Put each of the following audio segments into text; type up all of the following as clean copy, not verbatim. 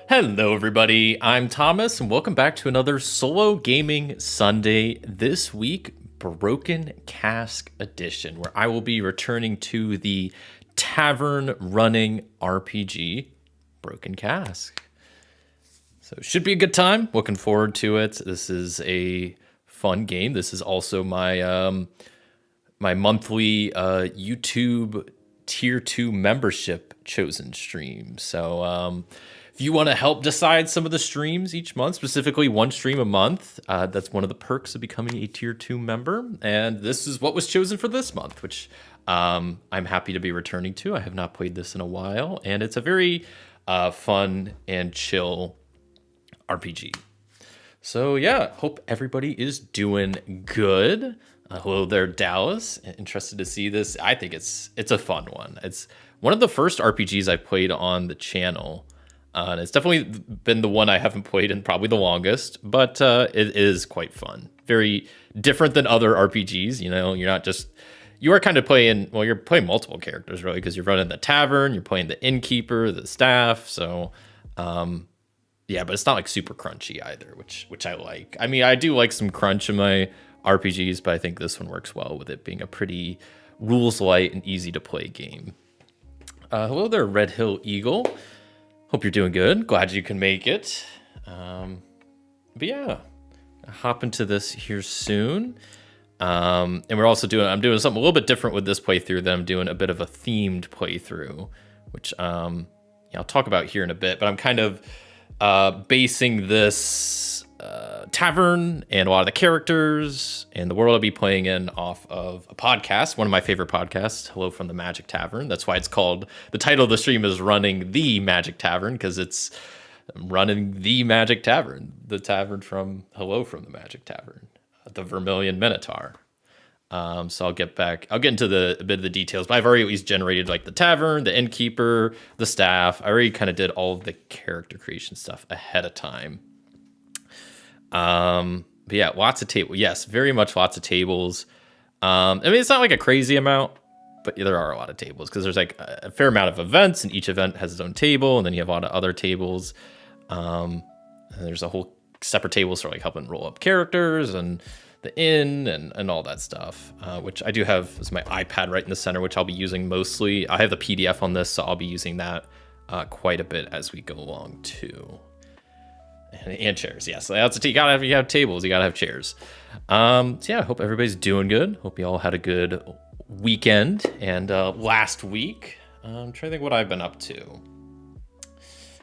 Hello, everybody. I'm Thomas, and welcome back to another solo gaming Sunday. This week, Broken Cask edition, where I will be returning to the tavern running RPG, Broken Cask. So it should be a good time. Looking forward to it. This is a fun game. This is also my my monthly YouTube Tier 2 membership chosen stream. So if you want to help decide some of the streams each month, specifically one stream a month, that's one of the perks of becoming a Tier 2 member. And this is what was chosen for this month, which I'm happy to be returning to. I have not played this in a while, and it's a very fun and chill RPG. So yeah, hope everybody is doing good. Hello there, Dallas. Interested to see this. I think it's a fun one. It's one of the first RPGs I played on the channel. And it's definitely been the one I haven't played in probably the longest, but it is quite fun. Very different than other RPGs. You know, you are kind of playing, well, you're playing multiple characters really, because you're running the tavern, you're playing the innkeeper, the staff. So, yeah, but it's not like super crunchy either, which I like. I mean, I do like some crunch in my RPGs, but I think this one works well with it being a pretty rules light and easy to play game. Hello there, Red Hill Eagle. Hope you're doing good. Glad you can make it. But yeah, I'll hop into this here soon. And I'm doing something a little bit different with this playthrough. That I'm doing a bit of a themed playthrough, which yeah, I'll talk about here in a bit. But I'm kind of basing this tavern and a lot of the characters and the world I'll be playing in off of a podcast, one of my favorite podcasts, Hello from the Magic Tavern. That's why it's called, the title of the stream is Running the Magic Tavern, because it's running the Magic Tavern, the tavern from Hello from the Magic Tavern, the Vermilion Minotaur. So I'll get into a bit of the details, but I've already at least generated like the tavern, the innkeeper, the staff. I already kind of did all of the character creation stuff ahead of time. But yeah, lots of tables. Yes, very much lots of tables. I mean, it's not like a crazy amount, but there are a lot of tables because there's like a fair amount of events, and each event has its own table, and then you have a lot of other tables. And there's a whole separate tables for like helping roll up characters and the inn and all that stuff, which I do have as my iPad right in the center, which I'll be using mostly. I have the PDF on this, so I'll be using that quite a bit as we go along too. And chairs, yes. You have tables, you gotta have chairs. So yeah, I hope everybody's doing good. Hope you all had a good weekend. And last week, I'm trying to think what I've been up to.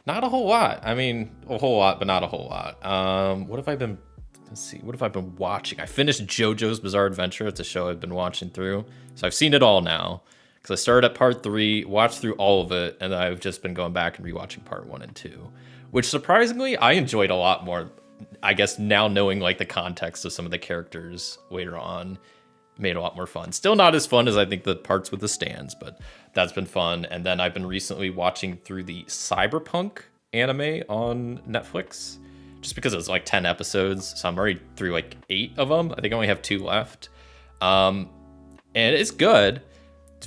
Not a whole lot. I mean, a whole lot, but not a whole lot. What have I been watching? I finished JoJo's Bizarre Adventure. It's a show I've been watching through. So I've seen it all now. Because I started at part 3, watched through all of it, and I've just been going back and rewatching part 1 and 2. Which surprisingly, I enjoyed a lot more. I guess now knowing like the context of some of the characters later on made it a lot more fun. Still not as fun as I think the parts with the stands, but that's been fun. And then I've been recently watching through the Cyberpunk anime on Netflix, just because it was like 10 episodes. So I'm already through like 8 of them. I think I only have 2 left. And it's good.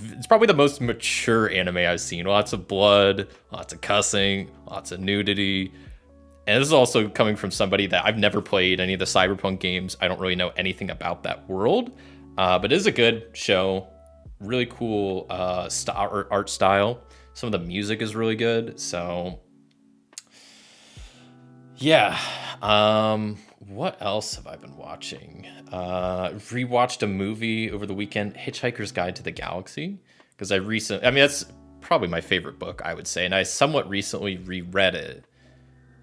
It's probably the most mature anime I've seen. Lots of blood, lots of cussing, lots of nudity. And this is also coming from somebody that I've never played any of the Cyberpunk games. I don't really know anything about that world. But it is a good show. Really cool art style. Some of the music is really good. So, yeah. What else have I been watching? Rewatched a movie over the weekend, Hitchhiker's Guide to the Galaxy, because that's probably my favorite book, I would say, and I somewhat recently reread it.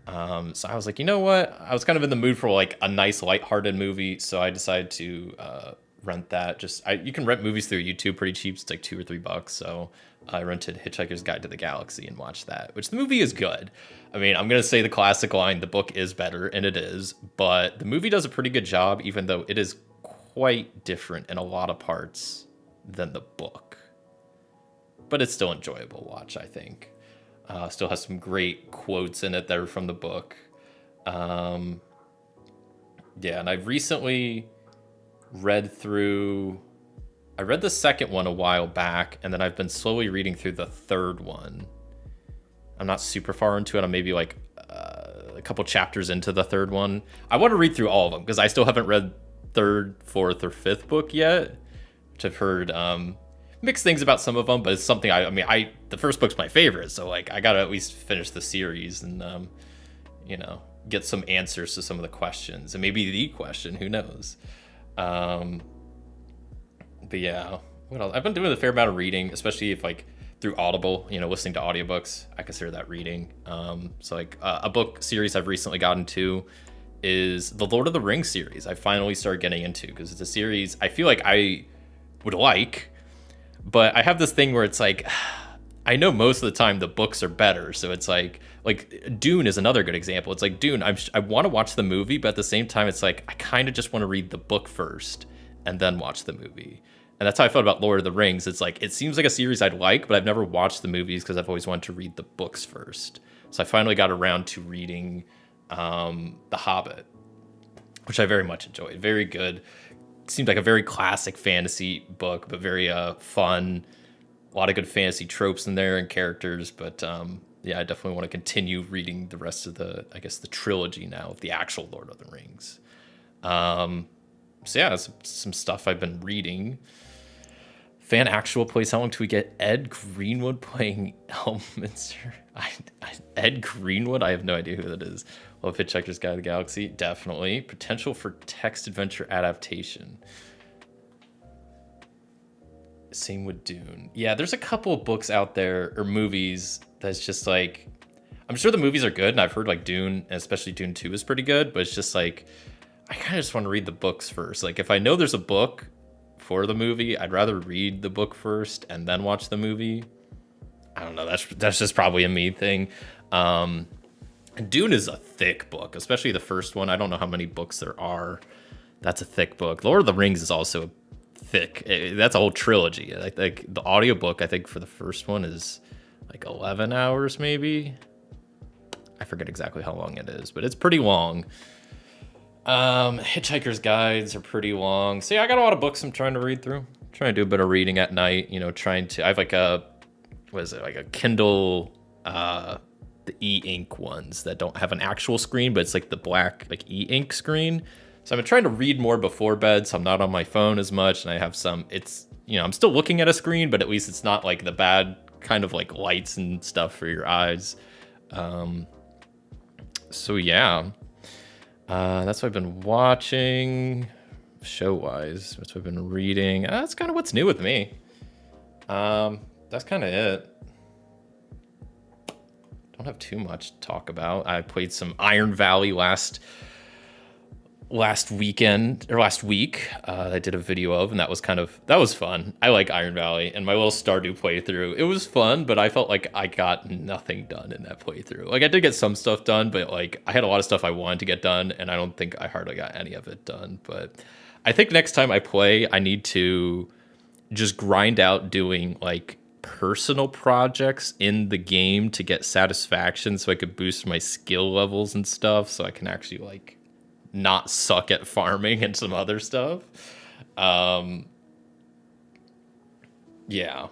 So I was like, you know what? I was kind of in the mood for like a nice lighthearted movie, so I decided to rent that. You can rent movies through YouTube pretty cheap. It's like $2 or $3. So I rented Hitchhiker's Guide to the Galaxy and watched that, which the movie is good. I mean, I'm going to say the classic line, the book is better, and it is, but the movie does a pretty good job, even though it is quite different in a lot of parts than the book. But it's still enjoyable watch, I think. Still has some great quotes in it that are from the book. Yeah, and I've recently read the second one a while back, and then I've been slowly reading through the third one. I'm not super far into it. I'm maybe like couple chapters into the third one. I want to read through all of them because I still haven't read third, fourth, or fifth book yet, which I've heard mixed things about some of them, but it's something the first book's my favorite, so like I gotta at least finish the series and get some answers to some of the questions, and maybe the question, who knows. But yeah, what else? I've been doing a fair amount of reading, especially if like through Audible, listening to audiobooks. I consider that reading. So like a book series I've recently gotten to is the Lord of the Rings series. I finally started getting into because it's a series I feel like I would like, but I have this thing where it's like, I know most of the time the books are better. So it's like Dune is another good example. It's like Dune, I want to watch the movie, but at the same time, it's like, I kind of just want to read the book first and then watch the movie. And that's how I felt about Lord of the Rings. It's like, it seems like a series I'd like, but I've never watched the movies because I've always wanted to read the books first. So I finally got around to reading The Hobbit, which I very much enjoyed. Very good. Seemed like a very classic fantasy book, but very fun. A lot of good fantasy tropes in there and characters. But yeah, I definitely want to continue reading the rest of the trilogy now of the actual Lord of the Rings. So yeah, some stuff I've been reading. Fan Actual plays How Long Till We Get Ed Greenwood playing Elminster. Ed Greenwood? I have no idea who that is. Love Hitchhiker's Guide to the Galaxy. Definitely. Potential for text adventure adaptation. Same with Dune. Yeah, there's a couple of books out there, or movies, that's just like, I'm sure the movies are good, and I've heard like Dune, and especially Dune 2 is pretty good, but it's just like, I kind of just want to read the books first. Like, if I know there's a book for the movie, I'd rather read the book first and then watch the movie. I don't know. That's just probably a me thing. Dune is a thick book, especially the first one. I don't know how many books there are. That's a thick book. Lord of the Rings is also thick. That's a whole trilogy. Like the audiobook, I think for the first one is like 11 hours maybe. I forget exactly how long it is, but it's pretty long. Hitchhiker's Guides are pretty long. So yeah, I got a lot of books I'm trying to read through. Trying to do a bit of reading at night, I have like a Kindle, the e-ink ones that don't have an actual screen, but it's like the black, like e-ink screen. So I've been trying to read more before bed, so I'm not on my phone as much, and I have I'm still looking at a screen, but at least it's not like the bad kind of like lights and stuff for your eyes. So yeah. That's what I've been watching show-wise. That's what I've been reading. That's kind of what's new with me. That's kind of it. Don't have too much to talk about. I played some Iron Valley last weekend or last week. I did a video of, and that was fun. I like Iron Valley, and my little Stardew playthrough. It was fun, but I felt like I got nothing done in that playthrough. Like, I did get some stuff done, but like I had a lot of stuff I wanted to get done, and I don't think I hardly got any of it done. But I think next time I play, I need to just grind out doing like personal projects in the game to get satisfaction, so I could boost my skill levels and stuff, so I can actually like not suck at farming and some other stuff. Yeah. I'm trying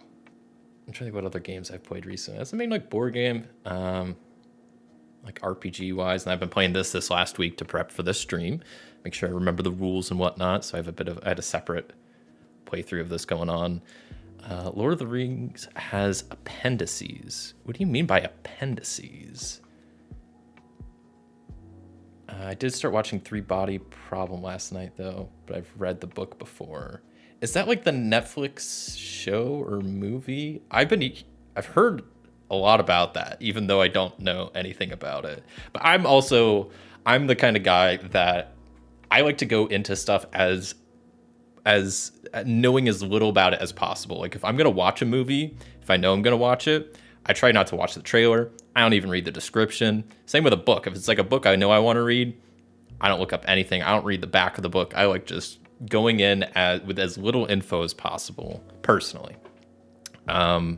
to think what other games I've played recently. That's the main like board game, like RPG wise. And I've been playing this last week to prep for this stream, make sure I remember the rules and whatnot. So I had a separate playthrough of this going on. Lord of the Rings has appendices. What do you mean by appendices? I did start watching Three Body Problem last night, though, but I've read the book before. Is that like the Netflix show or movie? I've heard a lot about that, even though I don't know anything about it. But I'm the kind of guy that I like to go into stuff as knowing as little about it as possible. Like, if I'm going to watch a movie, if I know I'm going to watch it, I try not to watch the trailer. I don't even read the description. Same with a book. If it's like a book I know I want to read, I don't look up anything. I don't read the back of the book. I like just going in with as little info as possible, personally. So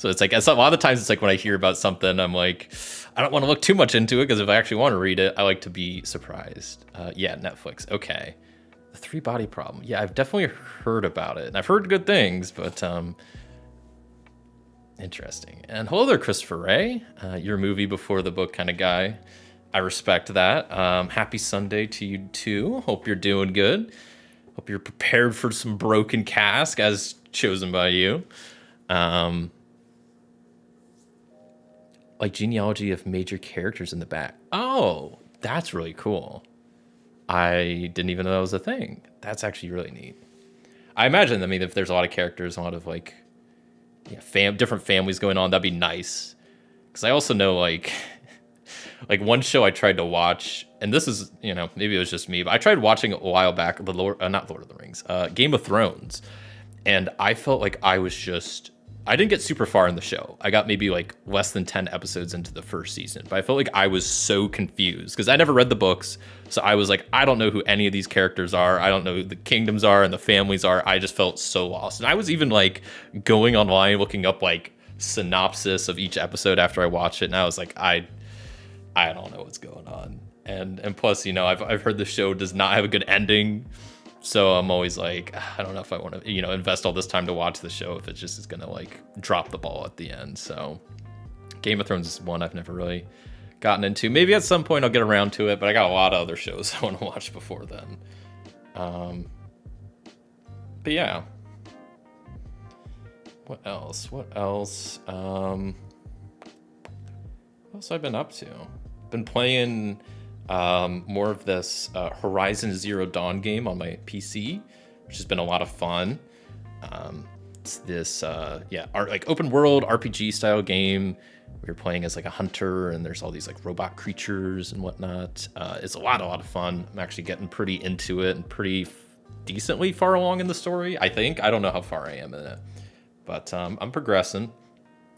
it's like, a lot of times it's like when I hear about something, I'm like, I don't want to look too much into it, because if I actually want to read it, I like to be surprised. Yeah, Netflix. Okay. The Three Body Problem. Yeah, I've definitely heard about it, and I've heard good things, but interesting. And hello there, Christopher Ray. Your movie before the book kind of guy. I respect that. Happy Sunday to you too. Hope you're doing good. Hope you're prepared for some Broken Cask as chosen by you. Like genealogy of major characters in the back. Oh, that's really cool. I didn't even know that was a thing. That's actually really neat. I imagine, I mean, if there's a lot of characters, a lot of like, different families going on, that'd be nice. Because I also know like one show I tried to watch, and this is, maybe it was just me, but I tried watching a while back, not Lord of the Rings, Game of Thrones, and I felt like I didn't get super far in the show. I got maybe like less than 10 episodes into the first season, but I felt like I was so confused because I never read the books. So I was like, I don't know who any of these characters are. I don't know who the kingdoms are and the families are. I just felt so lost. And I was even like going online, looking up like synopsis of each episode after I watched it. And I was like, I don't know what's going on. And plus, I've heard the show does not have a good ending. So I'm always like, I don't know if I want to, invest all this time to watch the show if it just is going to like drop the ball at the end. So Game of Thrones is one I've never really gotten into. Maybe at some point I'll get around to it, but I got a lot of other shows I want to watch before then. But yeah. What else? What else I've been up to? Been playing more of this Horizon Zero Dawn game on my PC, which has been a lot of fun. It's this open world RPG style game. We're playing as like a hunter, and there's all these like robot creatures and whatnot. It's a lot of fun. I'm actually getting pretty into it and pretty decently far along in the story, I think. I don't know how far I am in it, but I'm progressing.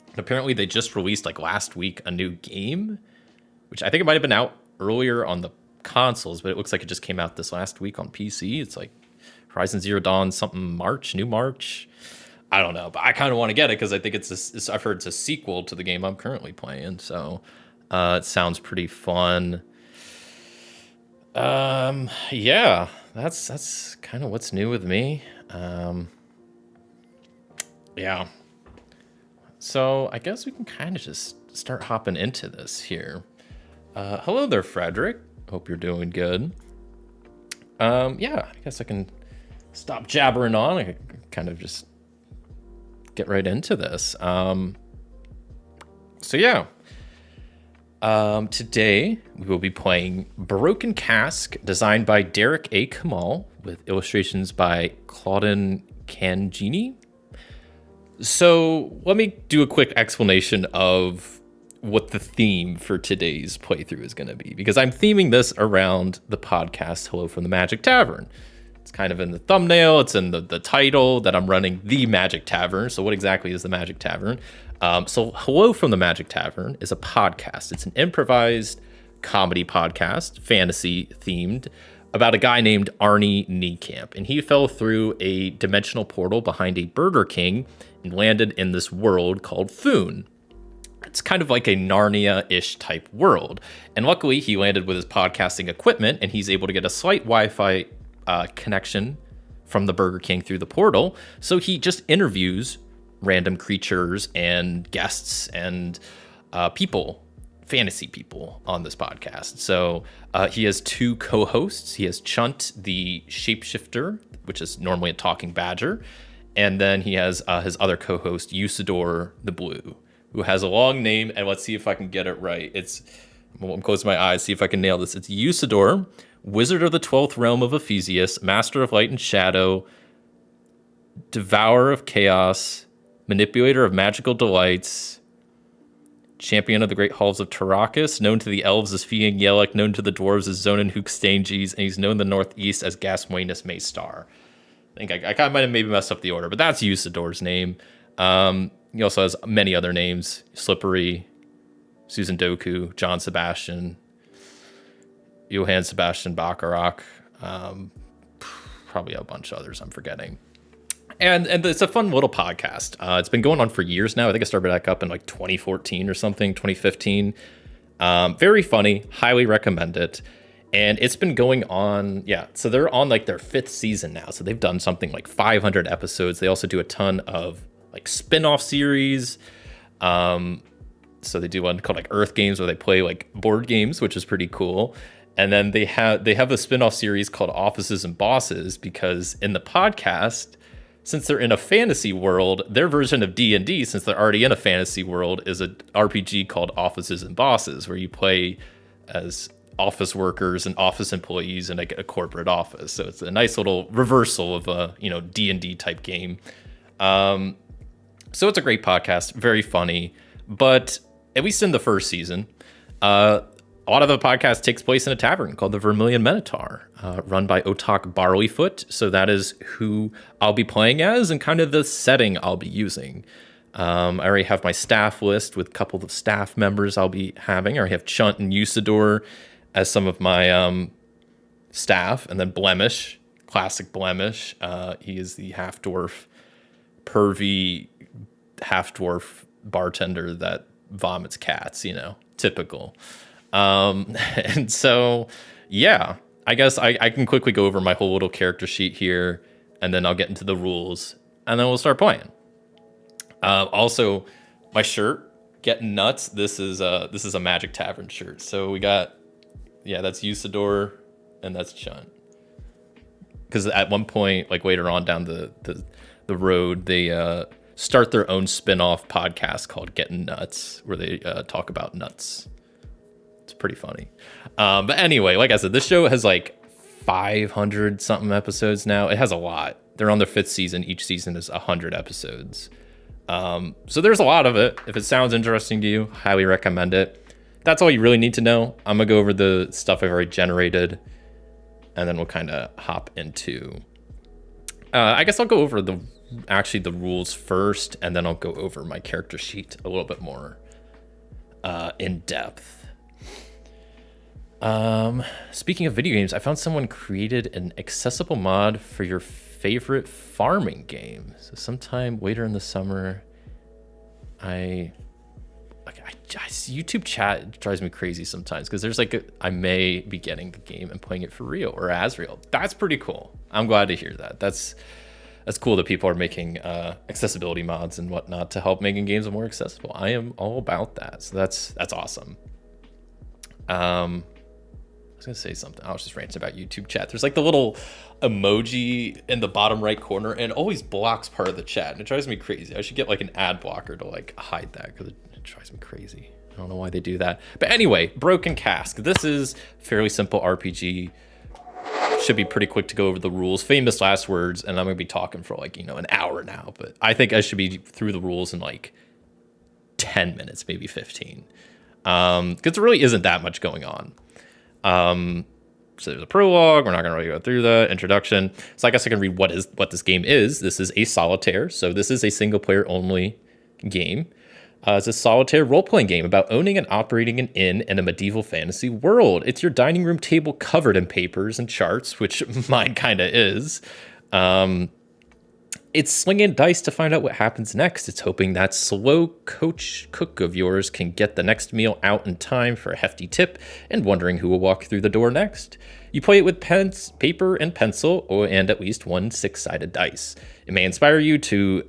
And apparently they just released like last week a new game, which I think it might have been out earlier on the consoles, but it looks like it just came out this last week on PC. It's like Horizon Zero Dawn something New March. I don't know, but I kind of want to get it because I think I've heard it's a sequel to the game I'm currently playing. So it sounds pretty fun. Yeah, that's kind of what's new with me. Yeah. So I guess we can kind of just start hopping into this here. Hello there, Frederick. Hope you're doing good. I guess I can stop jabbering on. I can kind of just get right into this. Today we will be playing Broken Cask, designed by Derek A. Kamal, with illustrations by Claudine Cangini. So let me do a quick explanation of what the theme for today's playthrough is going to be, because I'm theming this around the podcast Hello from the Magic Tavern. It's kind of in the thumbnail, it's in the title that I'm running the Magic Tavern. So what exactly is the Magic Tavern? So Hello from the Magic Tavern is a podcast. It's an improvised comedy podcast, fantasy themed, about a guy named Arnie Niekamp, and he fell through a dimensional portal behind a Burger King and landed in this world called Foon. It's kind of like a Narnia-ish type world. And luckily, he landed with his podcasting equipment, and he's able to get a slight Wi-Fi connection from the Burger King through the portal. So he just interviews random creatures and guests and people, fantasy people, on this podcast. So he has two co-hosts. He has Chunt, the shapeshifter, which is normally a talking badger. And then he has his other co-host, Usador the Blue, who has a long name, and let's see if I can get it right. I'm closing my eyes, see if I can nail this. It's Usador, Wizard of the 12th Realm of Ephesius, Master of Light and Shadow, Devourer of Chaos, Manipulator of Magical Delights, Champion of the Great Halls of Tarakas, known to the elves as Fiang Yelek, known to the dwarves as Zonin Hookstanges, and he's known in the Northeast as Gasmuenus Maystar. I think I kind of might have maybe messed up the order, but that's Usador's name. He also has many other names: Slippery, Susan Doku, John Sebastian, Johann Sebastian Bacharach, probably a bunch of others I'm forgetting. And it's a fun little podcast. It's been going on for years now. I think I started back up in like 2014 or something, 2015. Very funny. Highly recommend it. And it's been going on, so they're on like their 5th season now. So they've done something like 500 episodes. They also do a ton of like spin-off series. So they do one called like Earth Games where they play like board games, which is pretty cool. And then they have a spin-off series called Offices and Bosses, because in the podcast, since they're in a fantasy world, their version of D&D, since they're already in a fantasy world, is a RPG called Offices and Bosses, where you play as office workers and office employees in a corporate office. So it's a nice little reversal of a D&D type game. So it's a great podcast, very funny, but at least in the first season, a lot of the podcast takes place in a tavern called the Vermilion Minotaur, run by Otak Barleyfoot. So that is who I'll be playing as and kind of the setting I'll be using. I already have my staff list with a couple of staff members I'll be having. I already have Chunt and Usador as some of my staff, and then Blemish, classic Blemish. He is the half-dwarf, pervy half-dwarf bartender that vomits cats, typical. And so, yeah, I guess I can quickly go over my whole little character sheet here, and then I'll get into the rules, and then we'll start playing. Also, my shirt, getting nuts. This is a Magic Tavern shirt. So we got, that's Usador, and that's Chunt. Because at one point, like later on down the road, they start their own spin-off podcast called Getting Nuts, where they talk about nuts. It's pretty funny. But anyway, like I said, this show has like 500 something episodes now. It has a lot. They're on their 5th season. Each season is 100 episodes. So there's a lot of it. If it sounds interesting to you, highly recommend it. That's all you really need to know. I'm gonna go over the stuff I've already generated, and then we'll kind of hop into, I guess I'll go over the rules first, and then I'll go over my character sheet a little bit more in depth. Speaking of video games, I found someone created an accessible mod for your favorite farming game. So sometime later in the summer, YouTube chat drives me crazy sometimes, because there's I may be getting the game and playing it for real or as real. That's pretty cool. I'm glad to hear that. That's cool that people are making accessibility mods and whatnot to help making games more accessible. I am all about that. So that's awesome. I was gonna say something. I was just ranting about YouTube chat. There's the little emoji in the bottom right corner, and it always blocks part of the chat, and it drives me crazy. I should get an ad blocker to hide that, because it drives me crazy. I don't know why they do that. But anyway, Broken Cask. This is fairly simple RPG. Should be pretty quick to go over the rules. Famous last words, and I'm gonna be talking for an hour now. But I think I should be through the rules in 10 minutes, maybe 15. Because there really isn't that much going on. So there's a prologue. We're not going to really go through the introduction. So I guess I can read what this game is. This is a solitaire. So this is a single player only game. It's a solitaire role-playing game about owning and operating an inn in a medieval fantasy world. It's your dining room table covered in papers and charts, which mine kind of is. It's slinging dice to find out what happens next. It's hoping that slow cook of yours can get the next meal out in time for a hefty tip, and wondering who will walk through the door next. You play it with pens, paper, and pencil, and at least one 6-sided dice. It may inspire you to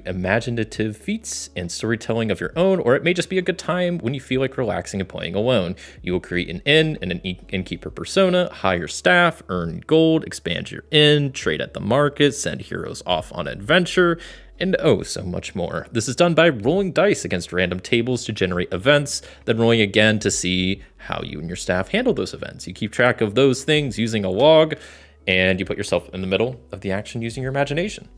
imaginative feats and storytelling of your own, or it may just be a good time when you feel like relaxing and playing alone. You will create an inn and an innkeeper persona, hire staff, earn gold, expand your inn, trade at the market, send heroes off on adventure, and so much more. This is done by rolling dice against random tables to generate events, then rolling again to see how you and your staff handle those events. You keep track of those things using a log, and you put yourself in the middle of the action using your imagination.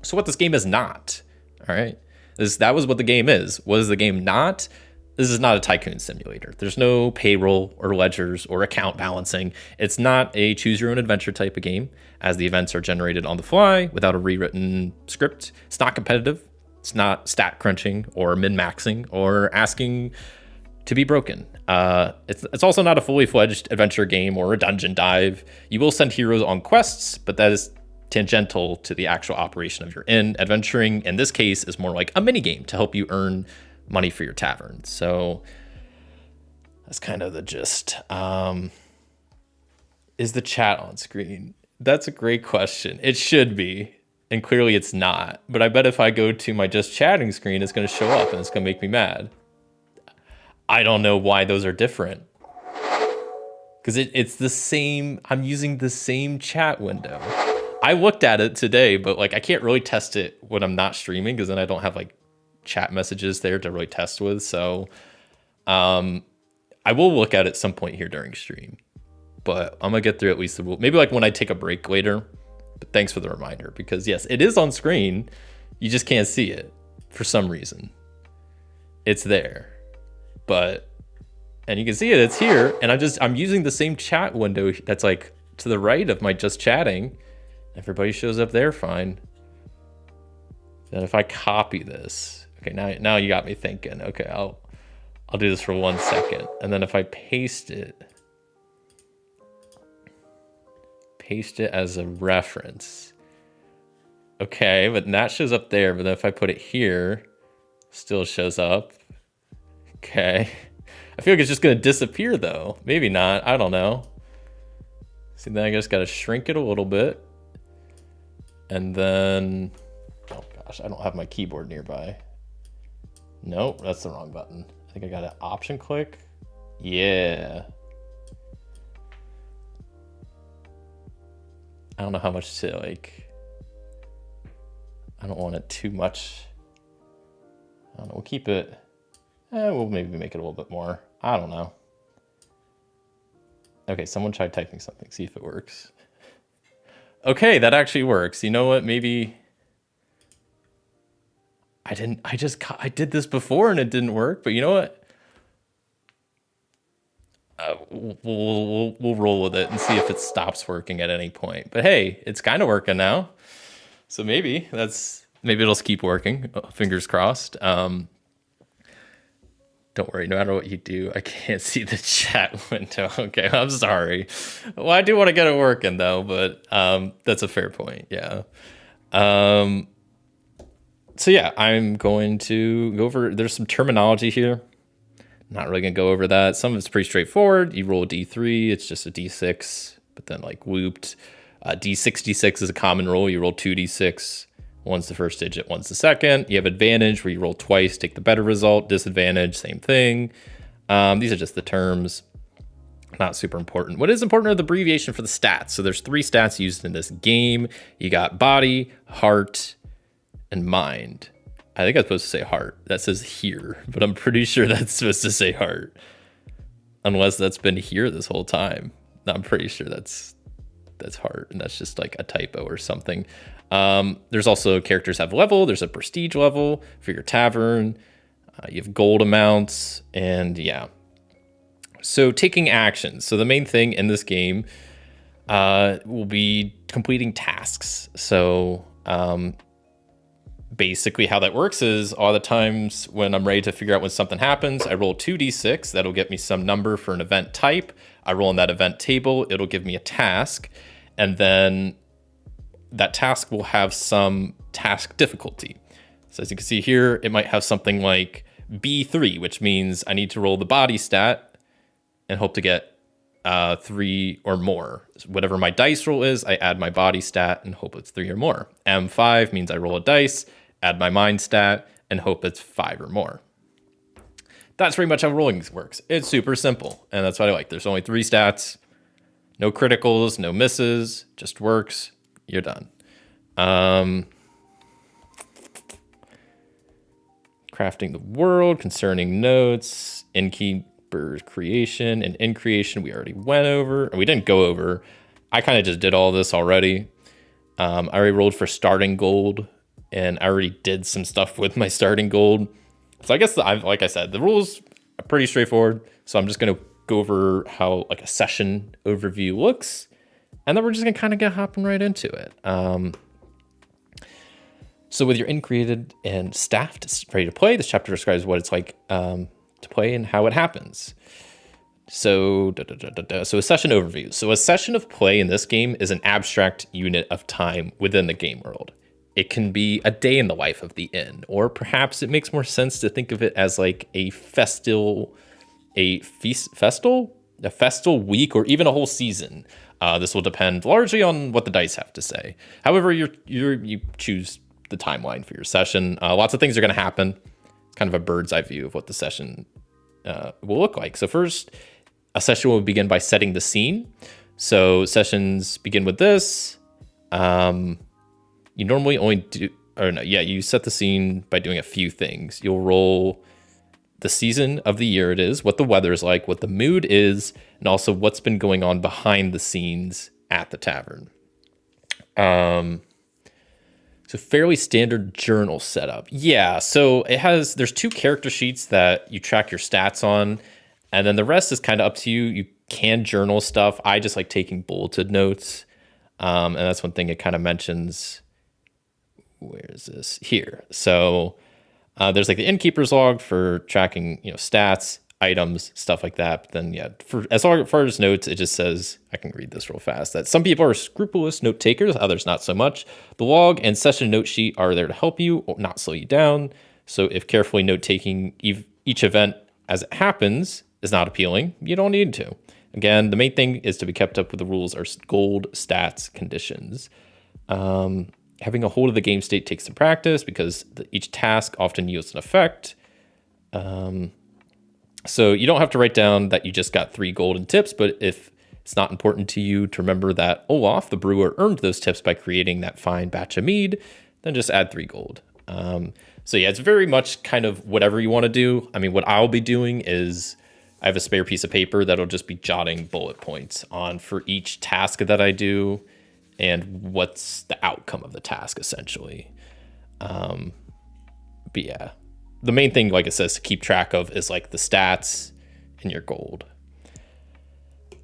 So what this game is not, all right? That was what the game is. What is the game not? This is not a tycoon simulator. There's no payroll or ledgers or account balancing. It's not a choose your own adventure type of game, as the events are generated on the fly without a rewritten script. It's not competitive. It's not stat crunching or min-maxing or asking to be broken. It's also not a fully fledged adventure game or a dungeon dive. You will send heroes on quests, but that is tangential to the actual operation of your inn. Adventuring in this case is more like a mini game to help you earn money for your tavern. So that's kind of the gist. Is the chat on screen? That's a great question. It should be. And clearly it's not. But I bet if I go to my just chatting screen, it's going to show up and it's going to make me mad. I don't know why those are different. Because it's the same, I'm using the same chat window. I looked at it today, but like I can't really test it when I'm not streaming because then I don't have like chat messages there to really test with. So I will look at it some point here during stream. But I'm going to get through at least the rule. Maybe like when I take a break later. But thanks for the reminder. Because yes, it is on screen. You just can't see it for some reason. It's there. But, and you can see it, it's here. And I'm using the same chat window that's like to the right of my just chatting. Everybody shows up there fine. Then if I copy this, okay, now you got me thinking. Okay, I'll do this for 1 second. And then if I paste it as a reference. Okay, but that shows up there, but then if I put it here, still shows up. Okay. I feel like it's just gonna disappear though. Maybe not, I don't know. See, then I just gotta shrink it a little bit. And then, oh gosh, I don't have my keyboard nearby. Nope, that's the wrong button. I think I got an option click. Yeah. I don't know how much to like, I don't want it too much. I don't know, we'll keep it, we'll maybe make it a little bit more. I don't know. Okay, someone try typing something, see if it works. Okay, that actually works. You know what, maybe, I did this before and it didn't work, but you know what? We'll roll with it and see if it stops working at any point. But hey, it's kind of working now. So maybe it'll keep working. Fingers crossed. Don't worry, no matter what you do, I can't see the chat window. Okay, I'm sorry. Well, I do want to get it working though, but that's a fair point. Yeah. So yeah, I'm going to go over, there's some terminology here. Not really gonna go over that. Some of it's pretty straightforward. You roll a D3, it's just a D6, but then like whooped. D66 is a common roll. You roll 2D6. One's the first digit, one's the second. You have advantage where you roll twice, take the better result. Disadvantage, same thing. These are just the terms. Not super important. What is important are the abbreviation for the stats. So there's 3 stats used in this game. You got body, heart, and mind. I think I'm supposed to say heart. That says here, but I'm pretty sure that's supposed to say heart. Unless that's been here this whole time. I'm pretty sure that's heart, and that's just like a typo or something. There's also characters have level. There's a prestige level for your tavern. You have gold amounts, and yeah. So taking actions. So the main thing in this game will be completing tasks. So basically how that works is all the times when I'm ready to figure out when something happens, I roll 2d6. That'll get me some number for an event type. I roll in that event table. It'll give me a task. And then that task will have some task difficulty. So as you can see here, it might have something like B3, which means I need to roll the body stat and hope to get 3 or more. So whatever my dice roll is, I add my body stat and hope it's 3 or more. M5 means I roll a dice, add my mind stat, and hope it's 5 or more. That's pretty much how rolling works. It's super simple, and that's what I like. There's only 3 stats, no criticals, no misses, just works, you're done. Crafting the world, concerning notes, innkeeper's creation, and in creation we already went over, and we didn't go over. I kind of just did all this already. I already rolled for starting gold, and I already did some stuff with my starting gold. So I guess, like I said, the rules are pretty straightforward. So I'm just going to go over how like a session overview looks, and then we're just going to kind of get hopping right into it. So with your in created and staffed, ready to play, this chapter describes what it's like to play and how it happens. So, so a session overview. So a session of play in this game is an abstract unit of time within the game world. It can be a day in the life of the inn, or perhaps it makes more sense to think of it as like a festal week, or even a whole season This will depend largely on what the dice have to say. However, you choose the timeline for your session. Lots of things are going to happen. It's kind of a bird's eye view of what the session will look like. So first, a session will begin by setting the scene. So sessions begin with this. You normally only do, or no, yeah, you set the scene by doing a few things. You'll roll the season of the year it is, what the weather is like, what the mood is, and also what's been going on behind the scenes at the tavern. So fairly standard journal setup. Yeah, so there's 2 character sheets that you track your stats on, and then the rest is kind of up to you. You can journal stuff. I just like taking bulleted notes. And that's one thing it kind of mentions. Where is this? Here. So there's like the innkeeper's log for tracking, stats, items, stuff like that. But then, yeah, for as far as notes, it just says, I can read this real fast, that some people are scrupulous note takers, others not so much. The log and session note sheet are there to help you or not slow you down. So if carefully note taking each event as it happens is not appealing, you don't need to. Again, the main thing is to be kept up with the rules are gold, stats, conditions. Having a hold of the game state takes some practice because each task often yields an effect. So you don't have to write down that you just got 3 golden tips, but if it's not important to you to remember that Olaf, the brewer, earned those tips by creating that fine batch of mead, then just add 3 gold. So yeah, it's very much kind of whatever you want to do. I mean, what I'll be doing is I have a spare piece of paper that'll just be jotting bullet points on for each task that I do and what's the outcome of the task, essentially. But yeah, the main thing, like it says, to keep track of is like the stats and your gold.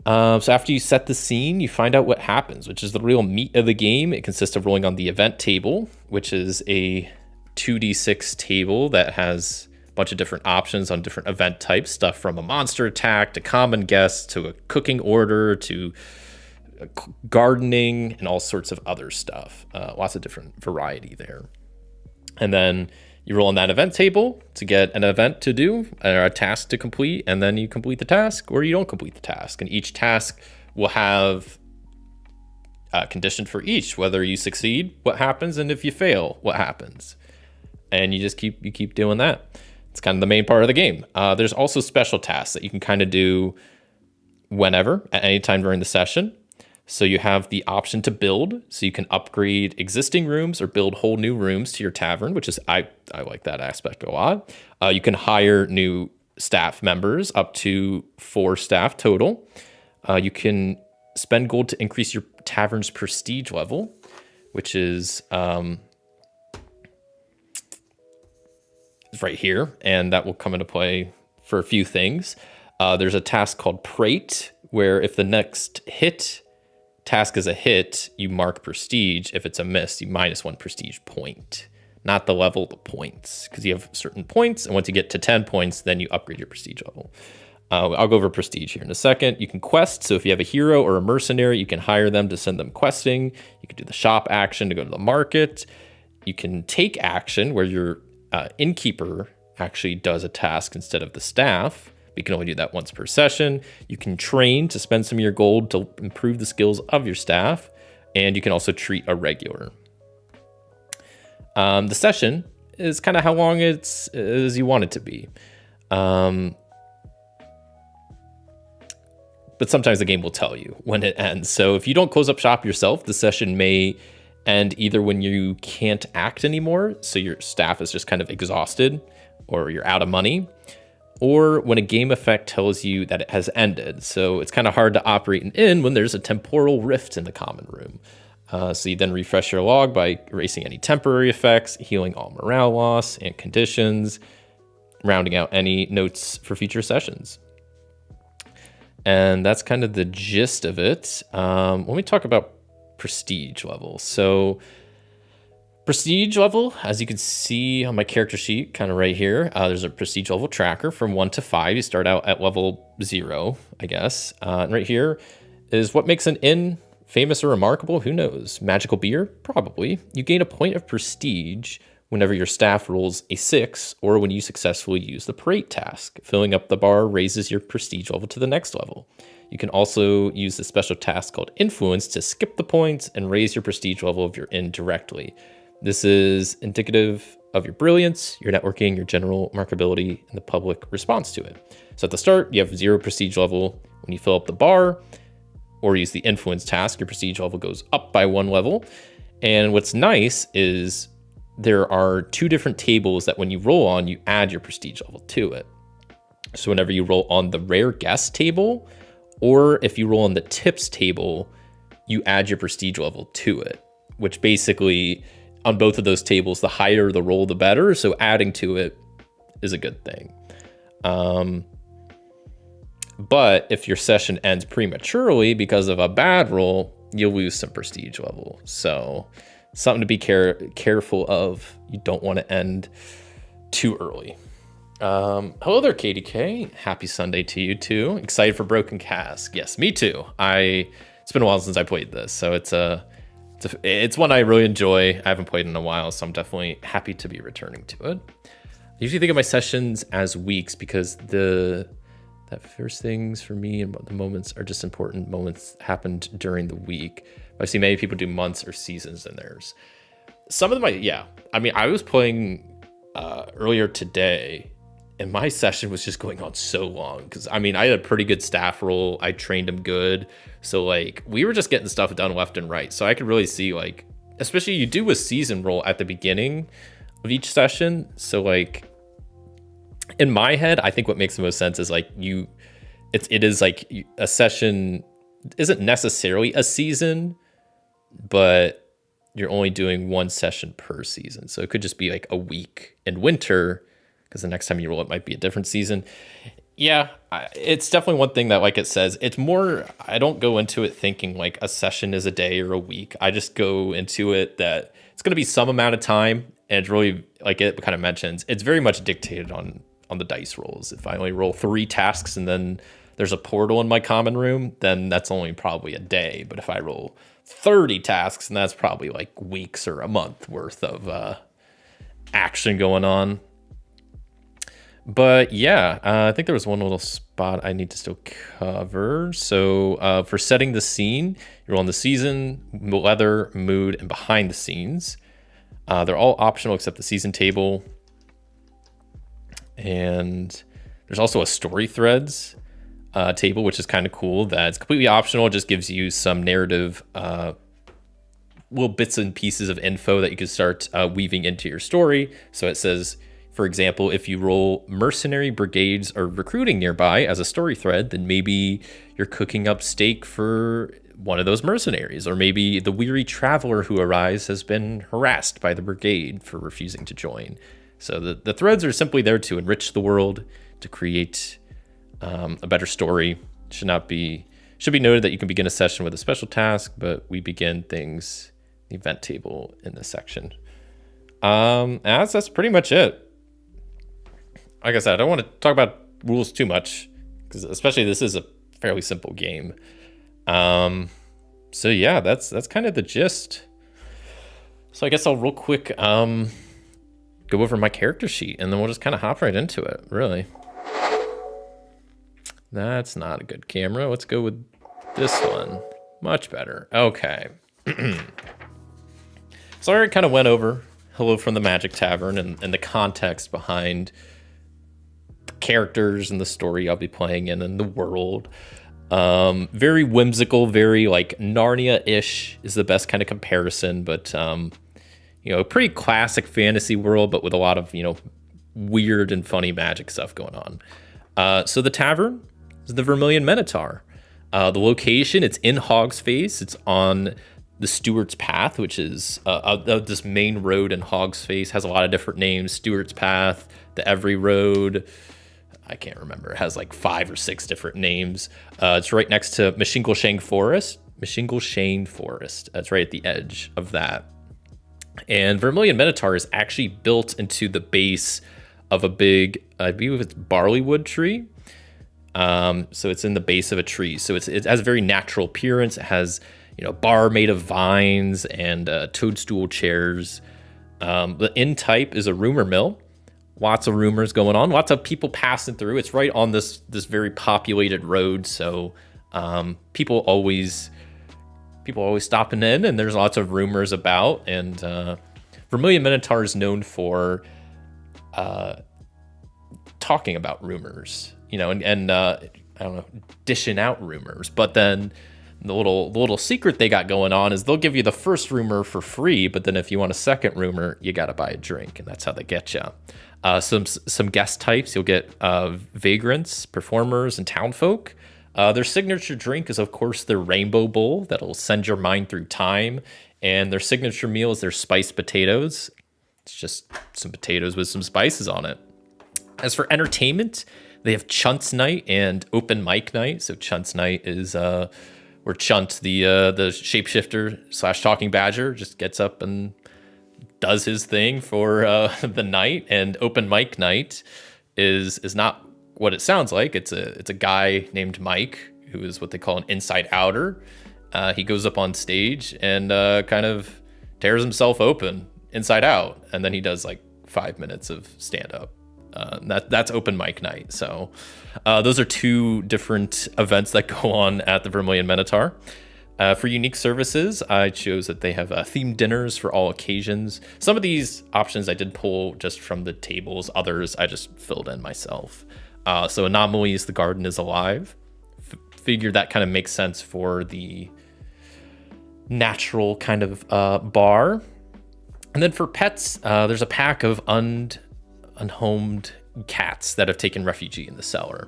So after you set the scene, you find out what happens, which is the real meat of the game. It consists of rolling on the event table, which is a 2d6 table that has a bunch of different options on different event types, stuff from a monster attack to common guests to a cooking order to gardening and all sorts of other stuff. Lots of different variety there. And then you roll on that event table to get an event to do or a task to complete, and then you complete the task or you don't complete the task. And each task will have a condition for each, whether you succeed, what happens, and if you fail, what happens. And you just keep doing that. It's kind of the main part of the game. There's also special tasks that you can kind of do whenever, at any time during the session. So you have the option to build, so you can upgrade existing rooms or build whole new rooms to your tavern, which is, I like that aspect a lot. You can hire new staff members, up to 4 staff total. You can spend gold to increase your tavern's prestige level, which is right here, and that will come into play for a few things. There's a task called Prate, where if the next task is a hit, you mark prestige. If it's a miss, you -1 prestige point. Not the level, the points, because you have certain points, and once you get to 10 points, then you upgrade your prestige level. I'll go over prestige here in a second. You can quest, so if you have a hero or a mercenary, you can hire them to send them questing. You can do the shop action to go to the market. You can take action, where your innkeeper actually does a task instead of the staff. You can only do that once per session. You can train to spend some of your gold to improve the skills of your staff. And you can also treat a regular. The session is kind of how long it's as you want it to be. But sometimes the game will tell you when it ends. So if you don't close up shop yourself, the session may end either when you can't act anymore, so your staff is just kind of exhausted, or you're out of money, or when a game effect tells you that it has ended. So it's kind of hard to operate an inn when there's a temporal rift in the common room. So you then refresh your log by erasing any temporary effects, healing all morale loss and conditions, rounding out any notes for future sessions. And that's kind of the gist of it. Let me talk about prestige level. So prestige level, as you can see on my character sheet, kind of right here, there's a prestige level tracker from 1 to 5. You start out at level 0, I guess. And right here is what makes an inn famous or remarkable. Who knows? Magical beer? Probably. You gain a point of prestige whenever your staff rolls a 6 or when you successfully use the parade task. Filling up the bar raises your prestige level to the next level. You can also use the special task called Influence to skip the points and raise your prestige level if you're in directly. This is indicative of your brilliance, your networking, your general markability, and the public response to it. So at the start, you have 0 prestige level. When you fill up the bar or use the Influence task, your prestige level goes up by 1 level. And what's nice is there are 2 different tables that when you roll on, you add your prestige level to it. So whenever you roll on the rare guest table, or if you roll on the tips table, you add your prestige level to it, which basically on both of those tables, the higher the roll, the better. So adding to it is a good thing. But if your session ends prematurely because of a bad roll, you'll lose some prestige level. So something to be careful of. You don't want to end too early. Hello there, KDK. Happy Sunday to you too. Excited for Broken Cask. Yes, me too. It's been a while since I played this, so it's one I really enjoy. I haven't played in a while, so I'm definitely happy to be returning to it. I usually think of my sessions as weeks because that first things for me and the moments are just important moments happened during the week. I've seen many people do months or seasons in theirs. Some of them, I was playing earlier today, and my session was just going on so long because I had a pretty good staff roll. I trained him good, so we were just getting stuff done left and right. So I could really see especially you do a season roll at the beginning of each session. So in my head, I think what makes the most sense is it is a session isn't necessarily a season, but you're only doing 1 session per season. So it could just be a week in winter because the next time you roll it might be a different season. Yeah, it's definitely one thing that it says, it's more, I don't go into it thinking a session is a day or a week. I just go into it that it's going to be some amount of time, and it's really, it kind of mentions, it's very much dictated on the dice rolls. If I only roll 3 tasks and then there's a portal in my common room, then that's only probably a day. But if I roll 30 tasks, and that's probably weeks or a month worth of action going on. But yeah, I think there was one little spot I need to still cover. So for setting the scene, you're on the season, weather, mood, and behind the scenes. They're all optional except the season table. And there's also a story threads table, which is kind of cool. That's completely optional. It just gives you some narrative little bits and pieces of info that you can start weaving into your story. So it says, for example, if you roll mercenary brigades are recruiting nearby as a story thread, then maybe you're cooking up steak for one of those mercenaries, or maybe the weary traveler who arrives has been harassed by the brigade for refusing to join. So the threads are simply there to enrich the world, to create a better story. Should be noted that you can begin a session with a special task, but we begin things the event table in this section. That's pretty much it. Like I said, I don't want to talk about rules too much, because especially this is a fairly simple game. So yeah, that's kind of the gist. So I guess I'll real quick go over my character sheet, and then we'll just kind of hop right into it, really. That's not a good camera. Let's go with this one. Much better. Okay. So I already kind of went over Hello from the Magic Tavern and the context behind the characters and the story I'll be playing in and the world. Very whimsical, very Narnia-ish is the best kind of comparison, but a pretty classic fantasy world, but with a lot of weird and funny magic stuff going on. So the tavern is the Vermilion Minotaur. The location, it's in Hog's Face. It's on the Stewart's Path, which is this main road in Hog's Face. Has a lot of different names. Stewart's Path, the Every Road. I can't remember. It has 5 or 6 different names. It's right next to Mishingleshane Forest. It's right at the edge of that. And Vermilion Minotaur is actually built into the base of a big, I believe it's barleywood tree. So it's in the base of a tree. So it has a very natural appearance. It has, bar made of vines and toadstool chairs. The inn type is a rumor mill. Lots of rumors going on. Lots of people passing through. It's right on this very populated road, so people always stopping in, and there's lots of rumors about. And Vermilion Minotaur is known for talking about rumors, and I don't know, dishing out rumors. But then the little secret they got going on is they'll give you the first rumor for free, but then if you want a second rumor, you got to buy a drink, and that's how they get you. Some guest types, you'll get vagrants, performers, and townfolk. Their signature drink is, of course, their rainbow bowl that'll send your mind through time, and their signature meal is their spiced potatoes. It's just some potatoes with some spices on it. As for entertainment, they have Chunt's Night and Open Mic Night. So Chunt's Night is where Chunt, the shapeshifter / talking badger, just gets up and does his thing for the night. And Open Mic Night is not what it sounds like. It's a guy named Mike who is what they call an inside outer. He goes up on stage and kind of tears himself open inside out, and then he does like 5 minutes of stand up. That's Open Mic Night. So those are two different events that go on at the Vermilion Minotaur. For unique services, I chose that they have themed dinners for all occasions. Some of these options I did pull just from the tables. Others I just filled in myself. So Anomalies, the garden is alive. Figured that kind of makes sense for the natural kind of bar. And then for pets, there's a pack of unhomed cats that have taken refuge in the cellar.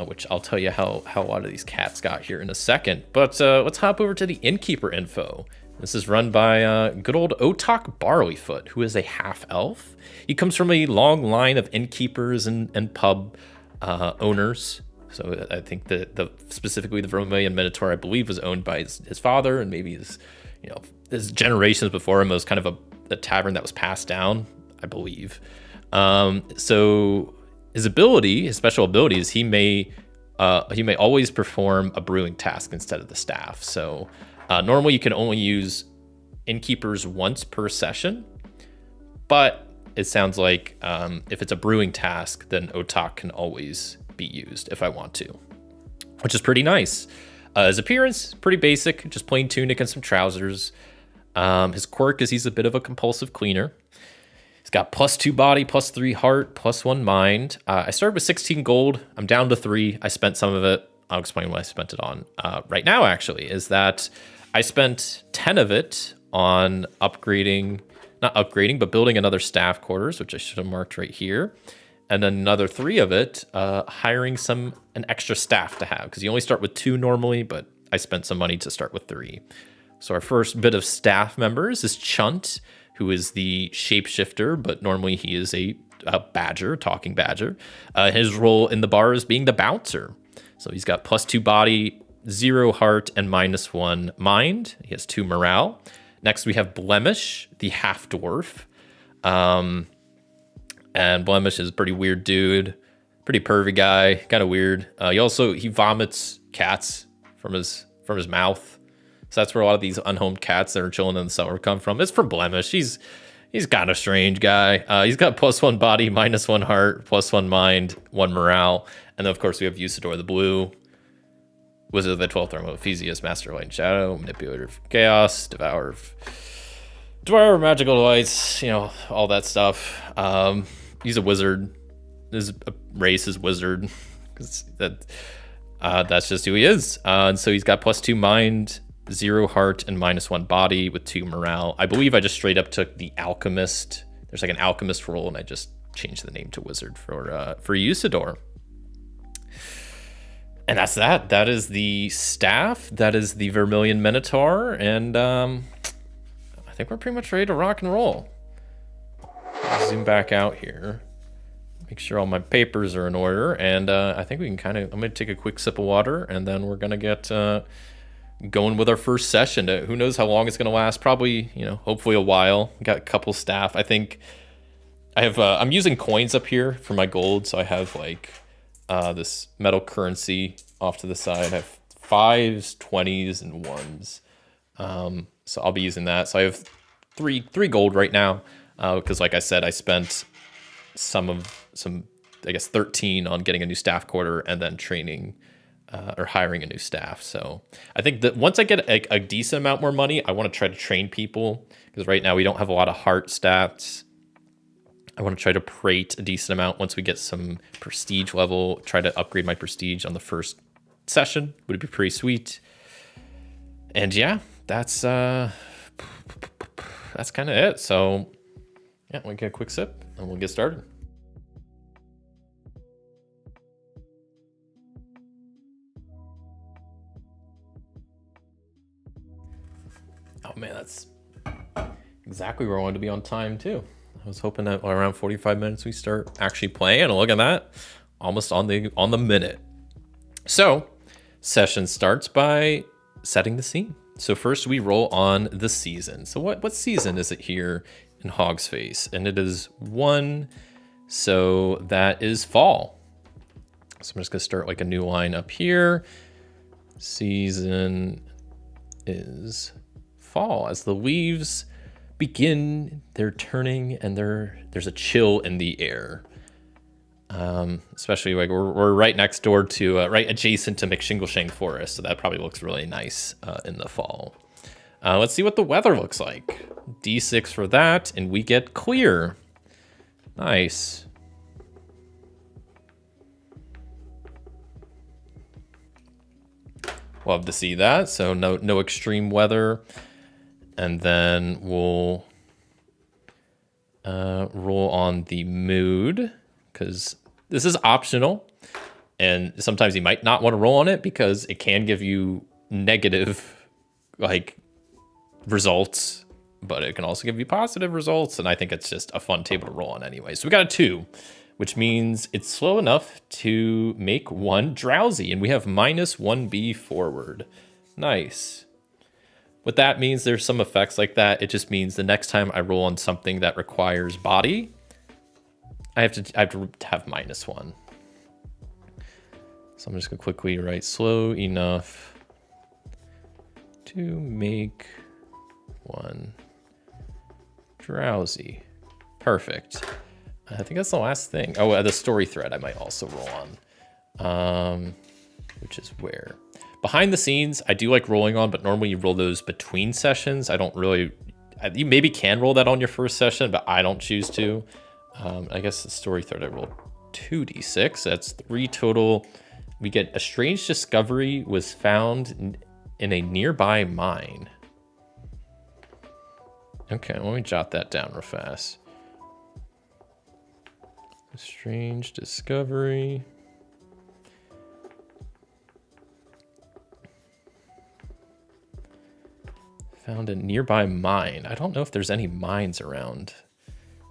Which I'll tell you how a lot of these cats got here in a second. But let's hop over to the innkeeper info. This is run by good old Otok Barleyfoot, who is a half-elf. He comes from a long line of innkeepers and pub owners. So I think specifically the Vermilion Minotaur, I believe, was owned by his father, and maybe his generations before him. It was kind of a tavern that was passed down, I believe. So his special ability is he may always perform a brewing task instead of the staff. So normally you can only use innkeepers once per session, but it sounds like if it's a brewing task, then Otak can always be used if I want to, which is pretty nice. His appearance, pretty basic, just plain tunic and some trousers. His quirk is he's a bit of a compulsive cleaner. He's got +2 body, +3 heart, +1 mind. I started with 16 gold. I'm down to 3. I spent some of it. I'll explain what I spent it on right now, actually, is that I spent 10 of it on not upgrading, but building another staff quarters, which I should have marked right here. And then another 3 of it, hiring an extra staff to have, because you only start with 2 normally, but I spent some money to start with 3. So our first bit of staff members is Chunt, who is the shapeshifter, but normally he is a badger, talking badger. His role in the bar is being the bouncer. So he's got +2 body, 0 heart, and -1 mind. He has 2 morale. Next we have Blemish, the half dwarf. And Blemish is a pretty weird dude, pretty pervy guy, kind of weird. He vomits cats from his mouth. So that's where a lot of these unhomed cats that are chilling in the cellar come from. It's from Blemish. He's kind of strange guy. He's got +1 body, -1 heart, +1 mind, 1 morale. And then, of course, we have Usador the Blue, Wizard of the 12th Realm of Ephesius, Master of Light and Shadow, Manipulator of Chaos, Devourer of Magical Delights, all that stuff. He's a wizard. His race is wizard. That's just who he is. And so he's got +2 mind, 0 heart, and -1 body with 2 morale. I believe I just straight up took the alchemist. There's like an alchemist role, and I just changed the name to wizard for Usador. And that's that. That is the staff. That is the Vermilion Minotaur, and I think we're pretty much ready to rock and roll. I'll zoom back out here. Make sure all my papers are in order, and I think we can I'm going to take a quick sip of water, and then we're going to get going with our first session. Who knows how long it's going to last? Probably, hopefully a while. Got a couple staff. I think I have. I'm using coins up here for my gold, so I have this metal currency off to the side. I have 5s, 20s, and 1s. So I'll be using that. So I have three gold right now, because like I said, I spent some I guess 13 on getting a new staff quarter and then training or hiring a new staff. So I think that once I get a decent amount more money, I want to try to train people, because right now we don't have a lot of heart stats. I want to try to prate a decent amount once we get some prestige level, try to upgrade my prestige on the first session. Would be pretty sweet. And yeah, that's kind of it. So yeah, we'll get a quick sip and we'll get started. Oh man, that's exactly where I wanted to be on time too. I was hoping that around 45 minutes we start actually playing, and look at that, almost on the minute. So session starts by setting the scene. So first we roll on the season. So what season is it here in Hog's Face? And it is 1, so that is fall. So I'm just gonna start like a new line up here. Season is fall. As the leaves begin their turning and there's a chill in the air. Especially like we're right next door to right adjacent to McShingleshang Forest, so that probably looks really nice in the fall. Let's see what the weather looks like. D6 for that, and we get clear. Nice. Love to see that. So no extreme weather. And then we'll roll on the mood, because this is optional. And sometimes you might not want to roll on it because it can give you negative like results, but it can also give you positive results. And I think it's just a fun table to roll on anyway. So we got a 2, which means it's slow enough to make 1 drowsy. And we have -1B forward. Nice. What that means, there's some effects like that. It just means the next time I roll on something that requires body, I have to have -1. So I'm just gonna quickly write slow enough to make 1 drowsy. Perfect. I think that's the last thing. Oh, the story thread I might also roll on, which is where. Behind the scenes, I do like rolling on, but normally you roll those between sessions. I don't really, you maybe can roll that on your first session, but I don't choose to. I guess the story thread, I rolled 2d6. That's 3 total. We get a strange discovery was found in a nearby mine. Okay, let me jot that down real fast. A strange discovery. Found a nearby mine. I don't know if there's any mines around.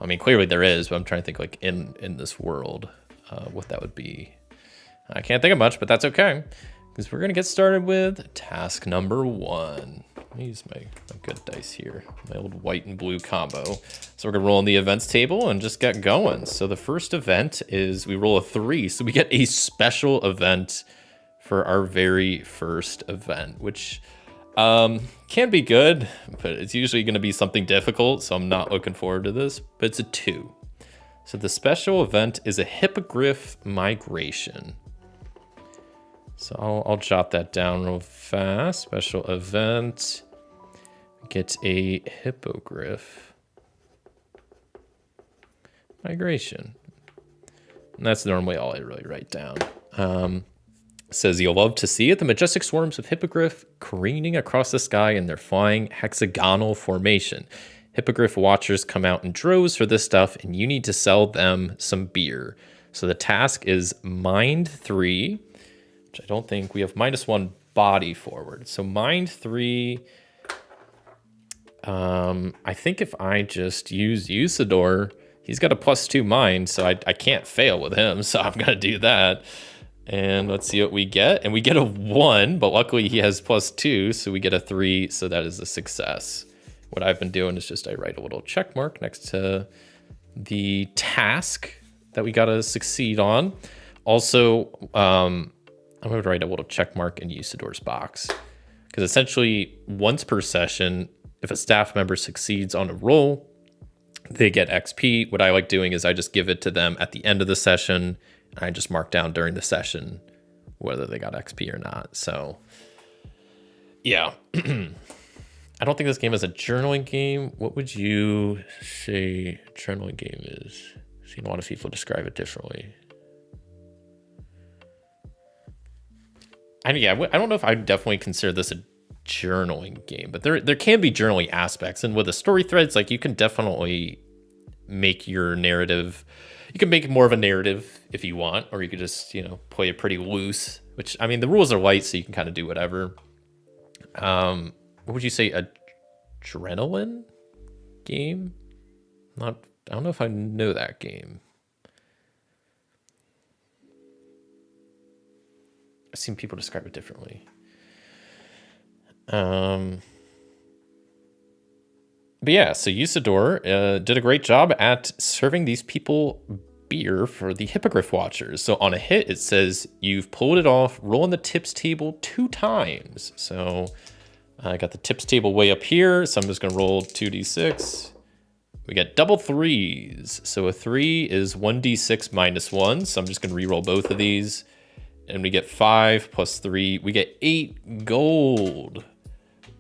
I mean, clearly there is, but I'm trying to think like in this world, what that would be. I can't think of much, but that's okay, because we're gonna get started with task number 1. Let me use my good dice here, my old white and blue combo. So we're gonna roll on the events table and just get going. So the first event is we roll a 3, so we get a special event for our very first event, which can be good, but it's usually going to be something difficult, so I'm not looking forward to this, but it's a 2. So the special event is a hippogriff migration. So I'll jot that down real fast. Special event, get a hippogriff migration. And that's normally all I really write down. Says you'll love to see it. The majestic swarms of hippogriff careening across the sky in their flying hexagonal formation. Hippogriff watchers come out in droves for this stuff, and you need to sell them some beer. So the task is mind 3, which I don't think we have -1 body forward. So mind 3. I think if I just use Usador, he's got a +2 mind, so I can't fail with him. So I'm gonna do that. And let's see what we get. And we get a 1, but luckily he has +2, so we get a 3, so that is a success. What I've been doing is just I write a little check mark next to the task that we gotta succeed on. Also, I'm gonna write a little check mark in Usador's box, because essentially once per session, If a staff member succeeds on a roll, they get XP. What I like doing is I just give it to them at the end of the session. And I just mark down during the session whether they got XP or not. So, yeah. I don't think this game is a journaling game. What would you say a journaling game is? I've seen a lot of people describe it differently. I don't know if I would definitely consider this a journaling game, but there can be journaling aspects. And with the story threads, like you can definitely make your narrative. You can make more of a narrative if you want, or you could just, play it pretty loose, which, I mean, the rules are light, so you can kind of do whatever. What would you say, adrenaline game? I don't know if I know that game. I've seen people describe it differently. But yeah, so Usador did a great job at serving these people beer for the Hippogriff Watchers. So on a hit, it says you've pulled it off, roll on the tips table 2 times. So I got the tips table way up here, so I'm just going to roll 2d6. We get double 3s. So a 3 is 1d6 minus 1. So I'm just going to re-roll both of these. And we get 5 plus 3. We get 8 gold.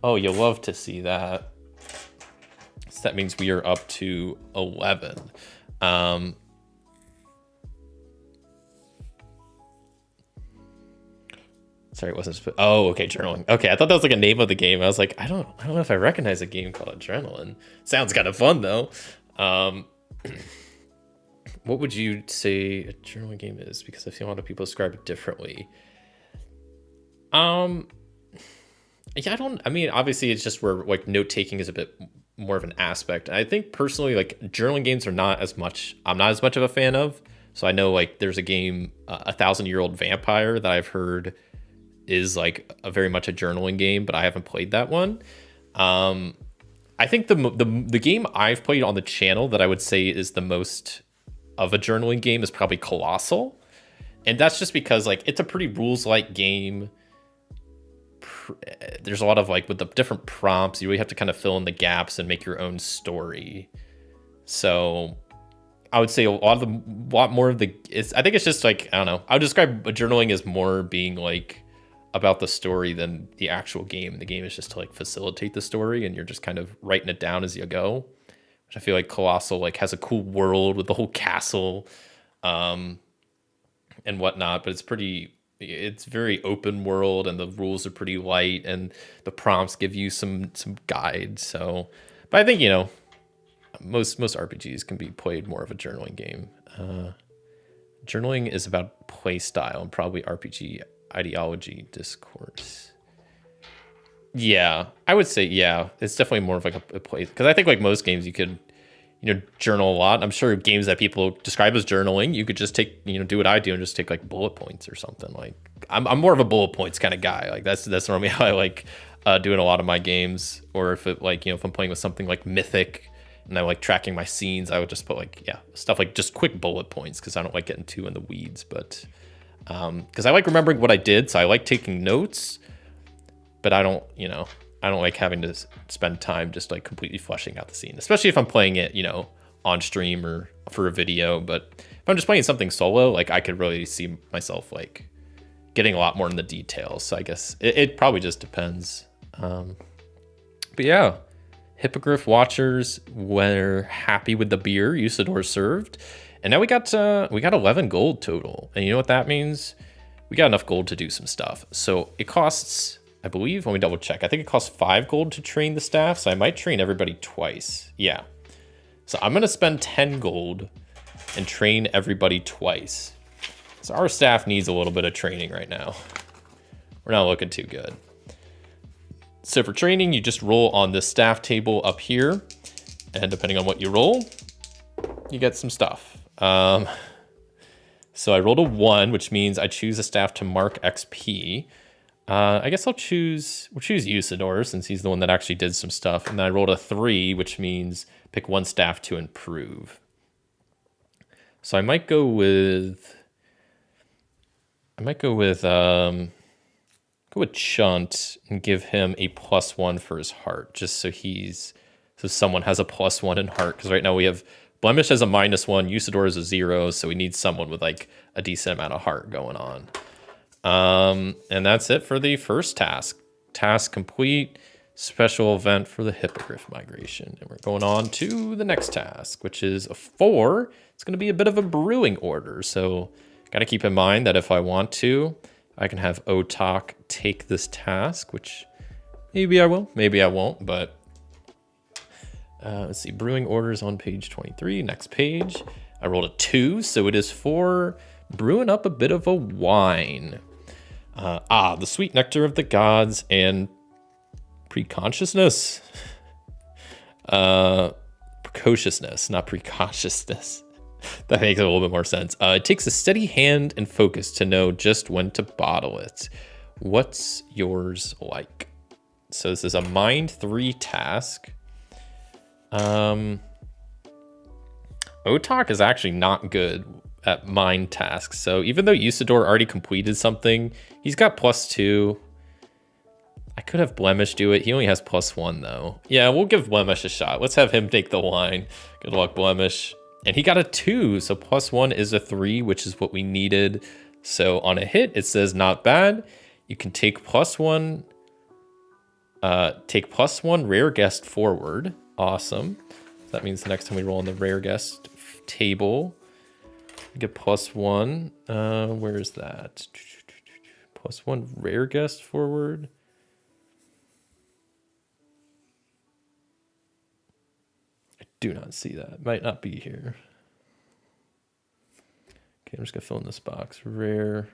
Oh, you'll love to see that. So that means we are up to 11. Sorry, it wasn't. Oh, okay, journaling. Okay, I thought that was like a name of the game. I was like, I don't know if I recognize a game called Adrenaline. Sounds kind of fun though. What would you say a journaling game is? Because I feel a lot of people describe it differently. Yeah, I mean, obviously it's just where like note taking is a bit more of an aspect. I think personally, like journaling games are not as much. I'm not as much of a fan of. So I know like there's a game, 1,000-Year-Old Vampire, that I've heard is like a very much a journaling game, but I haven't played that one. I think the game I've played on the channel that I would say is the most of a journaling game is probably Colossal, and that's just because like it's a pretty rules-like game. There's a lot of like with the different prompts, you really have to kind of fill in the gaps and make your own story. So I would say a lot more of the. I think it's just like, I don't know. I would describe journaling as more being like about the story than the actual game. The game is just to like facilitate the story, and you're just kind of writing it down as you go. Which I feel like Colossal like has a cool world with the whole castle, and whatnot. But it's very open world, and the rules are pretty light, and the prompts give you some guides. So, but I think most RPGs can be played more of a journaling game. Journaling is about play style and probably RPG ideology discourse. Yeah, I would say, yeah, it's definitely more of like a play, because I think like most games you could journal a lot. I'm sure games that people describe as journaling, you could just take, do what I do and just take like bullet points or something. Like I'm more of a bullet points kind of guy. Like that's normally how I like doing a lot of my games. Or if it like, if I'm playing with something like Mythic and I like tracking my scenes, I would just put like, stuff like just quick bullet points, because I don't like getting too in the weeds. But because I like remembering what I did, so I like taking notes, but I don't like having to spend time just like completely fleshing out the scene, especially if I'm playing it, on stream or for a video. But if I'm just playing something solo, like I could really see myself like getting a lot more in the details. So I guess it probably just depends. But yeah, Hippogriff Watchers were happy with the beer Usador served. And now we got 11 gold total. And you know what that means? We got enough gold to do some stuff. So it costs, I believe, let me double check. I think it costs 5 gold to train the staff, so I might train everybody twice. Yeah. So I'm going to spend 10 gold and train everybody twice. So our staff needs a little bit of training right now. We're not looking too good. So for training, you just roll on this staff table up here. And depending on what you roll, you get some stuff. So I rolled a 1, which means I choose a staff to mark XP. I guess we'll choose Usador, since he's the one that actually did some stuff. And then I rolled a 3, which means pick 1 staff to improve. So I might go with Go with Chunt and give him a +1 for his heart, just so someone has a +1 in heart. Because right now we have Blemish has a -1, Usador is a 0, so we need someone with like a decent amount of heart going on. And that's it for the first task. Task complete. Special event for the Hippogriff migration. And we're going on to the next task, which is a 4. It's going to be a bit of a brewing order. So got to keep in mind that if I want to, I can have Otak take this task, which maybe I will, maybe I won't. But let's see, brewing orders on page 23. Next page. I rolled a 2, so it is for brewing up a bit of a wine. The sweet nectar of the gods and precociousness. Precociousness, not precociousness. That makes a little bit more sense. It takes a steady hand and focus to know just when to bottle it. What's yours like? So this is a Mind 3 task. Otak is actually not good at mind tasks. So even though Usador already completed something, he's got +2. I could have Blemish do it. He only has +1 though. Yeah, we'll give Blemish a shot. Let's have him take the wine. Good luck, Blemish. And he got a 2, so +1 is a 3, which is what we needed. So on a hit, it says not bad. You can take +1, rare guest forward. Awesome. So that means the next time we roll on the rare guest table, we get +1. Where is that? +1 rare guest forward. I do not see that. Might not be here. Okay, I'm just gonna fill in this box. Rare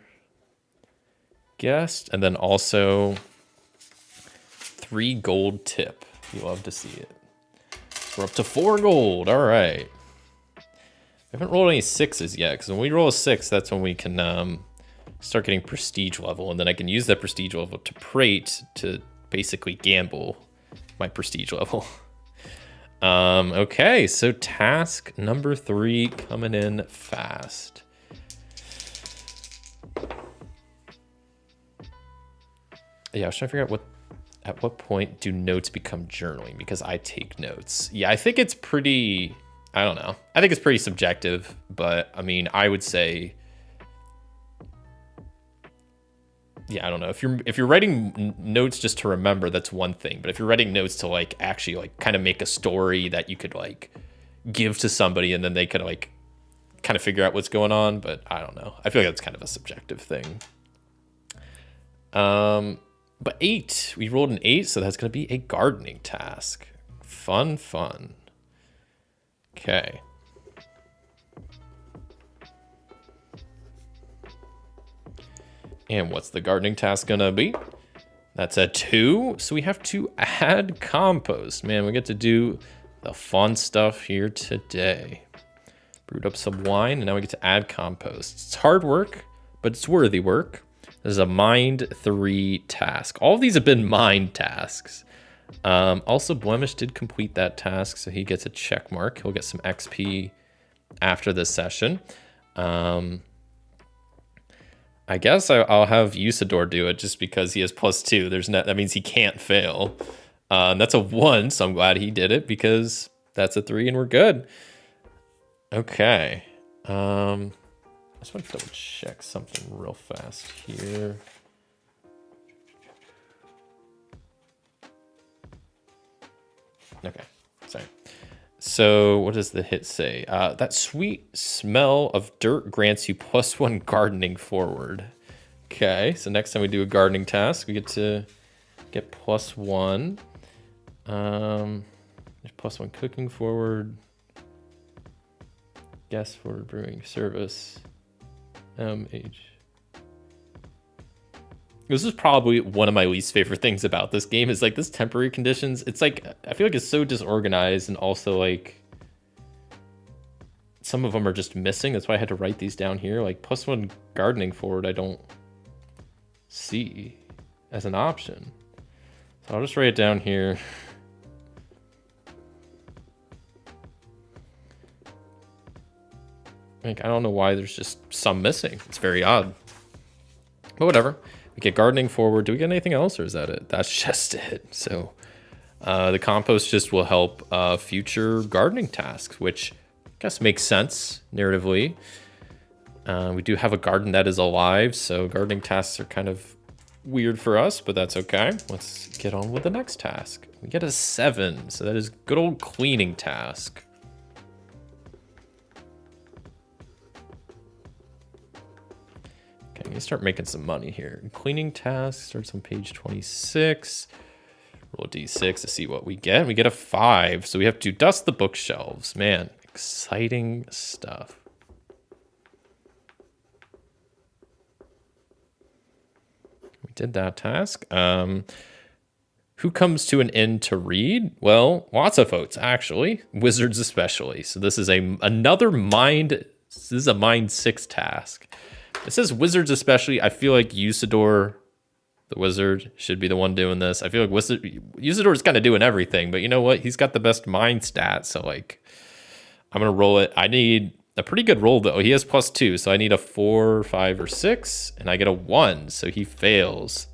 guest, and then also 3 gold tip. You love to see it. We're up to 4 gold. All right. I haven't rolled any 6s yet, because when we roll a 6, that's when we can start getting prestige level, and then I can use that prestige level to prate to basically gamble my prestige level. Okay, so task number 3 coming in fast. Yeah, I was trying to figure out at what point do notes become journaling, because I take notes. Yeah, I think it's pretty, I don't know. I think it's pretty subjective, but I mean, I would say, yeah, I don't know. If you're writing notes just to remember, that's one thing. But if you're writing notes to like actually like kind of make a story that you could like give to somebody and then they could like kind of figure out what's going on, but I don't know. I feel like that's kind of a subjective thing. But 8, we rolled an 8, so that's going to be a gardening task. Fun. Okay. And what's the gardening task going to be? That's a 2, so we have to add compost. Man, we get to do the fun stuff here today. Brewed up some wine, and now we get to add compost. It's hard work, but it's worthy work. This is a Mind 3 task. All of these have been Mind tasks. Also, Blemish did complete that task, so he gets a check mark. He'll get some XP after this session. I guess I'll have Usador do it just because he has +2. That means he can't fail. That's a 1, so I'm glad he did it because that's a 3 and we're good. Okay. I just want to double check something real fast here. Okay, sorry. So what does the hit say? That sweet smell of dirt grants you +1 gardening forward. Okay, so next time we do a gardening task, we get to get +1. There's +1 cooking forward. Guess forward brewing service. Age. This is probably one of my least favorite things about this game is like this temporary conditions. It's like, I feel like it's so disorganized and also like some of them are just missing. That's why I had to write these down here. Like +1 gardening forward, I don't see as an option. So I'll just write it down here. Like, I don't know why there's just some missing. It's very odd. But whatever. We get gardening forward. Do we get anything else, or is that it? That's just it. So the compost just will help future gardening tasks, which I guess makes sense narratively. We do have a garden that is alive, so gardening tasks are kind of weird for us, but that's okay. Let's get on with the next task. We get a 7, so that is good old cleaning task. Okay, I'm gonna start making some money here. Cleaning task starts on page 26. Roll a d6 to see what we get. We get a 5, so we have to dust the bookshelves. Man, exciting stuff. We did that task. Who comes to an inn to read? Well, lots of folks, actually. Wizards especially. So this is another mind. This is a mind 6 task. It says wizards especially. I feel like Usador, the wizard, should be the one doing this. I feel like Usador is kind of doing everything, but you know what? He's got the best mind stat, so like, I'm gonna roll it. I need a pretty good roll though. He has +2, so I need a 4, 5, or 6, and I get a 1, so he fails.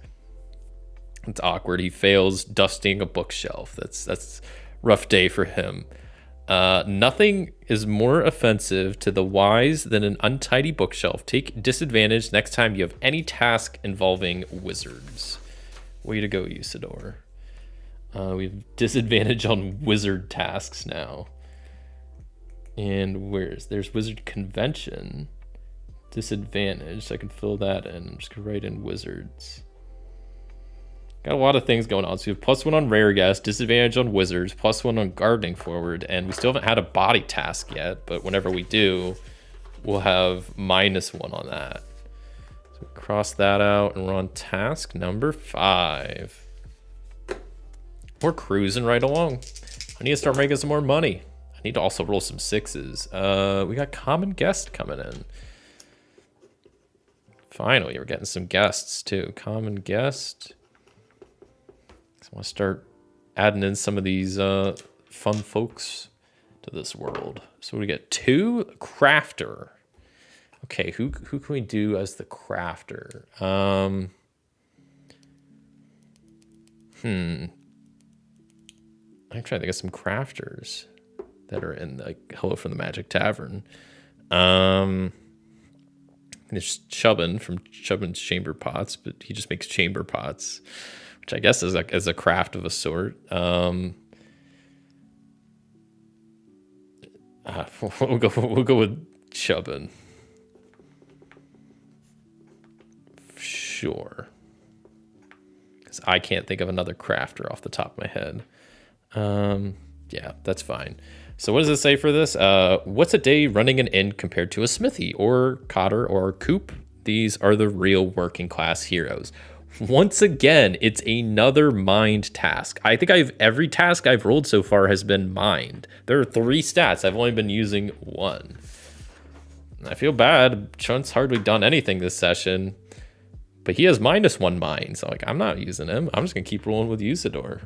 It's awkward. He fails dusting a bookshelf. That's rough day for him. Nothing is more offensive to the wise than an untidy bookshelf. Take disadvantage next time you have any task involving wizards. Way to go, Usador. We have disadvantage on wizard tasks now. And there's wizard convention. Disadvantage, so I can fill that in. I'm just gonna write in wizards. Got a lot of things going on. So we have +1 on rare guess, disadvantage on wizards, +1 on gardening forward, and we still haven't had a body task yet, but whenever we do, we'll have -1 on that. So we cross that out, and we're on task number 5. We're cruising right along. I need to start making some more money. I need to also roll some 6s. We got common guest coming in. Finally, we're getting some guests too. Common guest. I want to start adding in some of these fun folks to this world. So we get 2 crafter. Okay, who can we do as the crafter? I'm trying to think of some crafters that are in like Hello from the Magic Tavern. There's Chubbin from Chubbin's Chamber Pots, but he just makes chamber pots, which I guess is a craft of a sort. We'll go with Chubbin. Sure. Because I can't think of another crafter off the top of my head. Yeah, that's fine. So what does it say for this? What's a day running an inn compared to a smithy or cotter or coop? These are the real working class heroes. Once again, it's another mind task. I think every task I've rolled so far has been mind. There are 3 stats. I've only been using 1. I feel bad. Chunt's hardly done anything this session, but he has -1 mind. So like, I'm not using him. I'm just gonna keep rolling with Usador.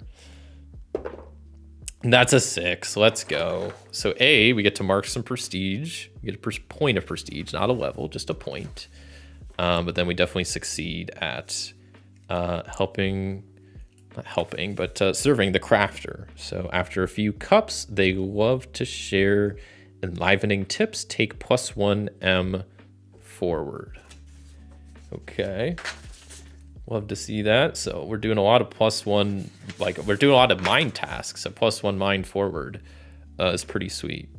And that's a 6. Let's go. So we get to mark some prestige. We get a point of prestige, not a level, just a point. But then we definitely succeed at serving the crafter. So after a few cups, they love to share enlivening tips. Take +1 M forward. Okay. Love to see that. So we're doing a lot of +1, like we're doing a lot of mind tasks. So +1 mind forward is pretty sweet.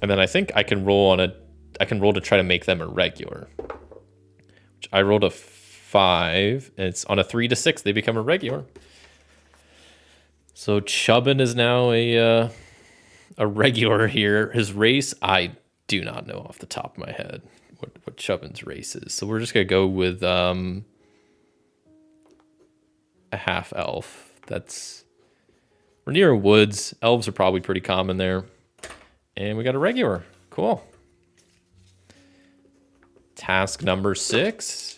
And then I think I can roll to try to make them a regular. Which I rolled a 5, and it's on a 3 to 6, they become a regular. So Chubbin is now a regular here. His race, I do not know off the top of my head what Chubbin's race is. So we're just gonna go with a half elf. We're near woods. Elves are probably pretty common there. And we got a regular. Cool. Task number 6.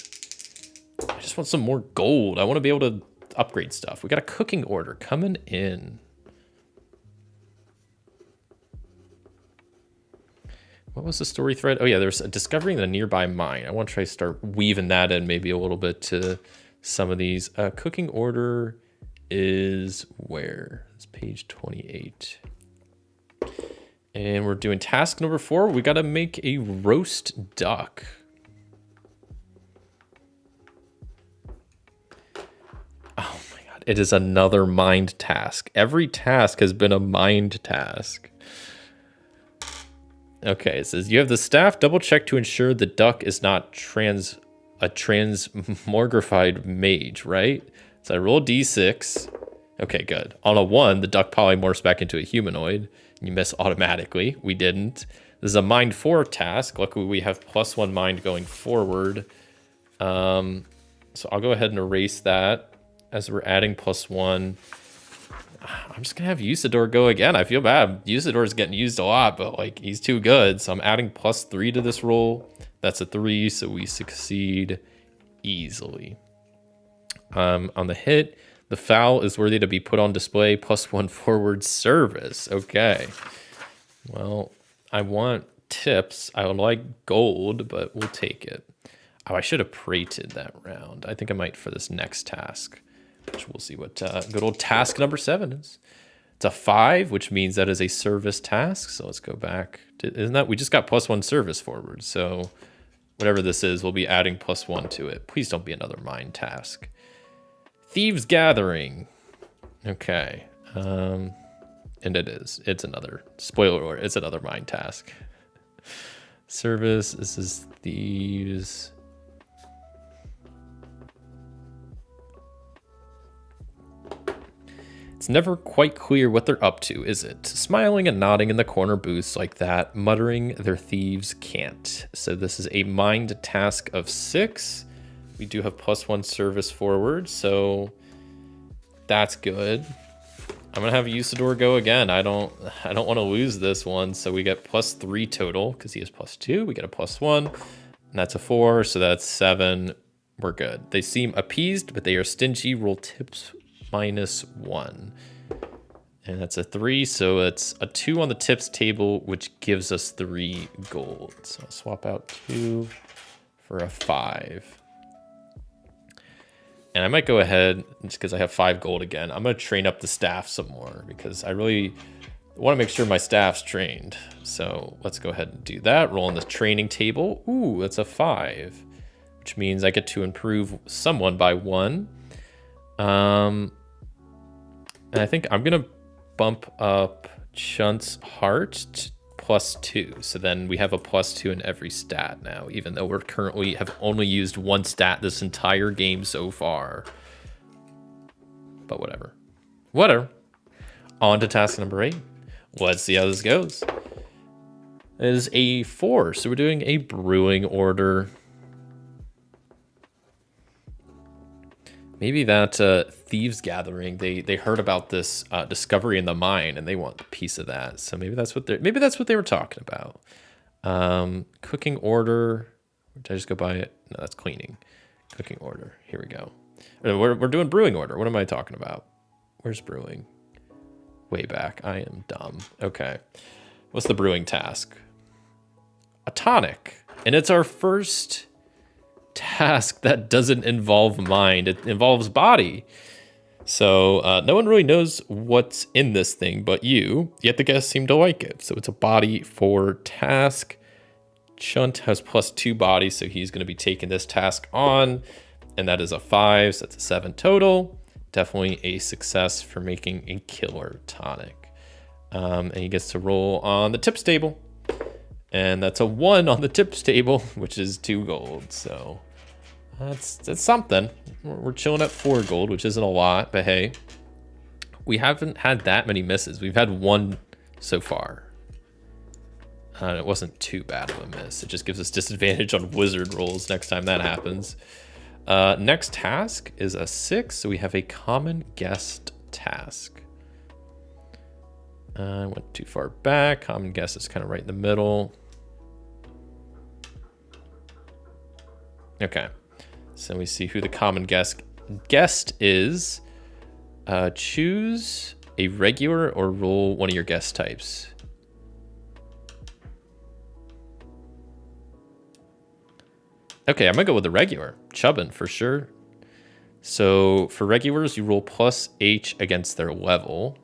I just want some more gold. I want to be able to upgrade stuff. We got a cooking order coming in. what was the story thread? Oh yeah, there's discovering the nearby mine. I want to try to start weaving that in maybe a little bit to some of these. Cooking order is where? It's page 28. And we're doing task number 4. We got to make a roast duck. Oh my god, it is another mind task. Every task has been a mind task. Okay, it says you have the staff double check to ensure the duck is not a transmogrified mage, right? So I roll d6. Okay, good. On a 1, the duck polymorphs back into a humanoid. You miss automatically. We didn't. This is a mind 4 task. Luckily, we have +1 mind going forward. So I'll go ahead and erase that as we're adding +1. I'm just going to have Usador go again. I feel bad. Usador's getting used a lot, but like he's too good. So I'm adding +3 to this roll. That's a 3, so we succeed easily. On the hit, the foul is worthy to be put on display, +1 forward service. Okay. Well, I want tips. I would like gold, but we'll take it. Oh, I should have prated that round. I think I might for this next task, which we'll see what good old task number 7 is. It's a 5, which means that is a service task. So let's go back. Isn't that, we just got +1 service forward. So whatever this is, we'll be adding +1 to it. Please don't be another mine task. Thieves Gathering. Okay. And it is. It's another, spoiler alert, it's another mine task. Service, this is Thieves. It's never quite clear what they're up to, is it? Smiling and nodding in the corner booths like that, muttering their thieves can't. So this is a mind task of 6. We do have +1 service forward, so that's good. I'm gonna have Usador go again. I don't want to lose this one, so we get +3 total because he has +2. We get a +1, and that's a 4, so that's 7. We're good. They seem appeased, but they are stingy. Roll tips -1, and that's a 3. So it's a 2 on the tips table, which gives us 3 gold. So I'll swap out 2 for a 5. And I might go ahead, just because I have 5 gold again, I'm going to train up the staff some more because I really want to make sure my staff's trained. So let's go ahead and do that. Roll on the training table. Ooh, that's a 5, which means I get to improve someone by 1. And I think I'm going to bump up Chunt's heart to +2. So then we have a +2 in every stat now, even though we're currently have only used 1 stat this entire game so far. But whatever. Whatever. On to task number 8. Let's see how this goes. It is a 4, so we're doing a brewing order. Maybe that Thieves Gathering, they heard about this discovery in the mine and they want a piece of that. So maybe that's what they were talking about. Cooking order. Did I just go by it? No, that's cleaning. Cooking order. Here we go. We're doing brewing order. What am I talking about? Where's brewing? Way back. I am dumb. Okay. What's the brewing task? A tonic. And it's our first task that doesn't involve mind. It involves body. So no one really knows what's in this thing but you, yet the guests seem to like it. So it's a body 4 task. Chunt has +2 body, so he's going to be taking this task on, and that is a 5, so that's a 7 total. Definitely a success for making a killer tonic. And he gets to roll on the tips table. And that's a 1 on the tips table, which is 2 gold. So that's something. We're chilling at 4 gold, which isn't a lot, but hey, we haven't had that many misses. We've had 1 so far. It wasn't too bad of a miss. It just gives us disadvantage on wizard rolls next time that happens. Next task is a 6, so we have a common guest task. I went too far back. Common guest is kind of right in the middle. Okay, so we see who the common guest is. Choose a regular or roll one of your guest types. Okay, I'm gonna go with the regular. Chubbin for sure. So for regulars, you roll plus H against their level.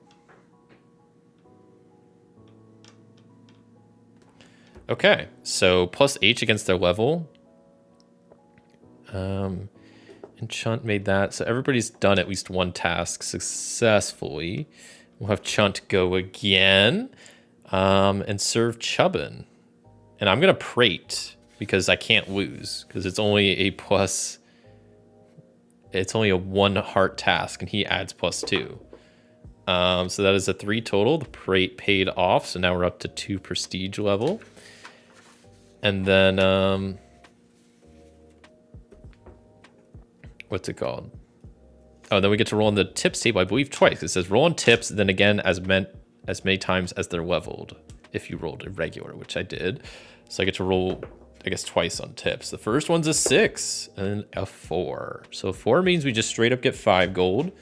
Okay, so plus H against their level. And Chunt made that. So everybody's done at least one task successfully. We'll have Chunt go again and serve Chubbin. And I'm going to prate because I can't lose because it's only a plus. It's only a 1 heart task and he adds +2. So that is a 3 total. The prate paid off. So now we're up to 2 prestige level. And then, what's it called? Oh, then we get to roll on the tips table, I believe twice. It says roll on tips, then again as many times as they're leveled. If you rolled a regular, which I did. So I get to roll, I guess, twice on tips. The first one's a 6 and a 4. So a 4 means we just straight up get 5 gold.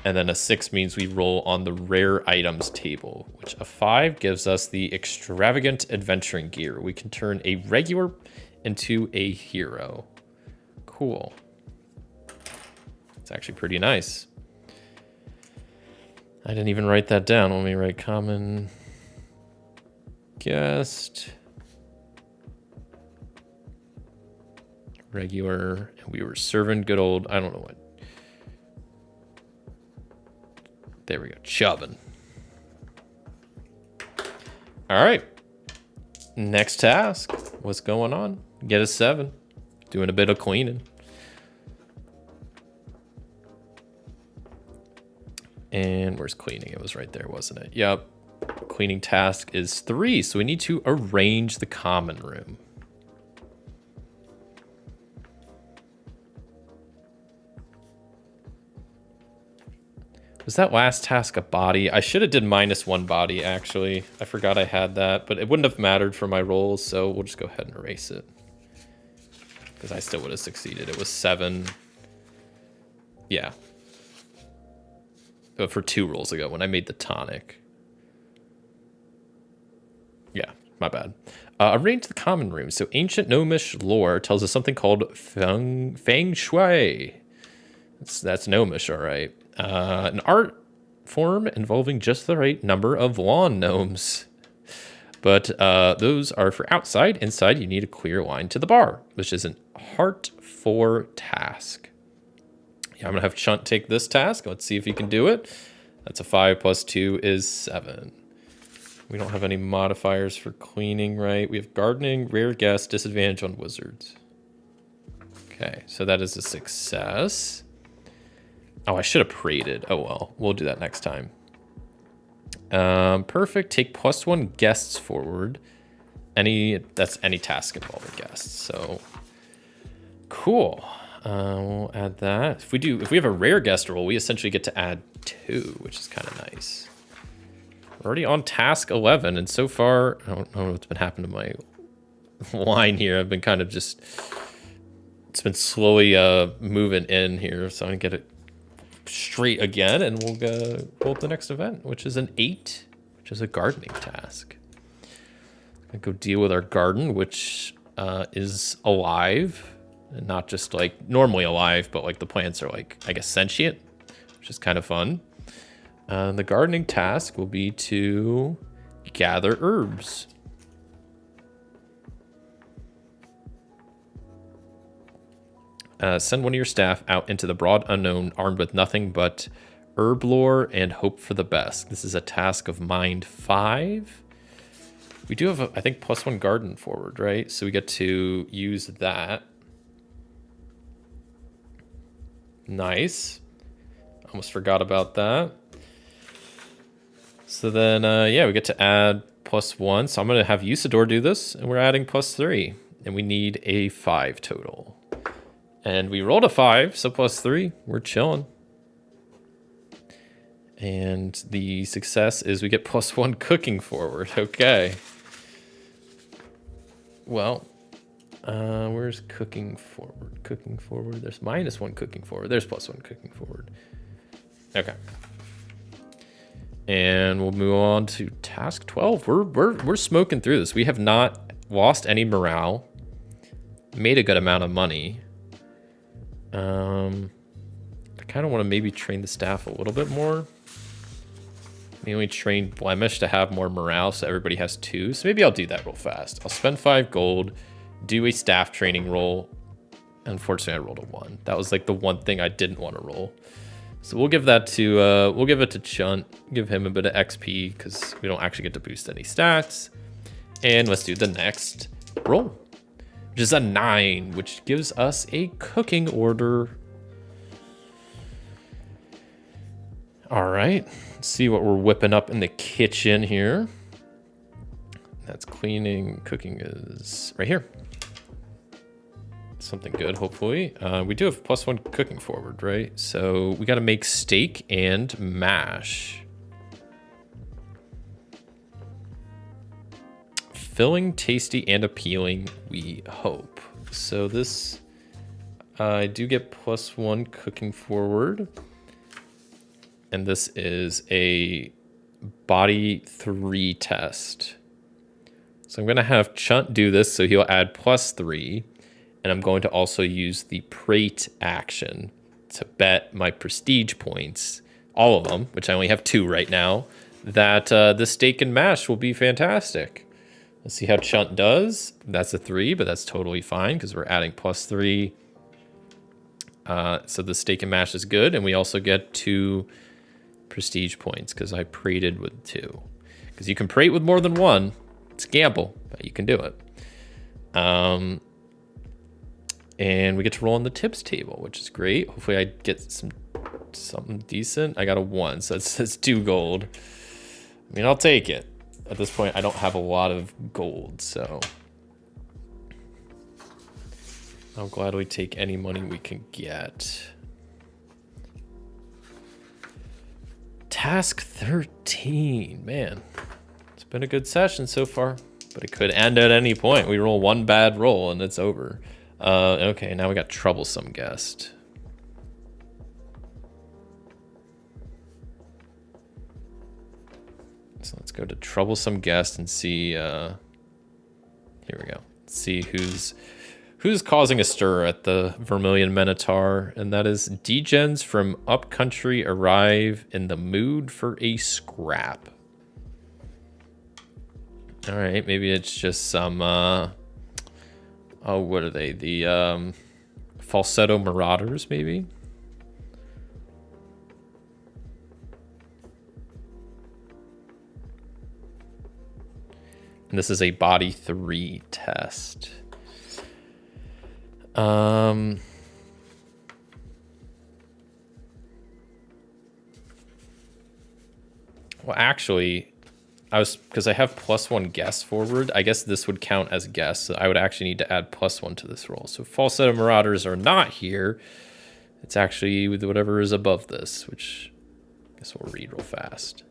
And then a 6 means we roll on the rare items table, which a 5 gives us the extravagant adventuring gear. We can turn a regular into a hero. Cool. It's actually pretty nice. I didn't even write that down. Let me write common guest. Regular. And we were serving good old, I don't know what. There we go, Chubbin. All right. Next task. What's going on? Get a 7. Doing a bit of cleaning. And where's cleaning? It was right there, wasn't it? Yep. Cleaning task is 3. So we need to arrange the common room. Was that last task a body? I should have did -1 body, actually. I forgot I had that, but it wouldn't have mattered for my rolls, so we'll just go ahead and erase it. Because I still would have succeeded. It was 7. Yeah. But for 2 rolls ago when I made the tonic. Yeah, my bad. Arrange the common room. So ancient gnomish lore tells us something called feng shui. That's gnomish, all right. An art form involving just the right number of lawn gnomes. But those are for outside. Inside, you need a clear line to the bar, which is an heart 4 task. Yeah, I'm going to have Chunt take this task. Let's see if he can do it. That's a 5 + 2 is 7. We don't have any modifiers for cleaning, right? We have gardening, rare guest, disadvantage on wizards. Okay, so that is a success. Oh, I should have prated. Oh, well. We'll do that next time. Perfect. Take +1 guests forward. That's any task involving guests. So, cool. We'll add that. If we have a rare guest roll, we essentially get to add 2, which is kind of nice. We're already on task 11, and so far, I don't know what's been happening to my line here. I've been kind of just, it's been slowly moving in here, so I'm going to get it straight again, and we'll go pull up the next event, which is an 8, which is a gardening task. I go deal with our garden, which is alive, and not just like normally alive, but like the plants are like, I guess, sentient, which is kind of fun. The gardening task will be to gather herbs. Send one of your staff out into the broad unknown, armed with nothing but herb lore and hope for the best. This is a task of mind 5. We do have, I think, +1 garden forward, right? So we get to use that. Nice. Almost forgot about that. So then, yeah, we get to add +1. So I'm going to have Usador do this, and we're adding +3. And we need a 5 total. And we rolled a 5, so +3. We're chilling. And the success is we get +1 cooking forward. Okay. Well, where's cooking forward? Cooking forward. There's -1 cooking forward. There's +1 cooking forward. Okay. And we'll move on to task 12. We're smoking through this. We have not lost any morale. made a good amount of money. I kind of want to maybe train the staff a little bit more. Mainly train Blemish to have more morale, so everybody has 2. So maybe I'll do that real fast. I'll spend 5 gold, do a staff training roll. Unfortunately, I rolled a 1. That was like the one thing I didn't want to roll. So we'll give that to we'll give it to Chunt. Give him a bit of XP because we don't actually get to boost any stats. And let's do the next roll, which is a 9, which gives us a cooking order. All right, let's see what we're whipping up in the kitchen here. That's cleaning, cooking is right here. Something good, hopefully. We do have +1 cooking forward, right? So we got to make steak and mash. Filling, tasty, and appealing, we hope. So this, I do get +1 cooking forward. And this is a body 3 test. So I'm gonna have Chunt do this, so he'll add +3. And I'm going to also use the Prate action to bet my prestige points, all of them, which I only have 2 right now, that the steak and mash will be fantastic. Let's see how Chunt does. That's a 3, but that's totally fine because we're adding +3. So the steak and mash is good, and we also get 2 prestige points because I prated with 2. Because you can prate with more than 1. It's a gamble, but you can do it. And we get to roll on the tips table, which is great. Hopefully I get something decent. I got a 1, so that's 2 gold. I mean, I'll take it. At this point, I don't have a lot of gold, so I'll gladly take any money we can get. Task 13, man. It's been a good session so far, but it could end at any point. We roll 1 bad roll and it's over. Okay, now we got troublesome guest. So let's go to troublesome guest and see, here we go. Let's see who's causing a stir at the Vermilion Minotaur, and that is degens from upcountry arrive in the mood for a scrap. All right, maybe it's just some, oh, what are they? The falsetto marauders, maybe? And this is a body 3 test. Well, actually, because I have +1 guess forward, I guess this would count as guess. So I would actually need to add +1 to this roll. So falsetto marauders are not here. It's actually with whatever is above this, which I guess we'll read real fast.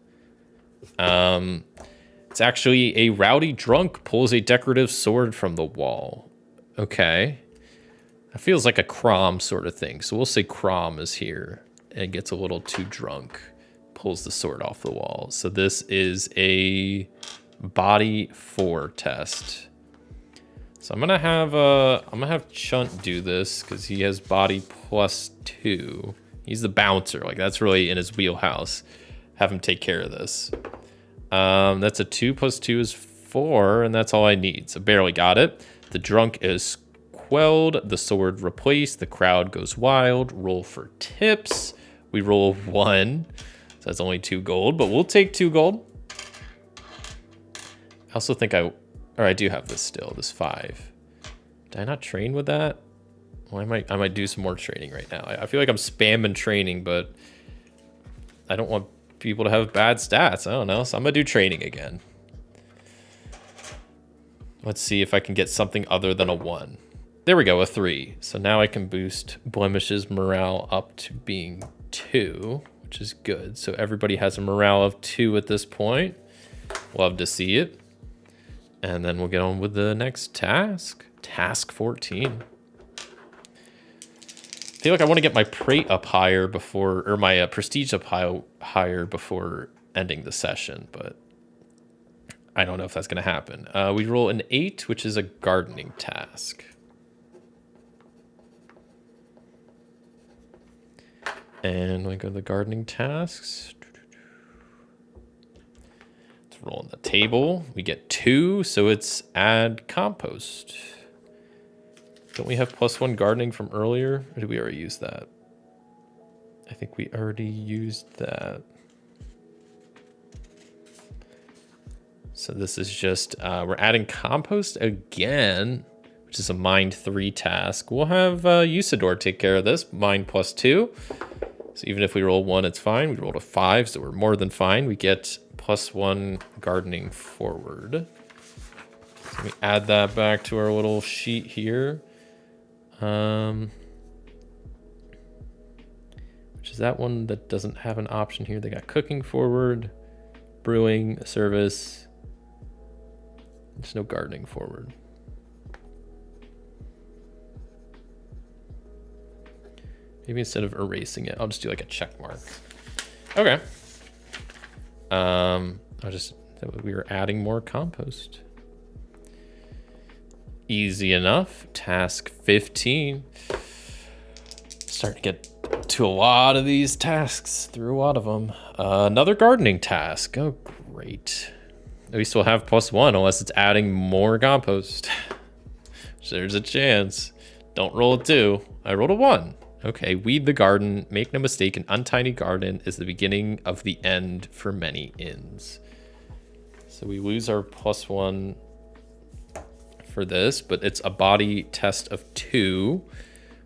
It's actually a rowdy drunk pulls a decorative sword from the wall. Okay. That feels like a Crom sort of thing. So we'll say Crom is here and gets a little too drunk. Pulls the sword off the wall. So this is a body 4 test. So I'm gonna have Chunt do this because he has body +2. He's the bouncer. Like that's really in his wheelhouse. Have him take care of this. That's a 2 + 2 is 4, and that's all I need. So barely got it. The drunk is quelled. The sword replaced. The crowd goes wild. Roll for tips. We roll 1. So that's only 2 gold, but we'll take 2 gold. I also think I do have this still, this 5. Did I not train with that? Well, I might do some more training right now. I feel like I'm spamming training, but I don't want people to have bad stats. I don't know, so I'm gonna do training again. Let's see if I can get something other than a 1. There we go, a 3. So now I can boost Blemish's morale up to being 2. Which is good. So everybody has a morale of 2 at this point. Love to see it. And then we'll get on with the next task. Task 14. I feel like I want to get my Prate up higher before, or my prestige up higher before ending the session, but I don't know if that's going to happen. We roll an 8, which is a gardening task. And we go to the gardening tasks. Let's roll on the table. We get 2, so it's add compost. Don't we have +1 gardening from earlier? Or did we already use that? I think we already used that. So this is just, we're adding compost again, which is a mind 3 task. We'll have Usador take care of this, mind +2. So even if we roll 1, it's fine. We rolled a 5, so we're more than fine. We get +1 gardening forward. So we add that back to our little sheet here. Which is that one that doesn't have an option here. They got cooking forward, brewing, service. There's no gardening forward. Maybe instead of erasing it, I'll just do like a check mark. Okay. We were adding more compost. Easy enough. Task 15. Starting to get to a lot of these tasks, through a lot of them. Another gardening task. Oh, great. We still have +1 unless it's adding more compost. There's a chance. Don't roll a 2. I rolled a 1. Okay, weed the garden. Make no mistake, an untidy garden is the beginning of the end for many inns. So we lose our +1 for this, but it's a body test of 2.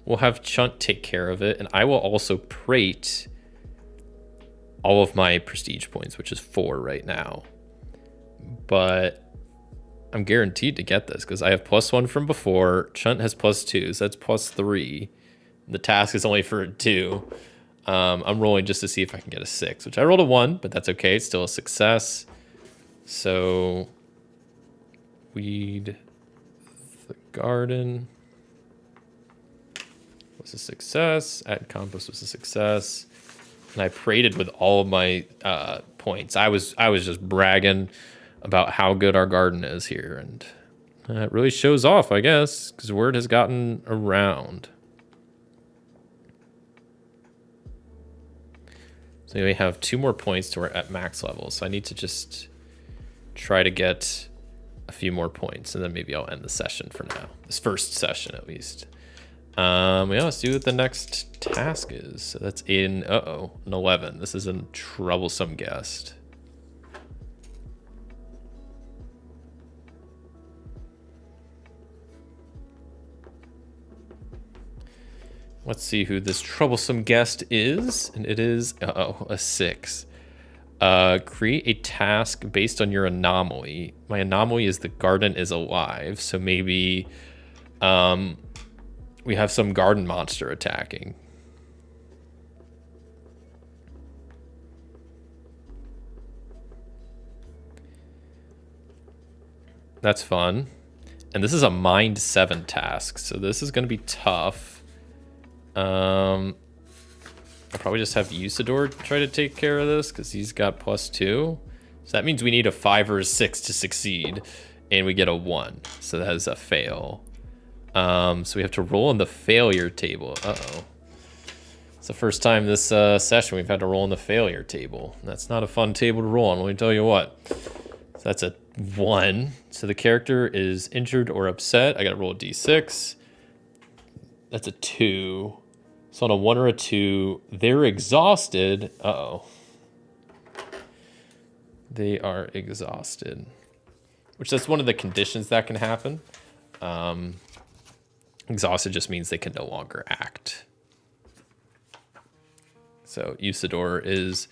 We'll have Chunt take care of it, and I will also prate all of my prestige points, which is 4 right now. But I'm guaranteed to get this because I have +1 from before. Chunt has +2, so that's +3. The task is only for 2. I'm rolling just to see if I can get a 6, which I rolled a 1, but that's okay. It's still a success. So weed the garden was a success. Add compost was a success. And I prated with all of my points. I was just bragging about how good our garden is here. And it really shows off, I guess, because word has gotten around. So we have 2 more points to we're at max level. So I need to just try to get a few more points, and then maybe I'll end the session for now. This first session, at least. Yeah, let's see what the next task is. So that's in, an 11. This is a troublesome guest. Let's see who this troublesome guest is. And it is, a 6. Create a task based on your anomaly. My anomaly is the garden is alive. So maybe we have some garden monster attacking. That's fun. And this is a mind 7 task. So this is going to be tough. I'll probably just have Usador try to take care of this because he's got +2. So that means we need a 5 or a 6 to succeed, and we get a 1. So that is a fail. So we have to roll on the failure table. It's the first time this session we've had to roll on the failure table. That's not a fun table to roll on, let me tell you what. So that's a 1. So the character is injured or upset. I gotta roll a d6. That's a 2. So on a 1 or a 2, they're exhausted. They are exhausted. Which that's one of the conditions that can happen. Exhausted just means they can no longer act. So Usador is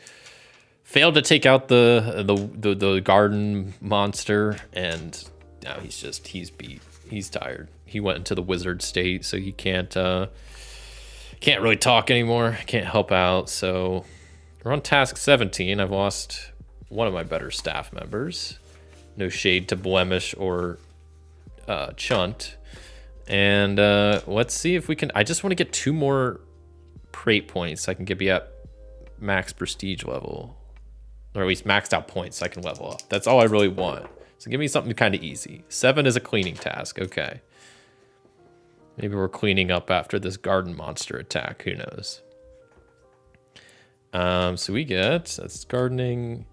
failed to take out the garden monster, and now he's beat. He's tired. He went into the wizard state, so he can't really talk anymore. Can't help out. So we're on task 17. I've lost one of my better staff members. No shade to Blemish or Chunt. And let's see if we can. I just want to get 2 more prate points so I can be at max prestige level, or at least maxed out points so I can level up. That's all I really want. So give me something kind of easy. 7 is a cleaning task. Okay. Maybe we're cleaning up after this garden monster attack. Who knows? So we get, that's gardening,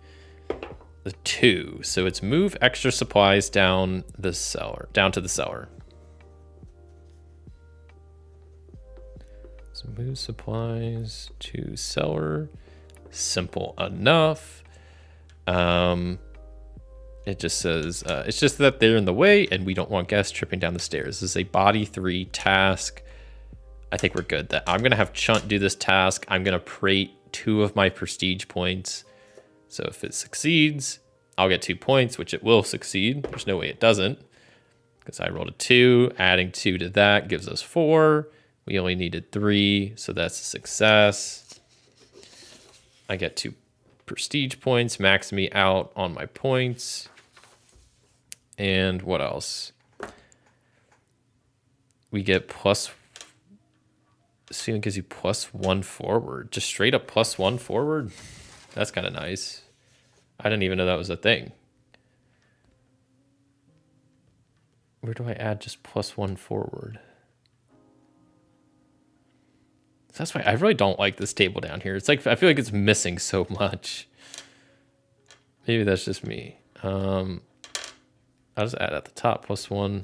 the 2. So it's move extra supplies down to the cellar. So move supplies to cellar. Simple enough. It just says, it's just that they're in the way and we don't want guests tripping down the stairs. This is a body 3 task. I think we're good. That I'm going to have Chunt do this task. I'm going to prate 2 of my prestige points. So if it succeeds, I'll get 2 points, which it will succeed. There's no way it doesn't, because I rolled a 2. Adding 2 to that gives us 4. We only needed 3, so that's a success. I get 2 prestige points, max me out on my points. And what else? We get plus... This feeling gives you +1 forward. Just straight up +1 forward. That's kind of nice. I didn't even know that was a thing. Where do I add just +1 forward? That's why I really don't like this table down here. It's like, I feel like it's missing so much. Maybe that's just me. I'll just add at the top +1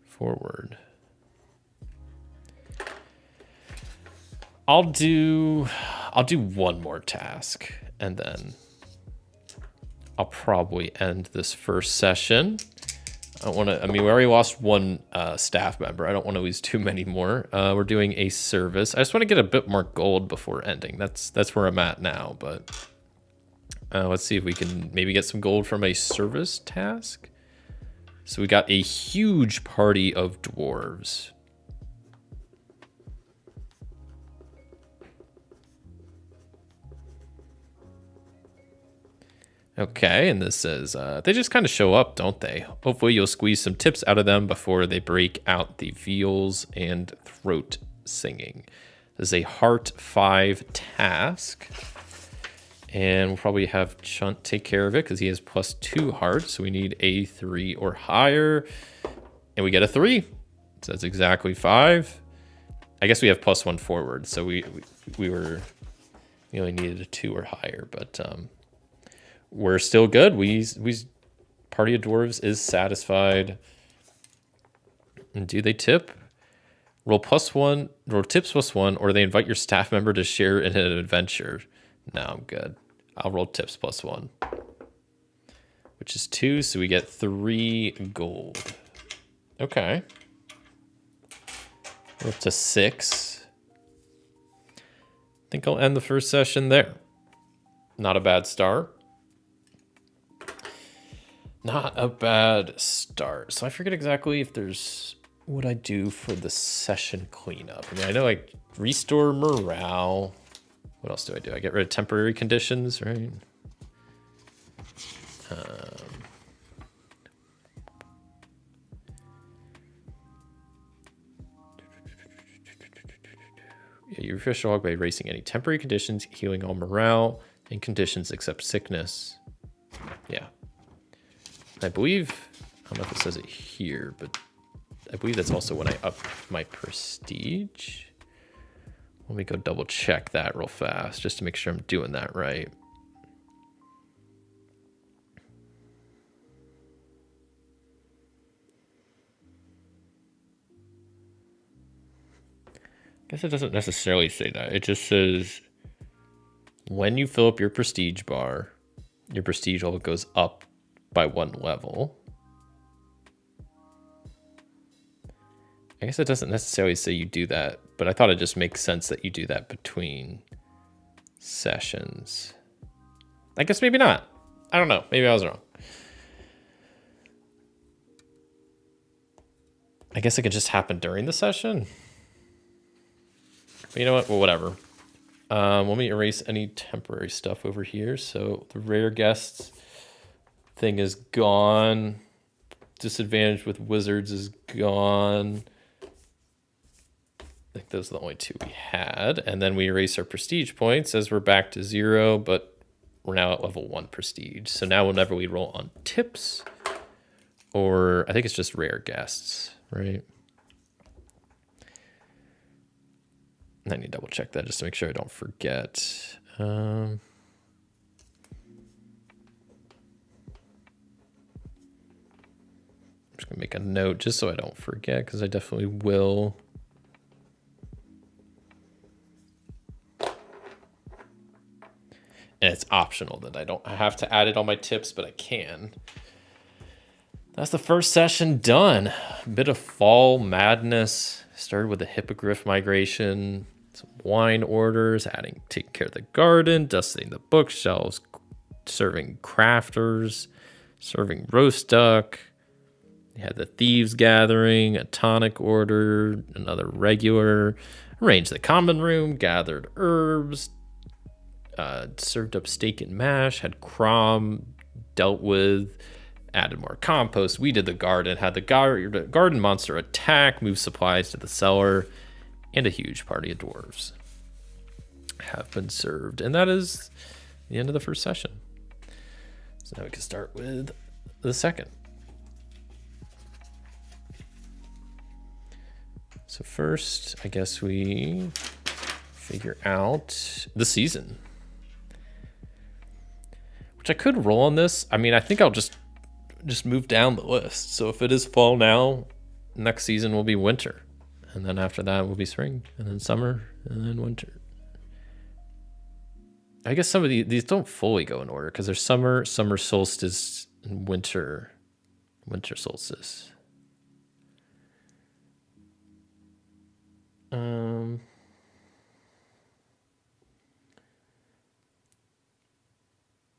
forward. I'll do one more task and then I'll probably end this first session. I don't want to, I mean, we already lost 1 staff member. I don't want to lose too many more. We're doing a service. I just want to get a bit more gold before ending. That's where I'm at now, but let's see if we can maybe get some gold from a service task. So we got a huge party of dwarves. Okay, and this says, they just kind of show up, don't they? Hopefully you'll squeeze some tips out of them before they break out the veals and throat singing. This is a heart 5 task. And we'll probably have Chunt take care of it because he has +2 hearts. So we need a 3 or higher. And we get a 3. So that's exactly 5. I guess we have +1 forward. So we only needed a 2 or higher, but we're still good. We party of dwarves is satisfied. And do they tip? Roll tips +1, or they invite your staff member to share in an adventure. No, I'm good. I'll roll tips +1, which is 2, so we get 3 gold. Okay. We're up to 6. I think I'll end the first session there. Not a bad start. Not a bad start. So I forget exactly if there's what I do for the session cleanup. I mean, I know I restore morale. What else do I do? I get rid of temporary conditions, right? Yeah, you refresh your log by erasing any temporary conditions, healing all morale, and conditions except sickness. Yeah. I believe, I don't know if it says it here, but I believe that's also when I up my prestige. Let me go double check that real fast just to make sure I'm doing that right. I guess it doesn't necessarily say that. It just says when you fill up your prestige bar, your prestige level goes up by 1 level. I guess it doesn't necessarily say you do that, but I thought it just makes sense that you do that between sessions. I guess maybe not. I don't know. Maybe I was wrong. I guess it could just happen during the session. But you know what? Well, whatever. Let me erase any temporary stuff over here. So the rare guests thing is gone. Disadvantage with wizards is gone. I think those are the only 2 we had. And then we erase our prestige points as we're back to 0, but we're now at level 1 prestige. So now whenever we roll on tips, or I think it's just rare guests, right? I need to double check that just to make sure I don't forget. I'm just gonna make a note just so I don't forget, because I definitely will. And it's optional that I don't have to add it on my tips, but I can. That's the first session done. A bit of fall madness. Started with a hippogriff migration, some wine orders, taking care of the garden, dusting the bookshelves, serving crafters, serving roast duck. You had the thieves gathering, a tonic order, another regular, arranged the common room, gathered herbs, served up steak and mash, had crom, dealt with, added more compost. We did the garden, had the garden monster attack, moved supplies to the cellar, and a huge party of dwarves have been served. And that is the end of the first session. So now we can start with the second. So first, I guess we figure out the season, which I could roll on this. I mean, I think I'll just move down the list. So if it is fall now, next season will be winter. And then after that will be spring, and then summer, and then winter. I guess some of these don't fully go in order, because there's summer solstice, and winter solstice.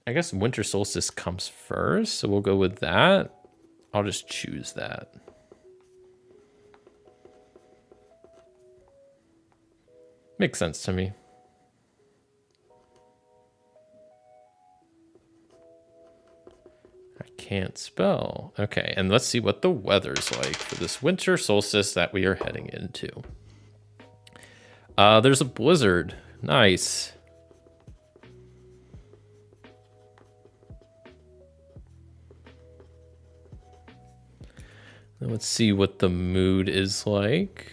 I guess winter solstice comes first, so we'll go with that. I'll just choose that. Makes sense to me. I can't spell. Okay, and let's see what the weather's like for this winter solstice that we are heading into. There's a blizzard. Nice. Let's see what the mood is like.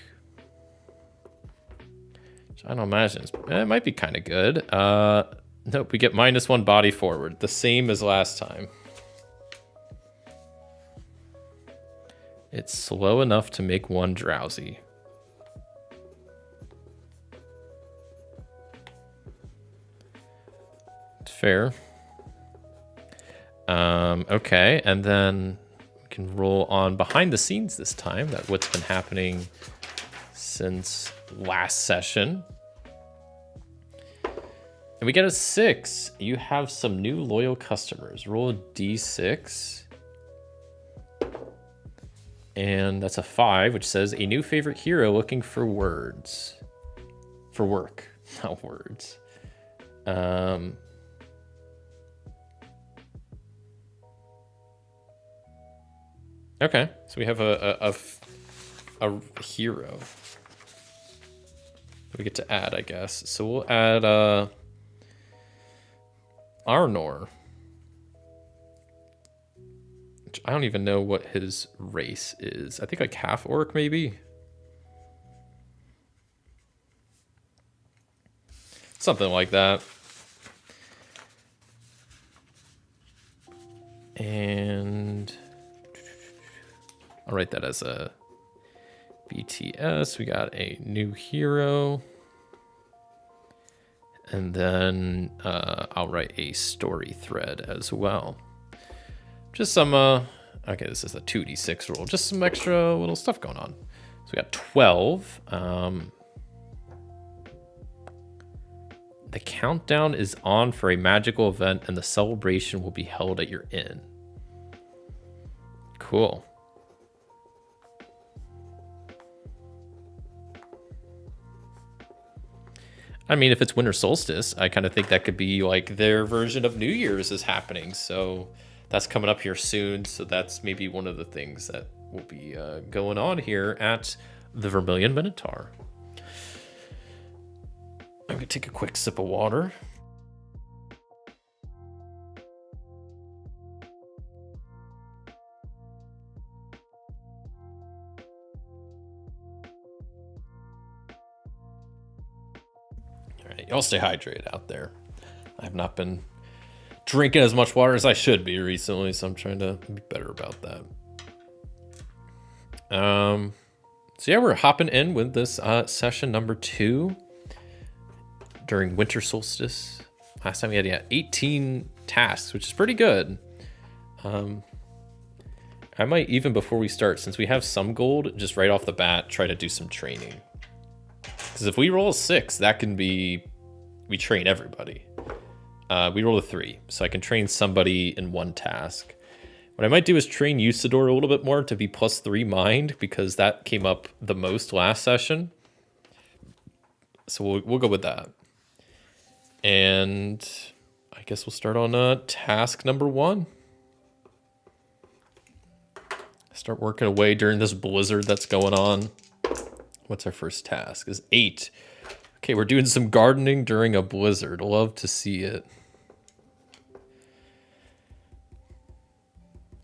I don't imagine it might be kind of good. Nope, we get -1 body forward, the same as last time. It's slow enough to make one drowsy. It's fair. Okay, and then we can roll on behind the scenes this time. That what's been happening since last session. And we get a 6. You have some new loyal customers. Roll a d6. And that's a 5, which says a new favorite hero looking for words. For work, not words. Okay, so we have a hero we get to add, I guess. So we'll add Arnor. Which I don't even know what his race is. I think like half orc, maybe. Something like that. And I'll write that as a BTS. We got a new hero. And then I'll write a story thread as well. Just some, okay, this is a 2d6 roll. Just some extra little stuff going on. So we got 12. The countdown is on for a magical event, and the celebration will be held at your inn. Cool. I mean, if it's winter solstice, I kind of think that could be like their version of New Year's is happening. So that's coming up here soon. So that's maybe one of the things that will be going on here at the Vermilion Minotaur. I'm going to take a quick sip of water. Y'all stay hydrated out there. I've not been drinking as much water as I should be recently, so I'm trying to be better about that. So yeah, we're hopping in with this session number 2 during winter solstice. Last time we had 18 tasks, which is pretty good. I might, even before we start, since we have some gold, just right off the bat, try to do some training. Because if we roll a 6, that can be, we train everybody. We roll a 3, so I can train somebody in one task. What I might do is train Usador a little bit more to be +3 mind, because that came up the most last session. So we'll go with that. And I guess we'll start on task number 1. Start working away during this blizzard that's going on. What's our first task? Is 8. Okay, we're doing some gardening during a blizzard. Love to see it.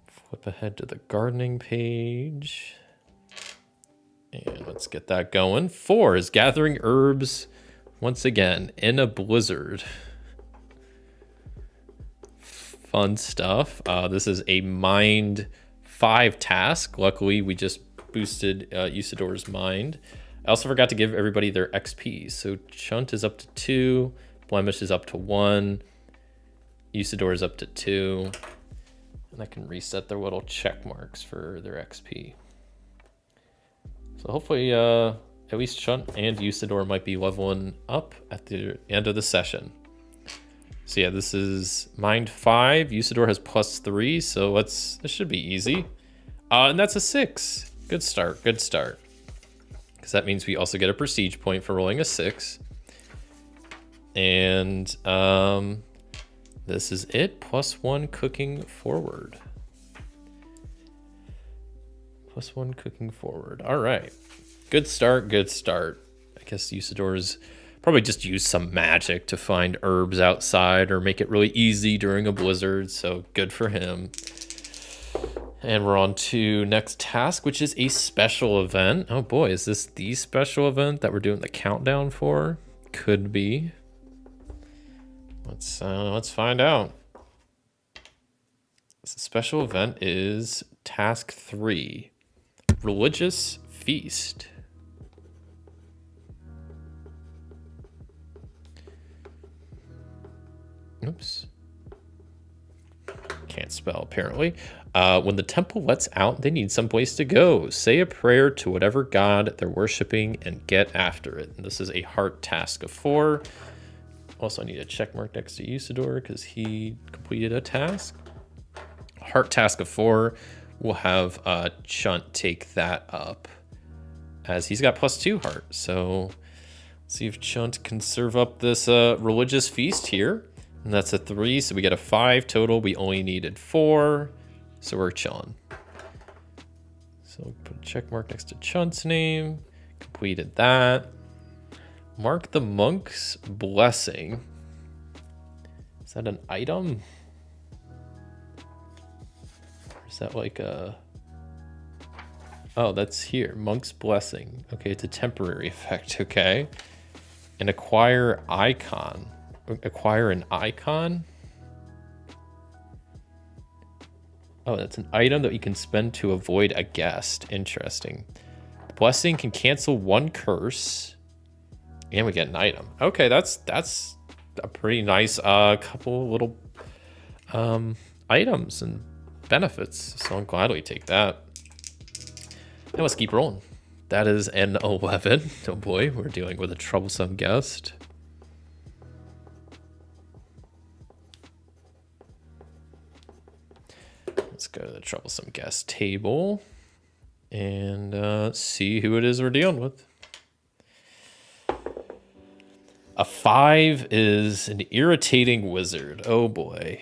Flip ahead to the gardening page. And let's get that going. 4 is gathering herbs once again in a blizzard. Fun stuff. This is a mind 5 task. Luckily, we just boosted Usador's mind. I also forgot to give everybody their XP. So Chunt is up to 2. Blemish is up to 1. Usador is up to 2. And I can reset their little check marks for their XP. So hopefully, at least Chunt and Usador might be leveling up at the end of the session. So yeah, this is mind 5. Usador has +3, so this should be easy. And that's a 6. Good start, good start. Because that means we also get a prestige point for rolling a 6. And this is it, +1 cooking forward. +1 cooking forward. All right, good start, good start. I guess Usador's probably just use some magic to find herbs outside or make it really easy during a blizzard, so good for him. And we're on to next task, which is a special event. Oh boy, is this the special event that we're doing the countdown for? Could be. Let's find out. The special event is task 3, Religious Feast. Oops. Can't spell, apparently. When the temple lets out, they need some place to go. Say a prayer to whatever god they're worshiping and get after it. And this is a heart task of 4. Also, I need a check mark next to Usador because he completed a task. Heart task of 4. We'll have Chunt take that up as he's got +2 heart. So let's see if Chunt can serve up this religious feast here. And that's a 3, so we get a 5 total. We only needed 4, so we're chilling. So we'll put a check mark next to Chunt's name. Completed that. Mark the monk's blessing. Is that an item? Or is that like a... Oh, that's here. Monk's blessing. Okay, it's a temporary effect, okay. And acquire icon. Acquire an icon. Oh, that's an item that you can spend to avoid a guest. Interesting. Blessing can cancel 1 curse, and we get an item. Okay, that's a pretty nice couple little items and benefits. So I'll gladly take that. Now let's keep rolling. That is an 11. Oh boy, we're dealing with a troublesome guest. Let's go to the troublesome guest table and see who it is we're dealing with. A 5 is an irritating wizard. Oh boy.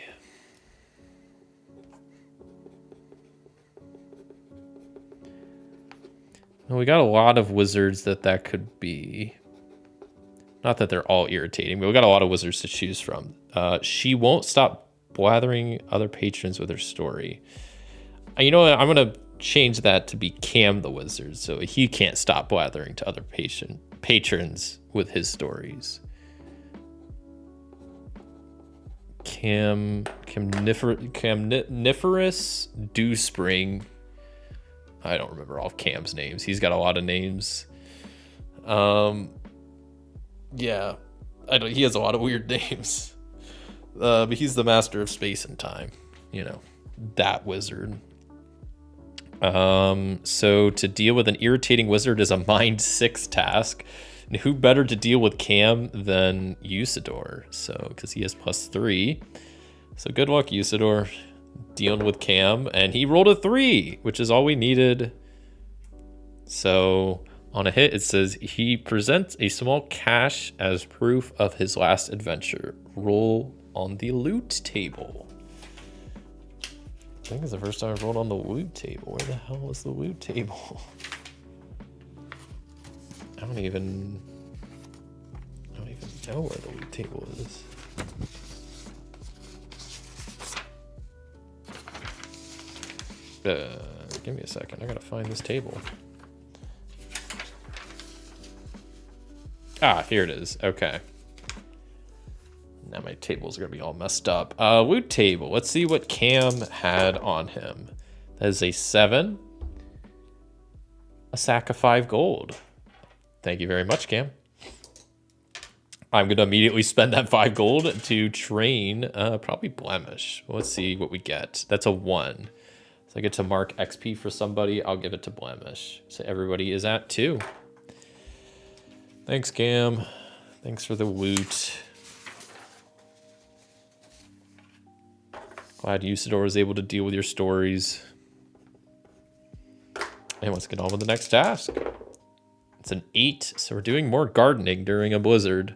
Well, we got a lot of wizards that could be. Not that they're all irritating, but we got a lot of wizards to choose from. She won't stop blathering other patrons with her story. You know what? I'm going to change that to be Cam the wizard, so he can't stop blathering to other patrons with his stories. Camniferous Dewspring. I don't remember all of Cam's names. He's got a lot of names. Yeah, he has a lot of weird names. But he's the master of space and time. You know, that wizard. So to deal with an irritating wizard is a mind 6 task. And who better to deal with Cam than Usador? So, because he has +3. So good luck, Usador, dealing with Cam. And he rolled a 3, which is all we needed. So on a hit, it says he presents a small cache as proof of his last adventure. Roll on the loot table. I think it's the first time I rolled on the loot table. Where the hell is the loot table? I don't even know where the loot table is. Give me a second. I gotta find this table. Ah, here it is. Okay. Now my table's gonna be all messed up. Loot table. Let's see what Cam had on him. That is a 7. A sack of 5 gold. Thank you very much, Cam. I'm going to immediately spend that 5 gold to train probably Blemish. Let's see what we get. That's a 1. So I get to mark XP for somebody. I'll give it to Blemish. So everybody is at 2. Thanks, Cam. Thanks for the loot. Glad Usador was able to deal with your stories. And let's get on with the next task. It's an 8, so we're doing more gardening during a blizzard.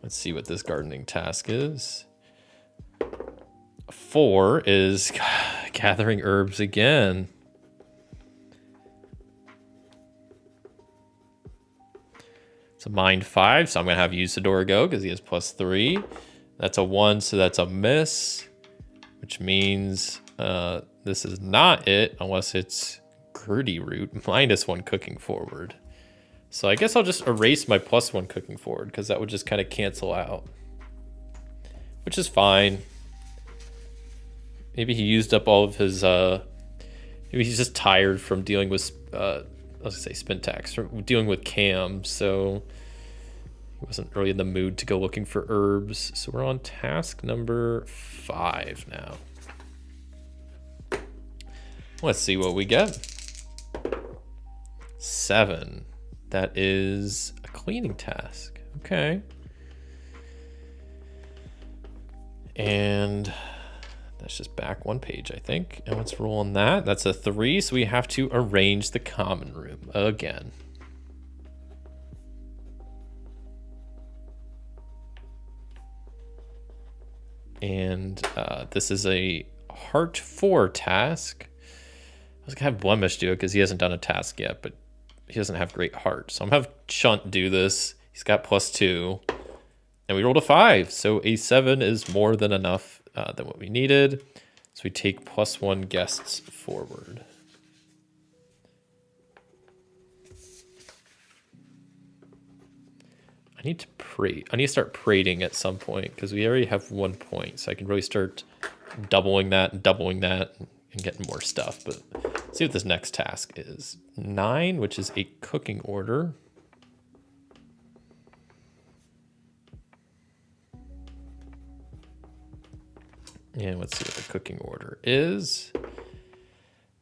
Let's see what this gardening task is. 4 is gathering herbs again. It's a mind 5, so I'm going to have Usador go because he has +3. That's a 1, so that's a miss. Which means this is not it unless it's Gertie Root, -1 cooking forward. So I guess I'll just erase my +1 cooking forward because that would just kind of cancel out. Which is fine. Maybe he used up all of his, maybe he's just tired from dealing with, let's say Spintax, from dealing with Cam, so he wasn't really in the mood to go looking for herbs. So we're on task number 5 now. Let's see what we get. 7. That is a cleaning task. Okay. And that's just back 1 page, I think. And let's roll on that. That's a 3, so we have to arrange the common room again. And this is a Heart 4 task. I was gonna have Blemish do it because he hasn't done a task yet, but he doesn't have great heart. So I'm gonna have Chunt do this. He's got +2. And we rolled a 5, so a 7 is more than enough than what we needed. So we take +1 guests forward. I need to start prating at some point because we already have 1 point, so I can really start doubling that and getting more stuff. But let's see what this next task is. 9, which is a cooking order. And let's see what the cooking order is.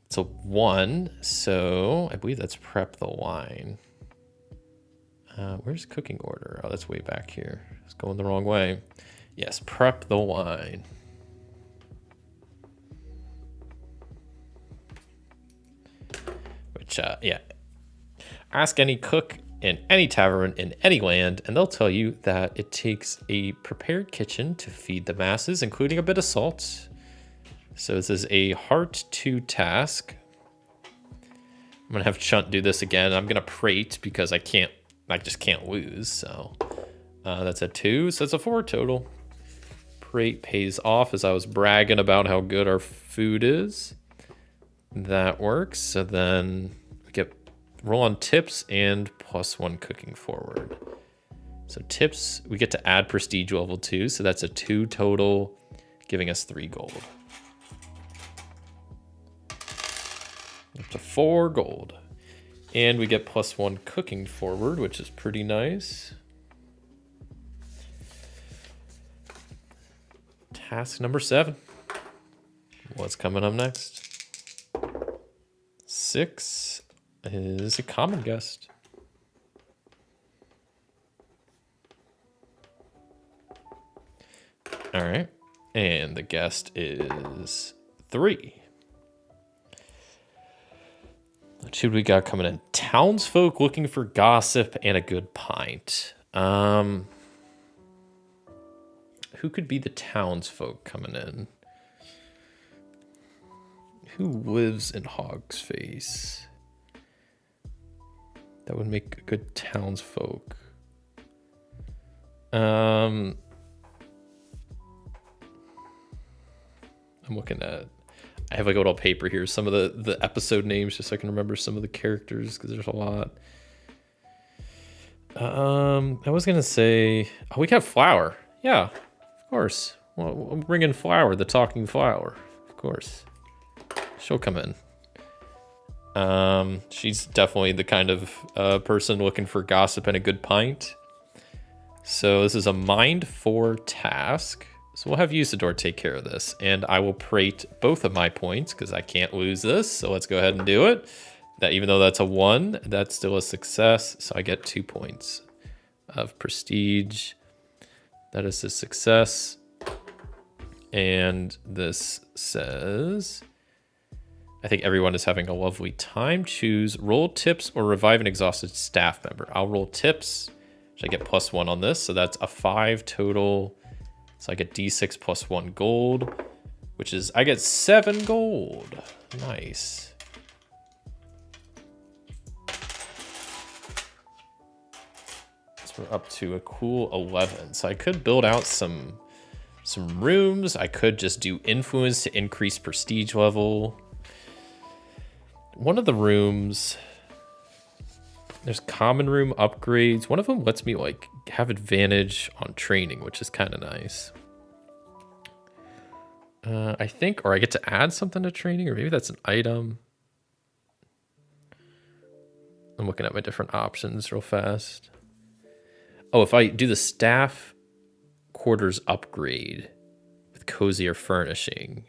It's a 1, so I believe that's prep the wine. Where's cooking order? Oh, that's way back here. It's going the wrong way. Yes, prep the wine. Which, yeah. Ask any cook in any tavern in any land, and they'll tell you that it takes a prepared kitchen to feed the masses, including a bit of salt. So this is a Heart 2 task. I'm gonna have Chunt do this again. I'm gonna prate because I just can't lose. So that's a 2, so that's a 4 total. Prate pays off as I was bragging about how good our food is. That works. So then we get roll on tips and +1 cooking forward. So tips, we get to add prestige level 2, so that's a 2 total, giving us 3 gold. Up to 4 gold. And we get +1 cooking forward, which is pretty nice. Task number 7. What's coming up next? 6 is a common guest. All right, and the guest is 3. What should we got coming in? Townsfolk looking for gossip and a good pint. Who could be the townsfolk coming in? Who lives in Hog's Face? That would make a good townsfolk. I'm looking at, I have like a little paper here, some of the episode names, just so I can remember some of the characters, because there's a lot. I was gonna say, oh, we got Flower. Yeah, of course. Well, we'll bring in Flower, the talking flower. Of course. She'll come in. She's definitely the kind of person looking for gossip and a good pint. So this is a mind 4 task. So we'll have Usador take care of this, and I will prate both of my points because I can't lose this. So let's go ahead and do it. That, even though that's a 1, that's still a success. So I get 2 points of prestige. That is a success. And this says, I think everyone is having a lovely time. Choose roll tips or revive an exhausted staff member. I'll roll tips. So I get +1 on this. So that's a 5 total. So I get D6 +1 gold, which is, I get 7 gold. Nice. So we're up to a cool 11. So I could build out some rooms. I could just do influence to increase prestige level. One of the rooms, there's common room upgrades. One of them lets me like have advantage on training, which is kind of nice. I think, or I get to add something to training, or maybe that's an item. I'm looking at my different options real fast. Oh, if I do the staff quarters upgrade with cozier furnishing,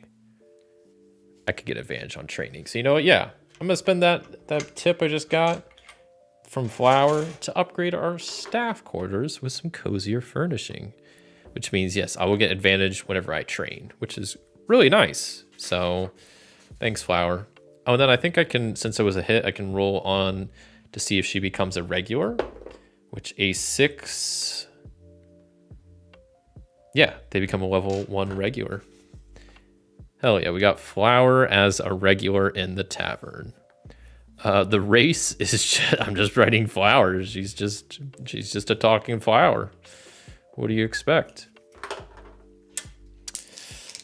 I could get advantage on training. So you know what? Yeah, I'm gonna spend that tip I just got from Flower to upgrade our staff quarters with some cozier furnishing, which means, yes, I will get advantage whenever I train, which is really nice. So thanks, Flower. Oh, and then I think I can, since it was a hit, I can roll on to see if she becomes a regular, which a 6. Yeah, they become a level 1 regular. Hell yeah, we got Flower as a regular in the tavern. The race is just, I'm just writing flowers. She's just a talking flower. What do you expect?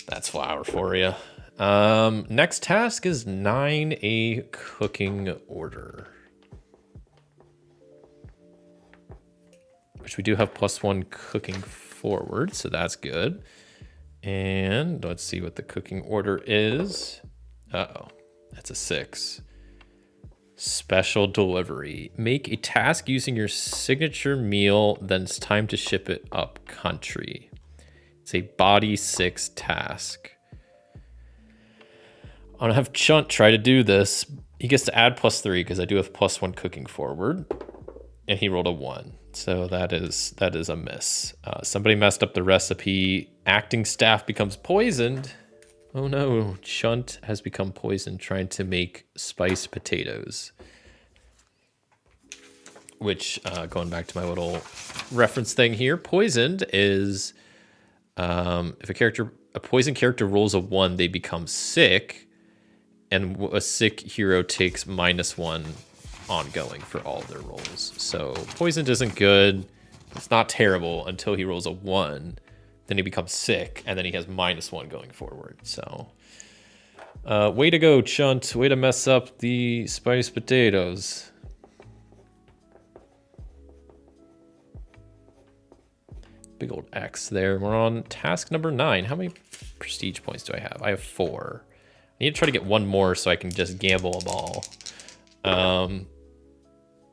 That's Flower for you. Next task is 9 a cooking order, which we do have +1 cooking forward, so that's good. And let's see what the cooking order is. Uh-oh, that's a 6. Special delivery. Make a task using your signature meal, then it's time to ship it up country. It's a body 6 task. I'm gonna have Chunt try to do this. He gets to add +3 because I do have +1 cooking forward, and he rolled a 1. So that is a miss. Somebody messed up the recipe. Acting staff becomes poisoned. Oh no, Chunt has become poisoned trying to make spiced potatoes. Which, going back to my little reference thing here, poisoned is if a poison character rolls a 1, they become sick, and a sick hero takes -1 ongoing for all their rolls. So poisoned isn't good. It's not terrible until he rolls a 1. Then he becomes sick, and then he has -1 going forward. So, way to go, Chunt. Way to mess up the spiced potatoes. big old X there. We're on task number 9. How many prestige points do I have? I have 4. I need to try to get one more so I can just gamble them all.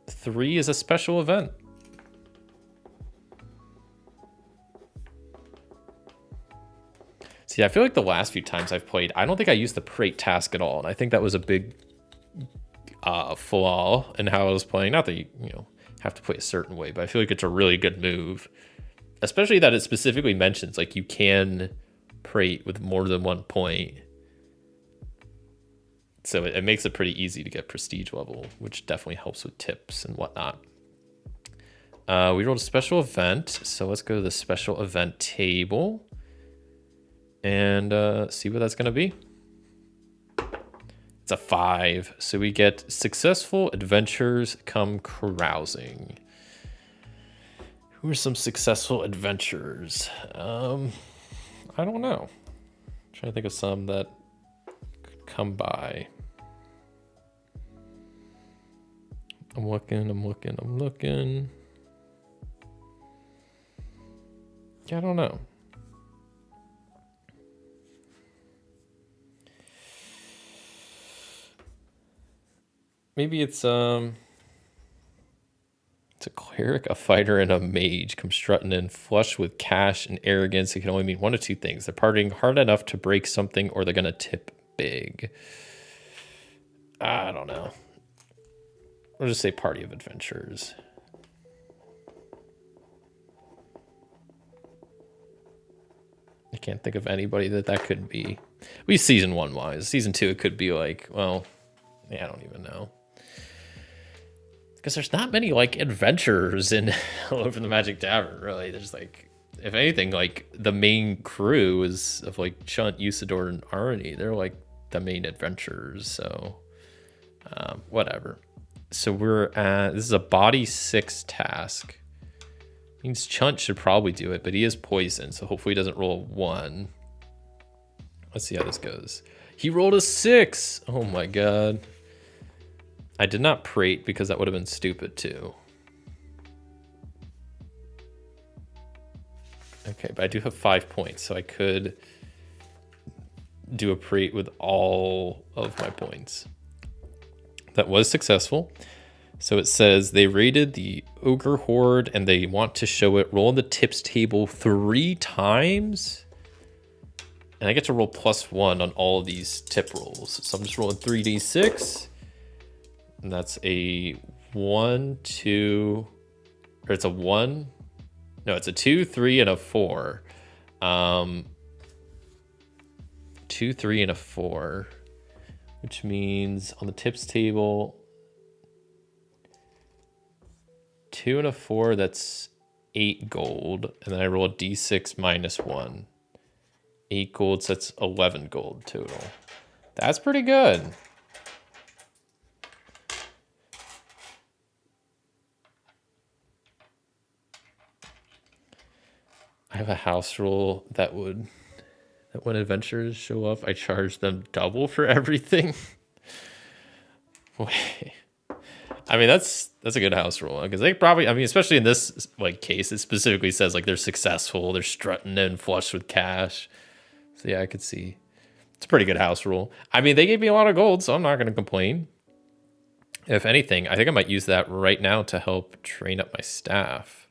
3 is a special event. See, I feel like the last few times I've played, I don't think I used the parade task at all. And I think that was a big flaw in how I was playing. Not that you have to play a certain way, but I feel like it's a really good move. Especially that it specifically mentions, like, you can prate with more than 1 point. So it makes it pretty easy to get prestige level, which definitely helps with tips and whatnot. We rolled a special event, so let's go to the special event table and see what that's going to be. It's a 5, so we get successful adventures come carousing. Who are some successful adventurers? I don't know. I'm trying to think of some that could come by. I'm looking. Yeah, I don't know. Maybe it's a cleric, a fighter, and a mage come strutting in flush with cash and arrogance. It can only mean one of two things. They're partying hard enough to break something, or they're gonna tip big. I don't know. I'll just say party of adventurers. I can't think of anybody that could be. At least season 1 wise. Season 2, it could be like, well, yeah, I don't even know. Because there's not many like adventurers in all over the Magic Tavern, really. There's like, if anything, like the main crew is of like Chunt, Usador, and Arnie. They're like the main adventurers. So whatever. So we're at, this is a body 6 task. Means Chunt should probably do it, but he is poisoned, so hopefully he doesn't roll a 1. Let's see how this goes. He rolled a 6. Oh my god. I did not prate because that would have been stupid too. Okay, but I do have 5 points, so I could do a prate with all of my points. That was successful. So it says they raided the ogre horde and they want to show it. Roll on the tips table 3 times. And I get to roll +1 on all of these tip rolls. So I'm just rolling 3d6. And that's a 1, 2, or it's a 1. No, it's a 2, 3, and a 4. 2, 3, and a 4. Which means on the tips table, 2 and a 4, that's 8 gold. And then I roll a d6 minus 1. 8 gold, so that's 11 gold total. That's pretty good. I have a house rule that when adventurers show up, I charge them double for everything. Wait. I mean, that's a good house rule, because they probably, I mean, especially in this like case, it specifically says like they're successful, they're strutting in flush with cash. So yeah, I could see it's a pretty good house rule. I mean, they gave me a lot of gold, so I'm not going to complain. If anything, I think I might use that right now to help train up my staff.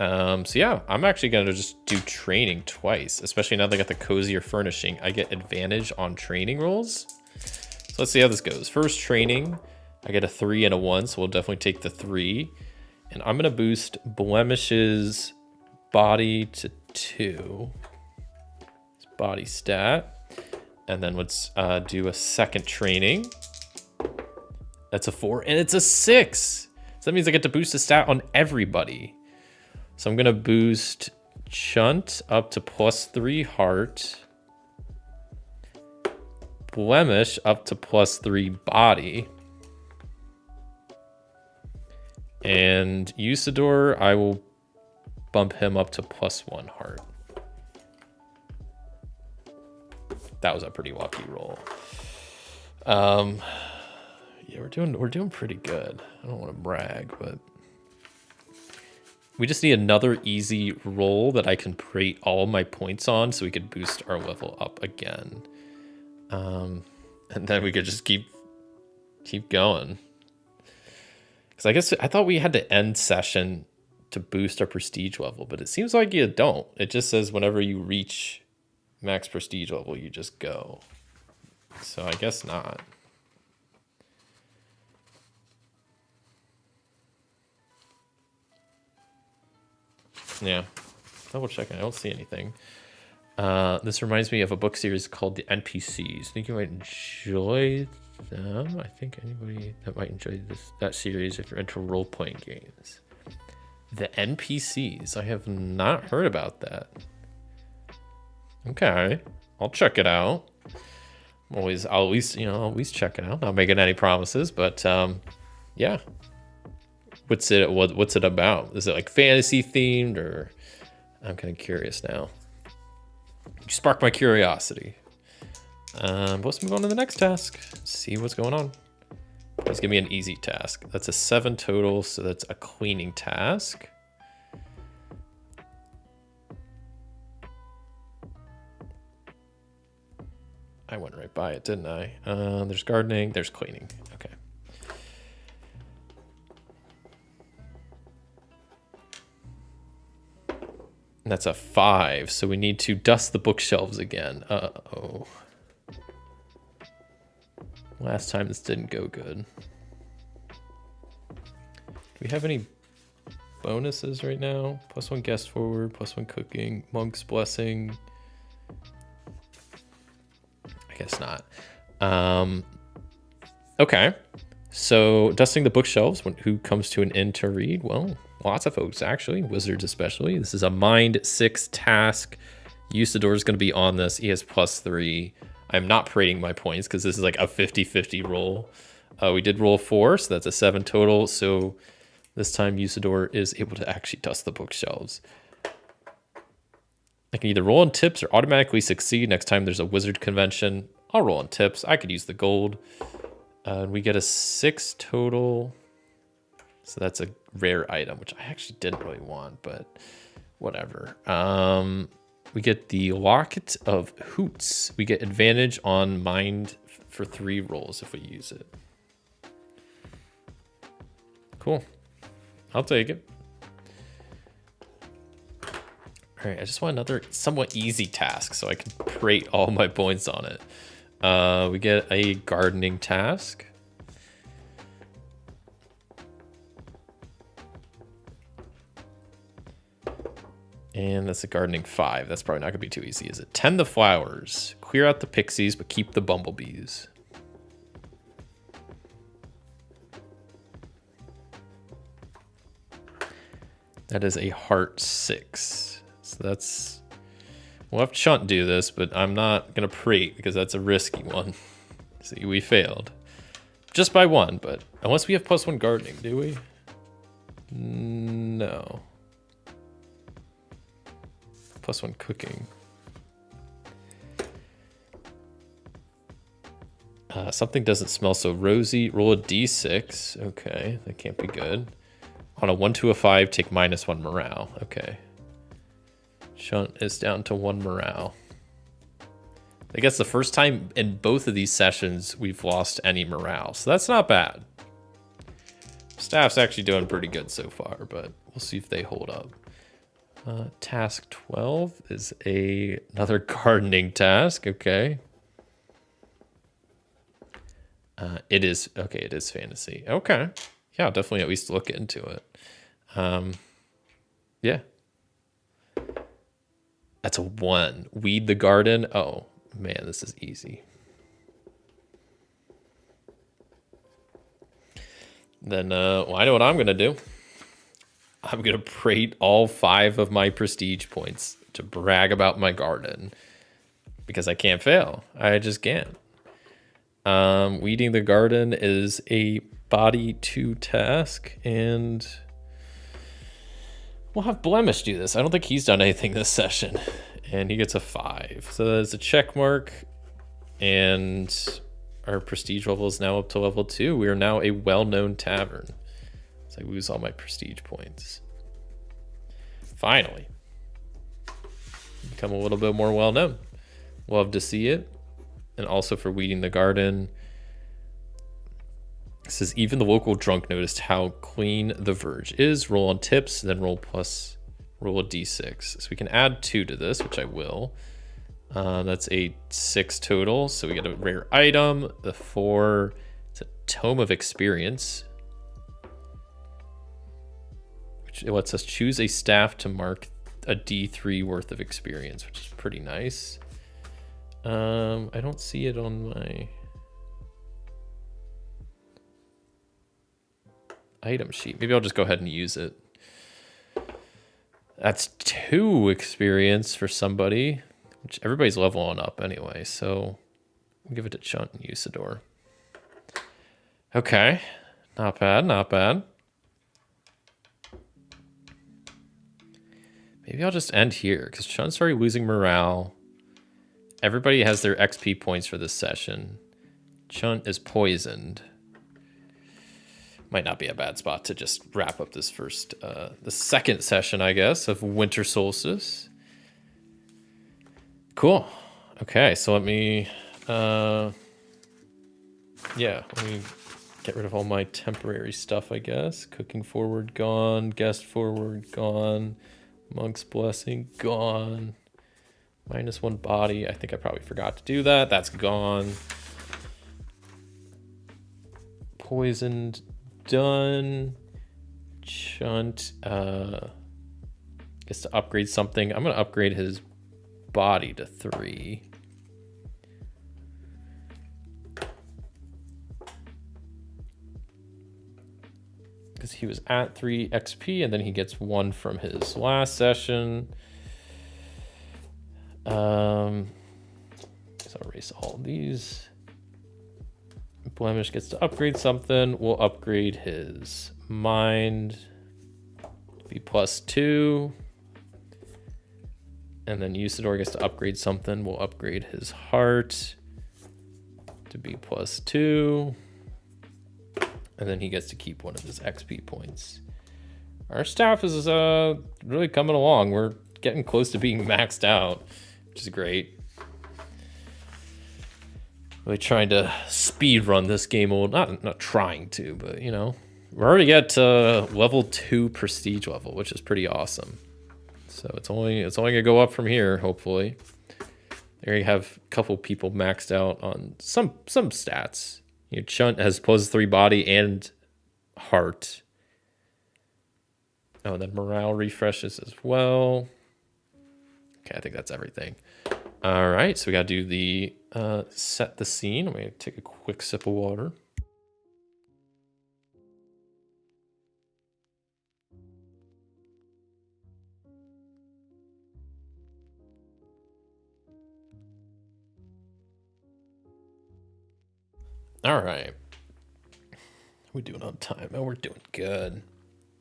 So yeah, I'm actually going to just do training twice, especially now that I got the cozier furnishing. I get advantage on training rolls. So let's see how this goes. First training, I get a 3 and a 1, so we'll definitely take the 3. And I'm going to boost Blemish's body to 2. It's body stat. And then let's do a second training. That's a 4, and it's a 6. So that means I get to boost the stat on everybody. So I'm going to boost Chunt up to +3 heart. Blemish up to +3 body. And Usador, I will bump him up to +1 heart. That was a pretty lucky roll. Yeah, we're doing pretty good. I don't want to brag, but We just need another easy roll that I can create all of my points on so we could boost our level up again. And then we could just keep going. Because I thought we had to end session to boost our prestige level, but it seems like you don't. It just says whenever you reach max prestige level, you just go. So I guess not. Yeah, double checking. I don't see anything. This reminds me of a book series called The NPCs. I think you might enjoy them. I think anybody that might enjoy that series if you're into role-playing games. The NPCs. I have not heard about that. Okay, I'll check it out. I'll at least check it out. Not making any promises, but yeah. What's it about? Is it like fantasy themed, or I'm kind of curious now. You sparked my curiosity. Let's move on to the next task. See what's going on. Please give me an easy task. That's a 7 total, so that's a cleaning task. I went right by it, didn't I? There's gardening, there's cleaning. Okay. And that's a 5, so we need to dust the bookshelves again. Uh-oh. Last time this didn't go good. Do we have any bonuses right now? +1 guest forward, +1 cooking, monk's blessing. I guess not. Okay. So dusting the bookshelves, who comes to an inn to read? Well, lots of folks actually, wizards especially. This is a mind 6 task. Usador is going to be on this. He has +3. I'm not parading my points because this is like a 50-50 roll. We did roll 4, so that's a 7 total. So this time Usador is able to actually dust the bookshelves. I can either roll on tips or automatically succeed next time there's a wizard convention. I'll roll on tips. I could use the gold. We get a 6 total. So that's a rare item, which I actually didn't really want, but whatever. We get the Locket of Hoots. We get advantage on mind for 3 rolls if we use it. Cool. I'll take it. All right, I just want another somewhat easy task so I can prate all my points on it. We get a gardening task. And that's a gardening 5. That's probably not gonna be too easy, is it? Tend the flowers. Clear out the pixies, but keep the bumblebees. That is a heart 6. So that's... We'll have Chunt do this, but I'm not gonna prate because that's a risky one. See, we failed. Just by 1, but unless we have +1 gardening, do we? No. +1 cooking. Something doesn't smell so rosy. Roll a d6. Okay, that can't be good. On a 1 to a 5, take -1 morale. Okay. Shunt is down to 1 morale. I guess the first time in both of these sessions we've lost any morale, so that's not bad. Staff's actually doing pretty good so far, but we'll see if they hold up. Task 12 is another gardening task. Okay. It is fantasy. Okay. Yeah, I'll definitely at least look into it. Yeah. That's a 1. Weed the garden. Oh, man, this is easy. Then, well, I know what I'm going to do. I'm going to prate all 5 of my prestige points to brag about my garden. Because I can't fail. I just can't. Weeding the garden is a body 2 task, and we'll have Blemish do this. I don't think he's done anything this session, and he gets a 5. So that's a check mark, and our prestige level is now up to level 2. We are now a well-known tavern. So I lose all my prestige points. Finally. Become a little bit more well-known. Love to see it. And also for weeding the garden. It says, even the local drunk noticed how clean the verge is. Roll on tips, then roll a d6. So we can add 2 to this, which I will. That's a 6 total. So we get a rare item. The 4, it's a Tome of Experience. Which it lets us choose a staff to mark a D3 worth of experience, which is pretty nice. I don't see it on my item sheet. Maybe I'll just go ahead and use it. That's 2 experience for somebody, which everybody's leveling up anyway. So we'll give it to Chunt and Usador. Okay, not bad, not bad. Maybe I'll just end here because Chunt's already losing morale. Everybody has their XP points for this session. Chunt is poisoned. Might not be a bad spot to just wrap up this the second session, I guess, of Winter Solstice. Cool. Okay, so let me get rid of all my temporary stuff, I guess. Cooking forward, gone. Guest forward, gone. Monk's Blessing, gone. -1 body. I think I probably forgot to do that. That's gone. Poisoned, done. Chunt gets to upgrade something. I'm going to upgrade his body to 3. Because he was at 3 XP, and then he gets 1 from his last session. So I'll erase all these. Blemish gets to upgrade something. We'll upgrade his mind to be +2. And then Usador gets to upgrade something. We'll upgrade his heart to be +2. And then he gets to keep 1 of his XP points. Our staff is really coming along. We're getting close to being maxed out, which is great. Really trying to speed run this game. Not trying to, but you know, we're already at level 2 prestige level, which is pretty awesome. So it's only gonna go up from here, hopefully. There you have a couple people maxed out on some stats. You know, Chunt has +3 body and heart. Oh, and then morale refreshes as well. Okay, I think that's everything. All right, so we got to do the set the scene. I'm going to take a quick sip of water. All right. We're doing on time. Oh, we're doing good.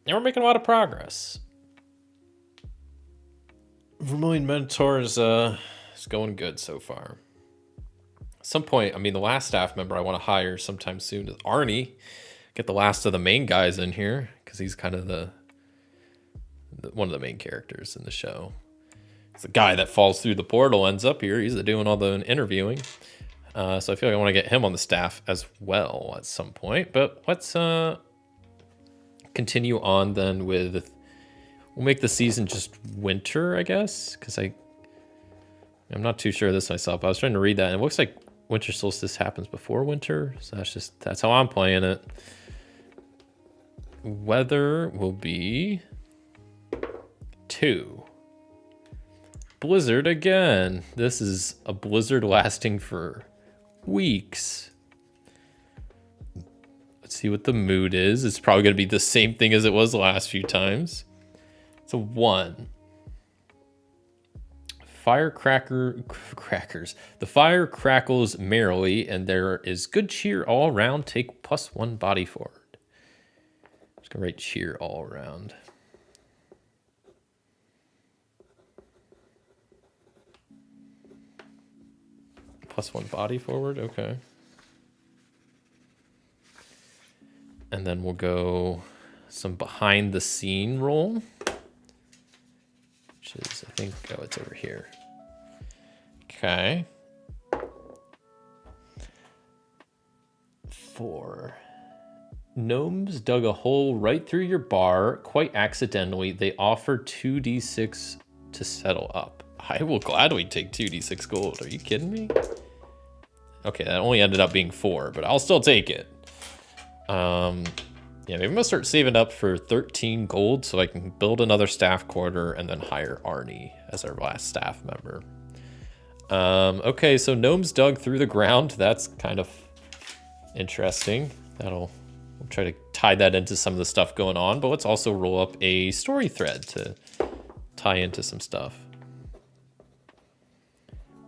And we're making a lot of progress. Vermilion Minotaur is going good so far. At some point, I mean, the last staff member I want to hire sometime soon is Arnie. Get the last of the main guys in here because he's kind of the one of the main characters in the show. It's the guy that falls through the portal, ends up here. He's doing all the interviewing. So I feel like I want to get him on the staff as well at some point. But let's continue on then with... We'll make the season just winter, I guess, because I'm not too sure of this myself. I was trying to read that, and it looks like Winter Solstice happens before winter, so that's how I'm playing it. Weather will be 2. Blizzard again. This is a blizzard lasting for weeks. Let's see what the mood is. It's probably going to be the same thing as it was the last few times. It's a 1. Crackers. The fire crackles merrily, and there is good cheer all around. Take +1 body forward. I'm just gonna write cheer all around. +1 body forward, okay. And then we'll go some behind the scene roll. think, oh, it's over here. Okay. 4. Gnomes dug a hole right through your bar, quite accidentally. They offer 2d6 to settle up. I will gladly take 2d6 gold. Are you kidding me? Okay, that only ended up being 4, but I'll still take it. Yeah, maybe I'm gonna start saving up for 13 gold so I can build another staff quarter and then hire Arnie as our last staff member. Okay, so gnomes dug through the ground. That's kind of interesting. We'll try to tie that into some of the stuff going on, but let's also roll up a story thread to tie into some stuff.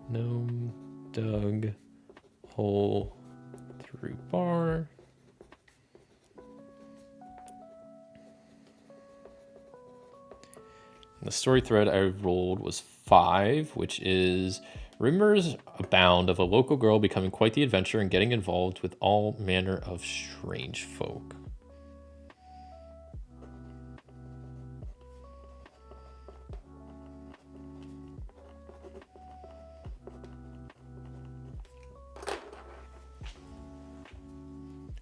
Gnome dug hole through bar. And the story thread I rolled was 5, which is rumors abound of a local girl becoming quite the adventurer and getting involved with all manner of strange folk.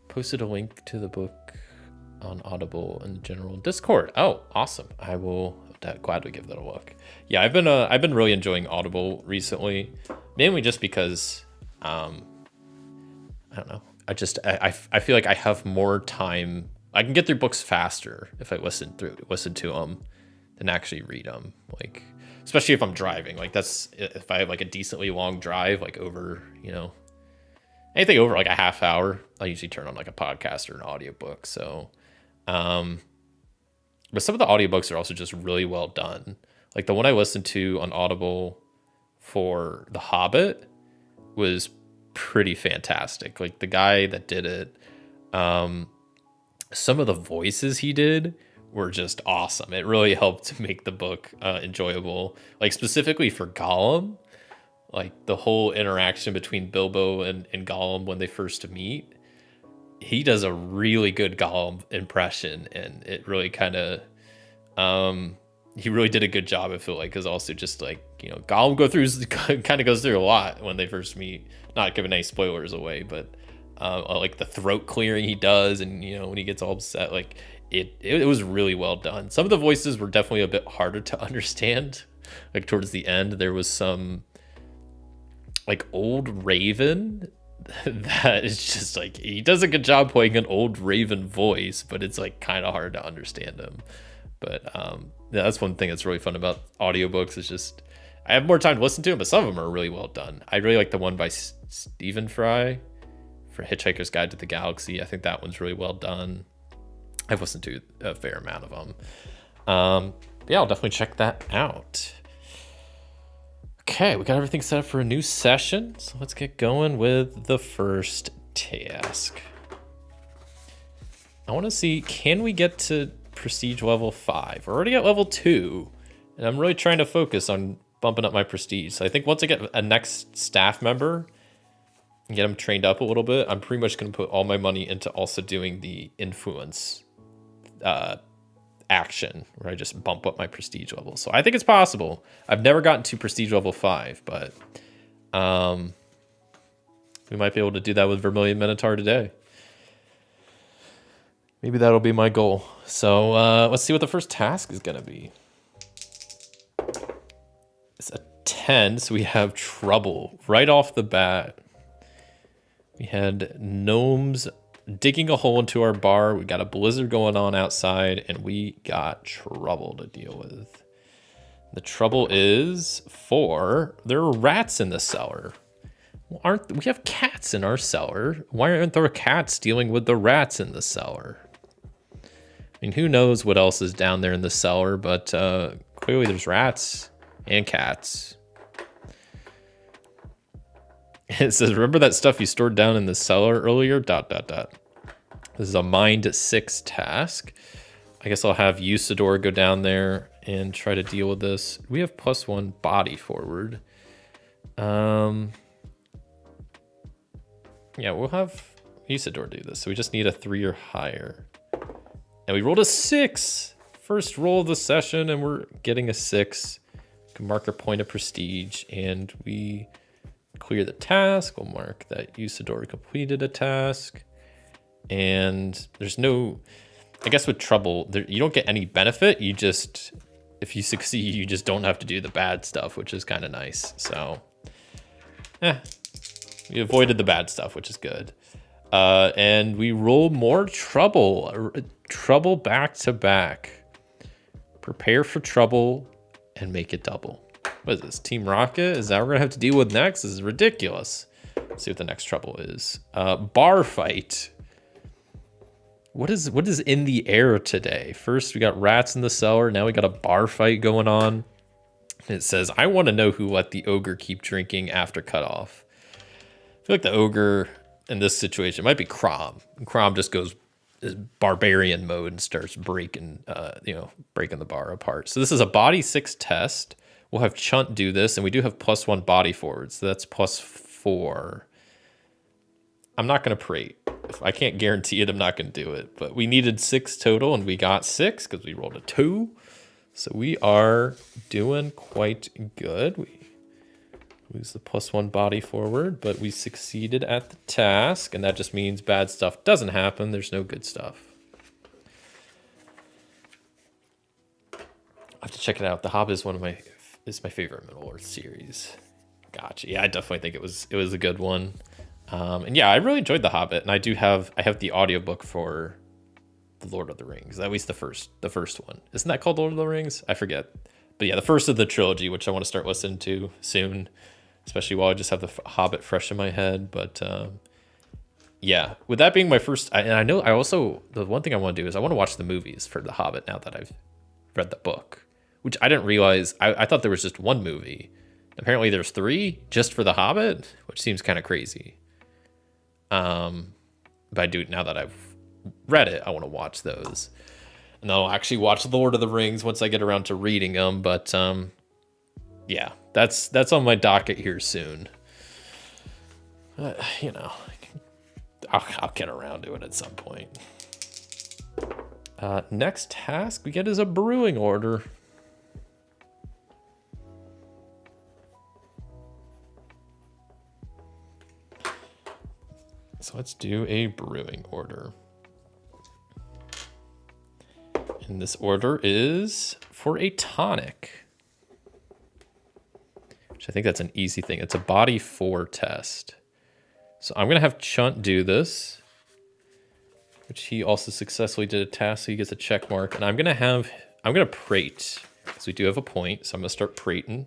Posted a link to the book on Audible and general Discord. Oh, awesome. I will gladly give that a look. Yeah, I've been really enjoying Audible recently, mainly just because I don't know. I feel like I have more time. I can get through books faster if I listen to them than actually read them. Like, especially if I'm driving. Like, that's if I have like a decently long drive, like over, anything over like a half hour, I usually turn on like a podcast or an audiobook. So, but some of the audiobooks are also just really well done. Like the one I listened to on Audible for The Hobbit was pretty fantastic. Like the guy that did it, some of the voices he did were just awesome. It really helped to make the book enjoyable. Like specifically for Gollum, like the whole interaction between Bilbo and Gollum when they first meet. He does a really good Gollum impression, and it really kind of, he really did a good job, I feel like, because also just like, Gollum kind of goes through a lot when they first meet, not giving any spoilers away, but like the throat clearing he does, and, when he gets all upset, like it was really well done. Some of the voices were definitely a bit harder to understand. Like towards the end, there was some like old raven that is just like, he does a good job playing an old raven voice, but it's like kind of hard to understand him. But yeah, that's one thing that's really fun about audiobooks, is just I have more time to listen to them, but some of them are really well done. I really like the one by Stephen Fry for Hitchhiker's Guide to the Galaxy. I think that one's really well done. I've listened to a fair amount of them. Yeah, I'll definitely check that out. Okay, we got everything set up for a new session, so let's get going with the first task. I want to see, can we get to prestige level 5? We're already at level 2, and I'm really trying to focus on bumping up my prestige. So I think once I get a next staff member and get them trained up a little bit, I'm pretty much going to put all my money into also doing the influence action, where I just bump up my prestige level. So I think it's possible. I've never gotten to prestige level 5, but we might be able to do that with Vermilion Minotaur today. Maybe that'll be my goal. So let's see what the first task is going to be. It's a 10, so we have trouble right off the bat. We had gnomes digging a hole into our bar. We got a blizzard going on outside, and we got trouble to deal with. The trouble is there are rats in the cellar. We have cats in our cellar? Why aren't there cats dealing with the rats in the cellar? I mean, who knows what else is down there in the cellar, but clearly there's rats and cats. It says, remember that stuff you stored down in the cellar earlier? ... This is a mind 6 task. I guess I'll have Usador go down there and try to deal with this. We have +1 body forward. Yeah, we'll have Usador do this. So we just need a 3 or higher. And we rolled a 6. First roll of the session, and we're getting a 6. can mark our point of prestige, and we clear the task. We'll mark that Usador completed a task. And there's no, I guess with trouble, you don't get any benefit. You just, if you succeed, you just don't have to do the bad stuff, which is kind of nice. So, we avoided the bad stuff, which is good. And we roll more trouble. Trouble back to back. Prepare for trouble and make it double. What is this? Team Rocket? Is that what we're gonna have to deal with next? This is ridiculous. Let's see what the next trouble is. Bar fight. What is in the air today? First, we got rats in the cellar. Now we got a bar fight going on. It says, I want to know who let the ogre keep drinking after cutoff. I feel like the ogre in this situation might be Crom. Crom just goes barbarian mode and starts breaking the bar apart. So this is a body 6 test. We'll have Chunt do this, and we do have +1 body forward, so that's +4. I'm not going to prate. If I can't guarantee it, I'm not going to do it. But we needed 6 total, and we got 6 because we rolled a 2. So we are doing quite good. We lose the +1 body forward, but we succeeded at the task, and that just means bad stuff doesn't happen. There's no good stuff. I have to check it out. The Hobbit is my favorite Middle Earth series. Gotcha. Yeah, I definitely think it was a good one. And yeah, I really enjoyed The Hobbit, and I have the audiobook for The Lord of the Rings, at least the first one. Isn't that called Lord of the Rings? I forget. But yeah, the first of the trilogy, which I want to start listening to soon, especially while I just have the Hobbit fresh in my head. But yeah, with that being my first, and I know the one thing I want to do is I want to watch the movies for The Hobbit now that I've read the book, which I didn't realize. I thought there was just one movie. Apparently there's 3 just for The Hobbit, which seems kind of crazy. But I do, now that I've read it, I want to watch those. And I'll actually watch The Lord of the Rings once I get around to reading them. But yeah, that's on my docket here soon. I'll get around to it at some point. Next task we get is a brewing order. So let's do a brewing order. And this order is for a tonic, which I think that's an easy thing. It's a body 4 test. So I'm going to have Chunt do this, which he also successfully did a task, so he gets a check mark. And I'm going to prate, because we do have a point. So I'm going to start prating.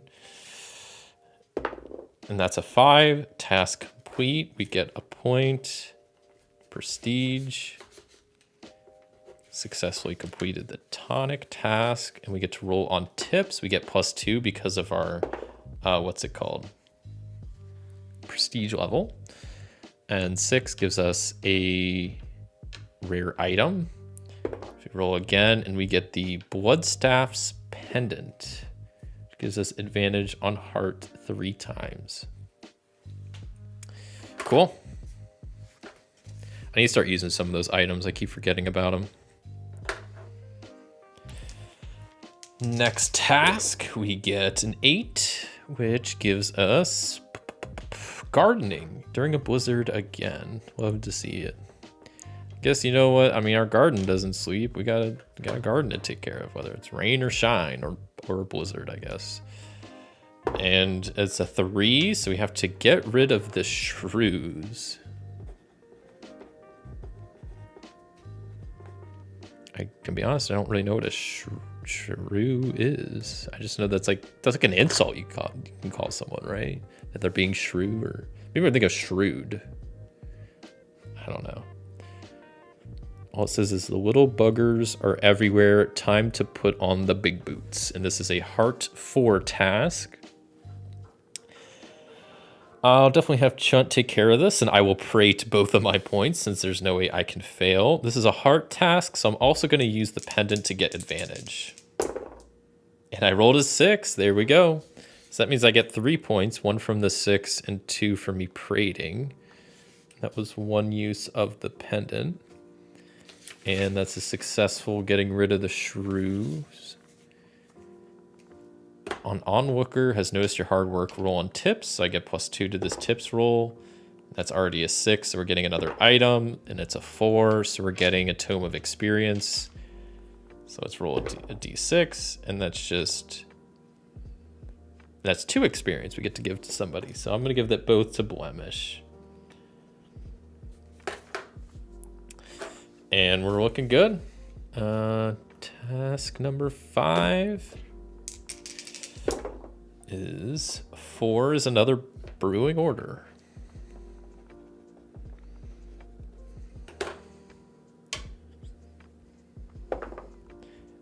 And that's a 5. Task complete. We get a point. Prestige. Successfully completed the tonic task, and we get to roll on tips. We get +2 because of our what's it called, prestige level, and 6 gives us a rare item. If we roll again, and we get the Bloodstaff's pendant, which gives us advantage on heart 3 times. Cool. I need to start using some of those items. I keep forgetting about them. Next task, we get an 8, which gives us gardening during a blizzard again. Love to see it. Guess you know what? I mean, our garden doesn't sleep. We got a garden to take care of, whether it's rain or shine or a blizzard, I guess. And it's a 3, so we have to get rid of the shrews. I can be honest, I don't really know what a shrew is. I just know that's like an insult you can call someone, right? That they're being shrew, or maybe I think of shrewd. I don't know. All it says is the little buggers are everywhere. Time to put on the big boots. And this is a heart 4 task. I'll definitely have Chunt take care of this, and I will prate both of my points since there's no way I can fail. This is a heart task, so I'm also going to use the pendant to get advantage. And I rolled a 6. There we go. So that means I get 3 points, 1 from the 6 and 2 from me prating. That was 1 use of the pendant. And that's a successful getting rid of the shrews. On Onlooker has noticed your hard work. Roll on tips. So I get +2 to this tips roll. That's already a 6, so we're getting another item, and it's a 4, so we're getting a Tome of Experience. So let's roll a D6, and that's 2 experience we get to give to somebody. So I'm going to give that both to Blemish. And we're looking good. Task number 5 is 4 is another brewing order.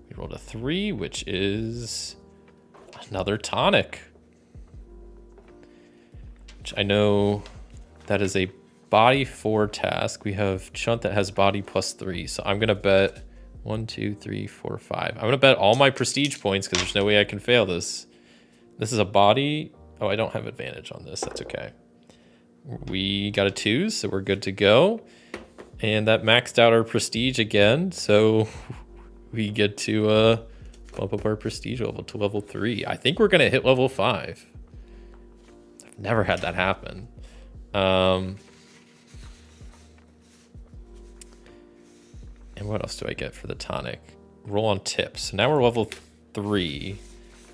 We rolled a 3, which is another tonic. Which I know that is a body 4 task. We have Chunt that has body +3. So I'm going to bet 1, 2, 3, 4, 5. I'm going to bet all my prestige points because there's no way I can fail this. This is a body. Oh, I don't have advantage on this. That's okay. We got a 2, so we're good to go. And that maxed out our prestige again. So we get to bump up our prestige level to level 3. I think we're going to hit level 5. I've never had that happen. And what else do I get for the tonic? Roll on tips. So now we're level 3.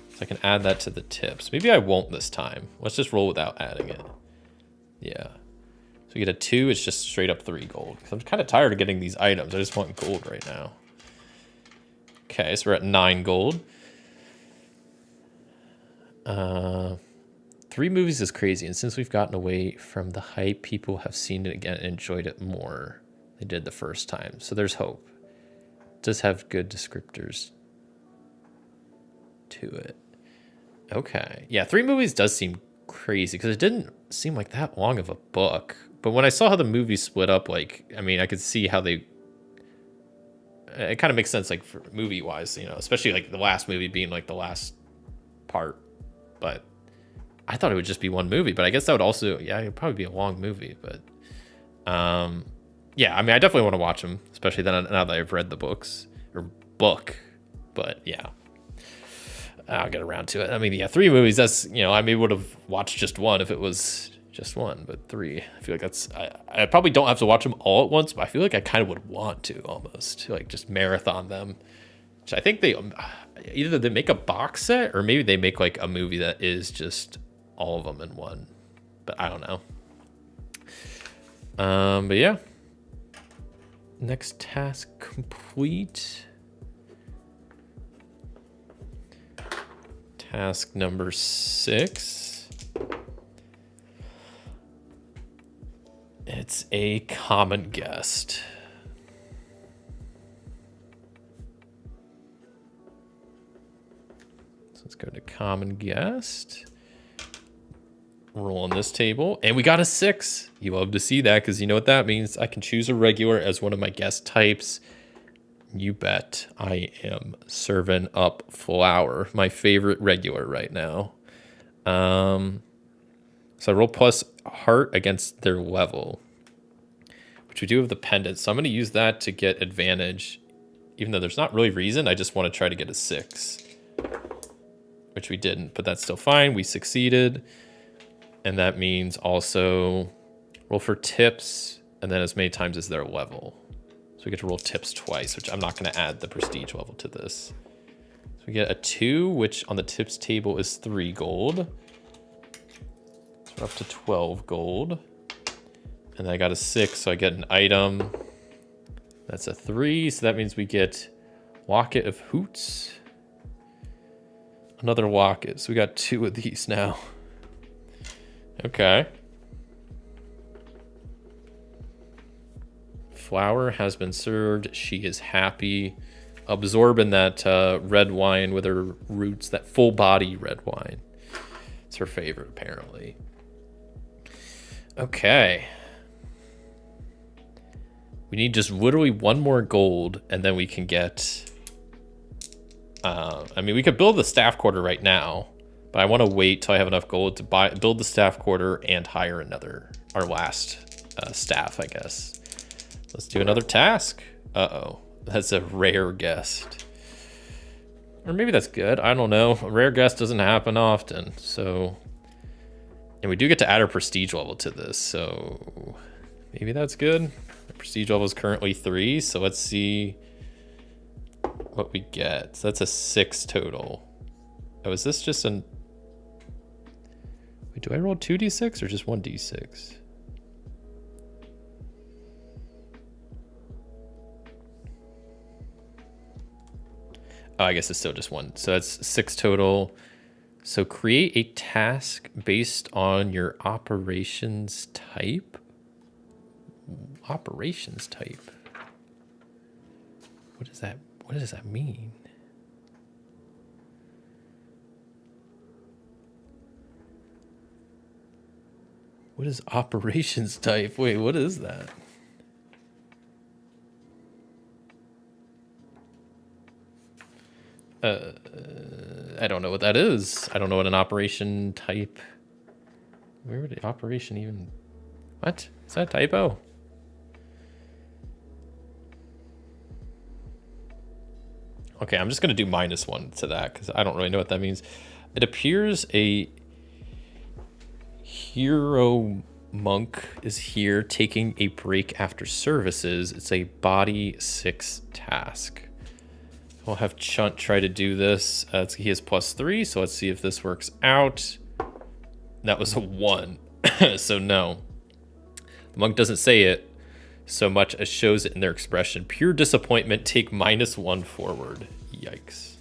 So I can add that to the tips. Maybe I won't this time. Let's just roll without adding it. Yeah. So we get a 2. It's just straight up 3 gold. Because I'm kind of tired of getting these items. I just want gold right now. Okay, so we're at 9 gold. 3 movies is crazy. And since we've gotten away from the hype, people have seen it again and enjoyed it more. They did the first time, so there's hope. It does have good descriptors to it. Okay, yeah, 3 movies does seem crazy because it didn't seem like that long of a book. But when I saw how the movies split up, like, I mean, I could see how it kind of makes sense, like, for movie-wise, you know, especially like the last movie being like the last part. But I thought it would just be 1 movie, but I guess that would also, yeah, it'd probably be a long movie, but yeah, I mean, I definitely want to watch them, especially now that I've read the book. But yeah, I'll get around to it. I mean, yeah, 3 movies, that's, you know, I maybe would have watched just 1 if it was just 1, but 3, I feel like that's, I probably don't have to watch them all at once, but I feel like I kind of would want to almost, like, just marathon them. Which I think they, either they make a box set or maybe they make like a movie that is just all of them in one, but I don't know. But yeah. Next task complete. Task number 6. It's a common guest. So let's go to common guest. Roll on this table, and we got a 6. You love to see that because you know what that means. I can choose a regular as one of my guest types. You bet I am serving up Flower, my favorite regular right now. So I roll plus heart against their level, which we do have the pendant. So I'm going to use that to get advantage, even though there's not really reason. I just want to try to get a 6, which we didn't, but that's still fine. We succeeded. And that means also roll for tips, and then as many times as their level. So we get to roll tips twice, which I'm not going to add the prestige level to this. So we get a 2, which on the tips table is 3 gold. So we're up to 12 gold. And then I got a 6, so I get an item. That's a 3, so that means we get Locket of Hoots. Another locket, so we got 2 of these now. Okay. Flower has been served. She is happy. Absorbing that red wine with her roots, that full body red wine. It's her favorite, apparently. Okay. We need just literally 1 more gold, and then we can get... I mean, we could build the staff quarter right now. But I want to wait till I have enough gold to build the staff quarter and hire our last staff, I guess. Let's do another task. Uh-oh, that's a rare guest. Or maybe that's good. I don't know. A rare guest doesn't happen often, so... And we do get to add our prestige level to this, so... Maybe that's good. The prestige level is currently 3, so let's see what we get. So that's a 6 total. Oh, is this just an... Wait, do I roll 2d6 or just 1d6? Oh, I guess it's still just 1. So that's 6 total. So create a task based on your operations type. Operations type. What does that mean? What is operations type? Wait, what is that? I don't know what that is. I don't know what an operation type. Where would the operation even... What? Is that a typo? Okay, I'm just going to do -1 to that because I don't really know what that means. It appears a hero monk is here taking a break after services. It's a body 6 task. We'll have Chunt try to do this. He has +3, so let's see if this works out. That was a 1, so no. The monk doesn't say it so much as shows it in their expression. Pure disappointment, take -1 forward. Yikes.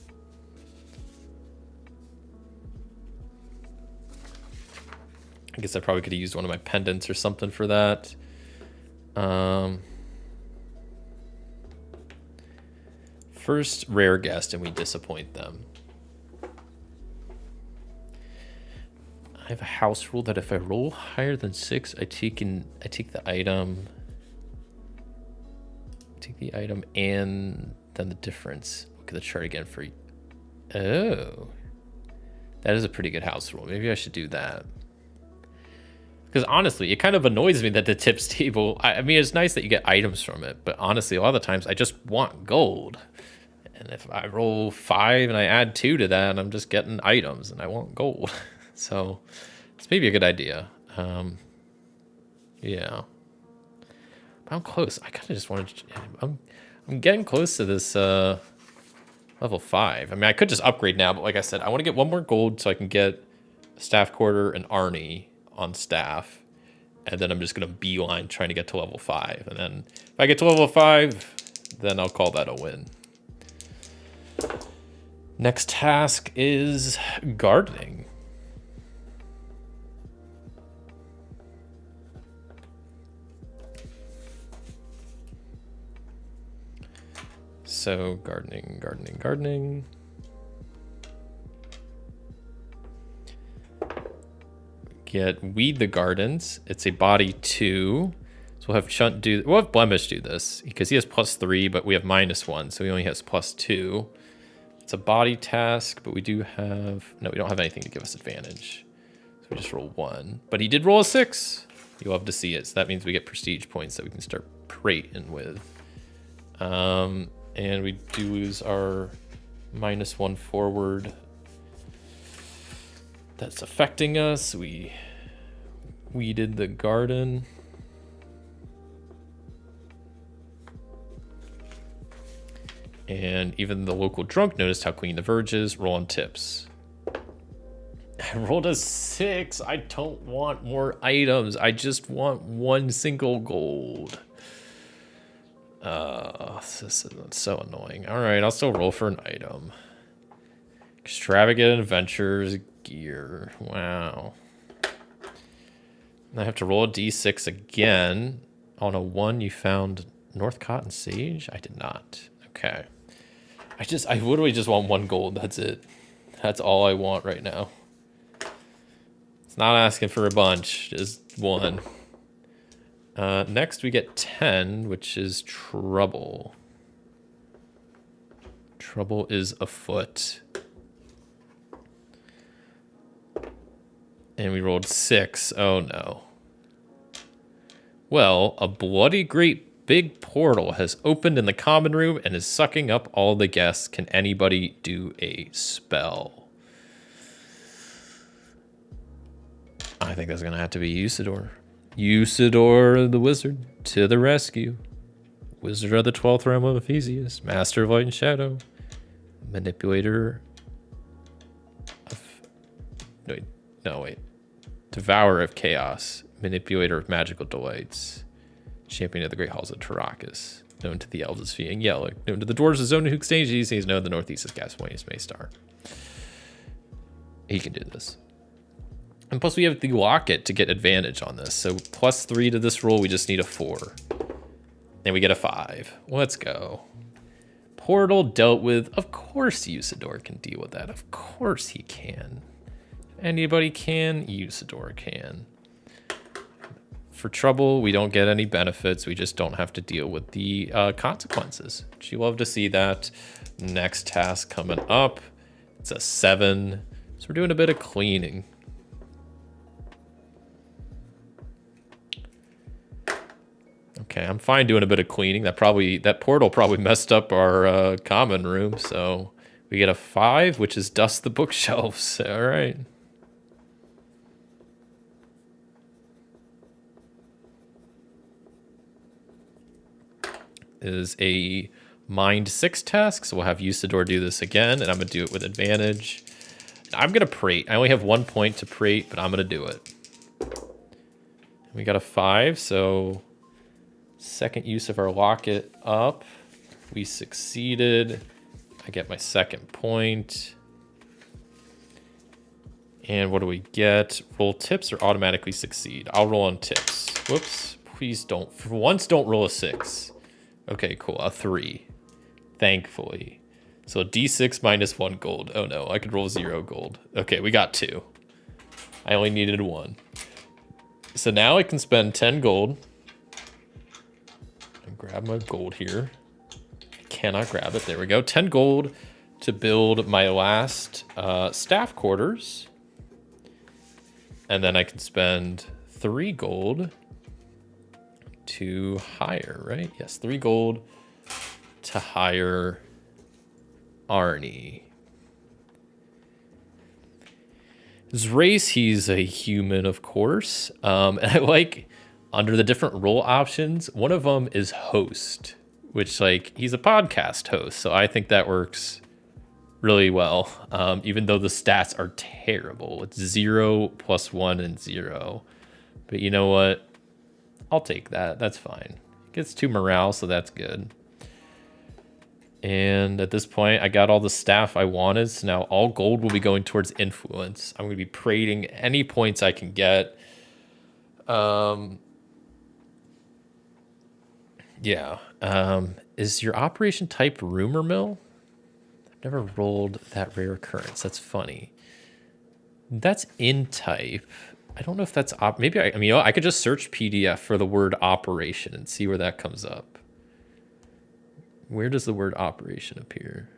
I guess I probably could have used one of my pendants or something for that. First rare guest and we disappoint them. I have a house rule that if I roll higher than 6, I take the item. Take the item and then the difference. Look at the chart again for... Oh. That is a pretty good house rule. Maybe I should do that. Because honestly, it kind of annoys me that the tips table... I mean, it's nice that you get items from it, but honestly, a lot of the times I just want gold. And if I roll 5 and I add 2 to that, I'm just getting items and I want gold. So it's maybe a good idea. Yeah. But I'm close. I kind of just wanted to... I'm getting close to this level 5. I mean, I could just upgrade now, but like I said, I want to get 1 more gold so I can get staff quarter and Arnie on staff. And then I'm just going to beeline trying to get to level 5. And then if I get to level 5, then I'll call that a win. Next task is gardening. So gardening. Get weed the gardens. It's a body 2. So we'll have Chunt do... We'll have Blemish do this because he has +3, but we have -1, so he only has +2. It's a body task, but we do have... No, we don't have anything to give us advantage. So we just roll 1. But he did roll a 6. You love to see it. So that means we get prestige points that we can start prating with. And we do lose our -1 forward. That's affecting us. We weeded the garden. And even the local drunk noticed how clean the verge is. Roll on tips. I rolled a 6. I don't want more items. I just want 1 single gold. This is so annoying. All right, I'll still roll for an item. Extravagant adventures gear. Wow. I have to roll a d6 again. On a 1, you found North Cotton Sage? I did not. Okay. I literally just want 1 gold. That's it. That's all I want right now. It's not asking for a bunch. Just 1. Next we get 10, which is trouble. Trouble is afoot. And we rolled 6. Oh no. Well, a bloody great big portal has opened in the common room and is sucking up all the guests. Can anybody do a spell? I think that's going to have to be Usador. Usador the wizard to the rescue. Wizard of the 12th realm of Ephesius. Master of light and shadow. Manipulator of... No, wait. Devourer of chaos. Manipulator of magical delights. Champion of the great halls of Tarakas. Known to the elves as Fee and Yellow. Known to the dwarves as Zone Hook Stage. He's known to the northeast as Gaspoinius Maystar. He can do this. And plus we have the locket to get advantage on this. So +3 to this roll, we just need a 4. And we get a 5. Let's go. Portal dealt with. Of course Usador can deal with that. Of course he can. Anybody can, Usador can. For trouble, we don't get any benefits. We just don't have to deal with the consequences. You love to see that. Next task coming up. It's a 7. So we're doing a bit of cleaning. Okay, I'm fine doing a bit of cleaning. That portal probably messed up our common room. So we get a 5, which is dust the bookshelves. All right. Is a Mind 6 task, so we'll have Usador do this again, and I'm going to do it with advantage. I'm going to prate. I only have 1 point to prate, but I'm going to do it. We got a 5, so second use of our locket up. We succeeded. I get my 2nd point. And what do we get? Roll tips or automatically succeed? I'll roll on tips. Whoops. Please don't. For once, don't roll a 6. Okay, cool. A 3. Thankfully. So D6 minus 1 gold. Oh no, I could roll 0 gold. Okay, we got 2. I only needed 1. So now I can spend 10 gold. And grab my gold here. I cannot grab it. There we go. 10 gold to build my last staff quarters. And then I can spend 3 gold to hire, right? Yes, 3 gold to hire Arnie. His race, he's a human, of course. And I like, under the different role options, one of them is host, which, like, he's a podcast host. So I think that works really well, even though the stats are terrible. It's 0 + 1 and 0. But you know what? I'll take that. That's fine. Gets 2 morale, so that's good. And at this point, I got all the staff I wanted. So now all gold will be going towards influence. I'm going to be prating any points I can get. Yeah. Is your operation type rumor mill? I've never rolled that rare occurrence. That's funny. That's in type. I don't know if that's maybe I mean, you know, I could just search PDF for the word operation and see where that comes up. Where does the word operation appear?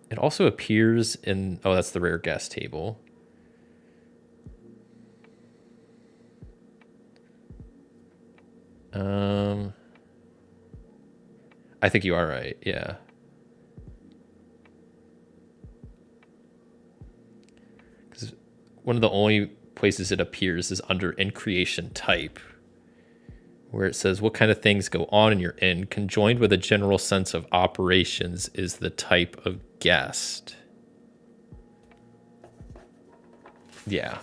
It also appears in, oh, that's the rare guest table. I think you are right. Yeah. Because one of the only places it appears is under in creation type, where it says what kind of things go on in your inn, conjoined with a general sense of operations, is the type of guest. Yeah.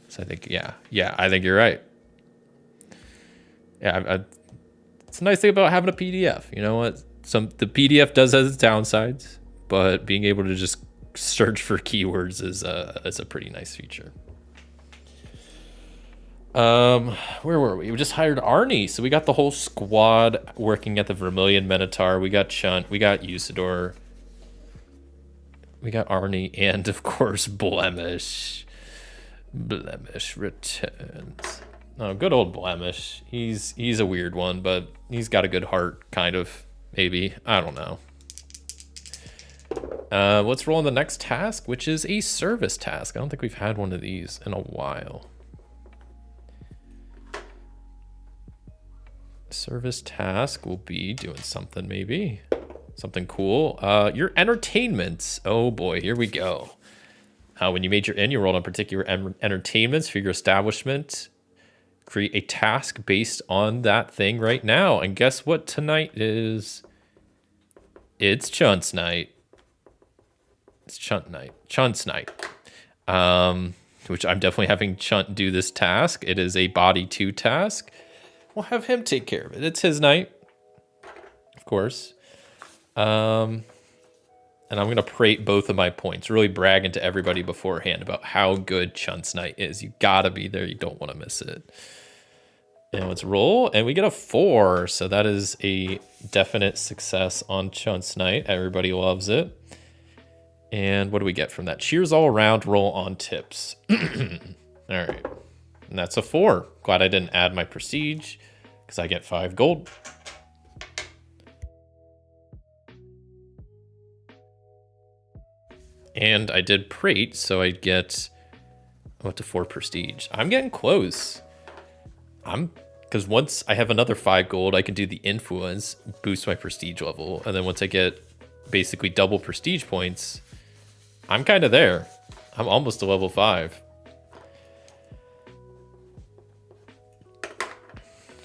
So I think, yeah, I think you're right. Yeah, it's a nice thing about having a PDF. You know what? The PDF does have its downsides, but being able to just search for keywords is a pretty nice feature. Where were we? We just hired Arnie, so we got the whole squad working at the Vermilion Minotaur. We got Chunt, we got Usador, we got Arnie, and of course Blemish. Blemish returns. Oh, good old Blemish. He's a weird one, but he's got a good heart, kind of, maybe. I don't know. Let's roll on the next task, which is a service task. I don't think we've had one of these in a while. Service task will be doing something, maybe. Something cool. Your entertainments. Oh boy, here we go. When you major in, you roll on particular entertainments for your establishment. Create a task based on that thing right now. And guess what tonight is? It's Chunt's night. It's Chunt night. Chunt's night. Which I'm definitely having Chunt do this task. It is a body 2 task. We'll have him take care of it. It's his night, of course. And I'm going to prate both of my points, really bragging to everybody beforehand about how good Chunt's night is. You got to be there. You don't want to miss it. And let's roll. And we get a 4. So that is a definite success on Chunt's night. Everybody loves it. And what do we get from that? Cheers all around, roll on tips. All right. And that's a 4. Glad I didn't add my prestige because I get 5 gold. And I did prate, so I get up to 4 prestige. I'm getting close. Because once I have another 5 gold, I can do the influence, boost my prestige level. And then once I get basically double prestige points, I'm kind of there. I'm almost to level 5.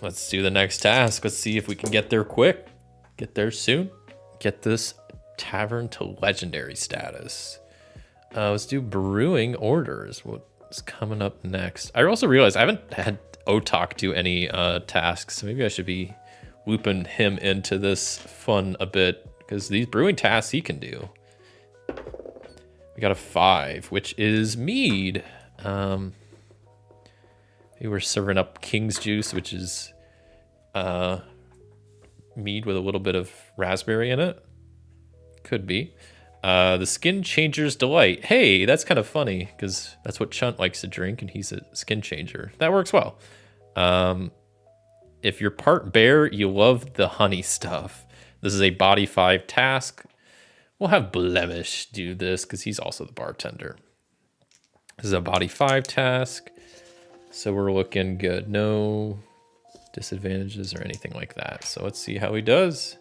Let's do the next task. Let's see if we can get there quick. Get there soon. Get this tavern to legendary status. Let's do brewing orders. What's coming up next? I also realized I haven't had Otak do any tasks, so maybe I should be looping him into this fun a bit, because these brewing tasks he can do. We got a 5, which is mead. Maybe we're serving up King's Juice, which is mead with a little bit of raspberry in it. Could be. The Skin Changer's Delight. Hey, that's kind of funny, because that's what Chunt likes to drink, and he's a skin changer. That works well. If you're part bear, you love the honey stuff. This is a body 5 task. We'll have Blemish do this, because he's also the bartender. This is a body 5 task, so we're looking good. No disadvantages or anything like that. So let's see how he does.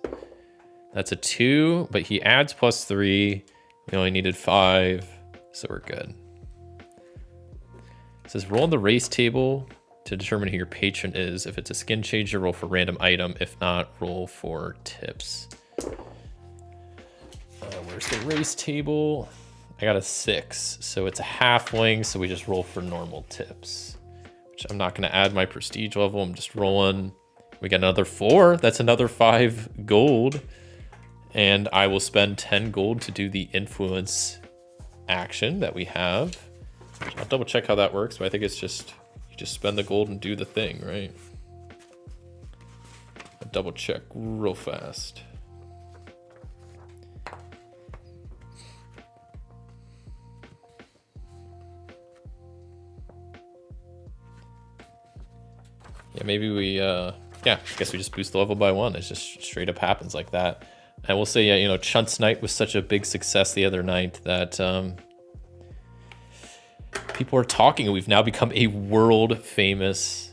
That's a 2, but he adds +3. We only needed 5, so we're good. It says roll on the race table to determine who your patron is. If it's a skin changer, roll for random item. If not, roll for tips. Where's the race table? I got a 6, so it's a halfling, so we just roll for normal tips. Which I'm not going to add my prestige level. I'm just rolling. We got another 4. That's another 5 gold. And I will spend 10 gold to do the influence action that we have. I'll double check how that works, but I think it's just, you just spend the gold and do the thing, right? I'll double check real fast. Yeah, maybe we, yeah, I guess we just boost the level by 1. It just straight up happens like that. I will say, yeah, you know, Chunt's night was such a big success the other night that people are talking, and we've now become a world famous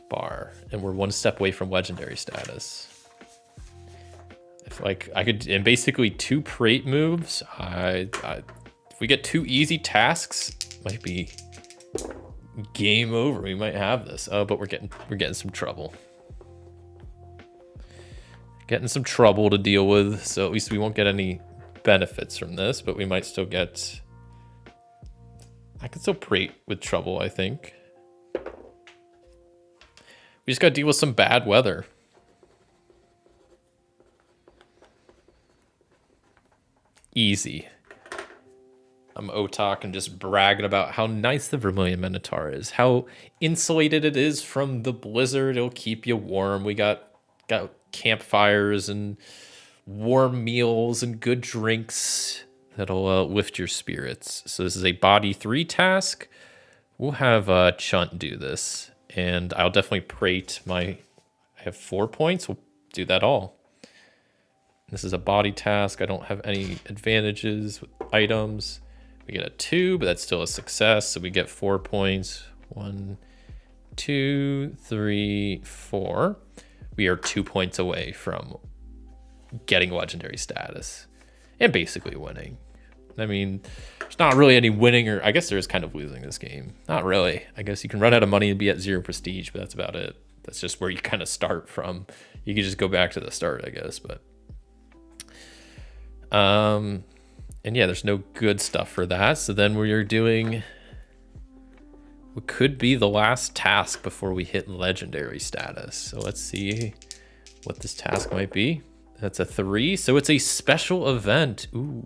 bar, and we're 1 step away from legendary status. I feel like I could, in basically 2 prate moves, if we get 2 easy tasks, might be game over. We might have this. Oh, but we're getting some trouble. Getting some trouble to deal with, so at least we won't get any benefits from this, but we might still get... I can still prate with trouble, I think. We just gotta deal with some bad weather. Easy. I'm Otak and just bragging about how nice the Vermilion Minotaur is, how insulated it is from the blizzard. It'll keep you warm. We got campfires and warm meals and good drinks that'll lift your spirits. So this is a body 3 task. We'll have Chunt do this, and I'll definitely prate I have 4 points. We'll do that all. This is a body task. I don't have any advantages with items. We get a 2, but that's still a success. So we get 4 points. 1, 2, 3, 4. We are 2 points away from getting legendary status and basically winning. I mean, there's not really any winning, or I guess there is kind of losing this game. Not really. I guess you can run out of money and be at 0 prestige, but that's about it. That's just where you kind of start from. You can just go back to the start, I guess, but and yeah, there's no good stuff for that. So then we're doing what could be the last task before we hit legendary status. So let's see what this task might be. That's a 3. So it's a special event. Ooh.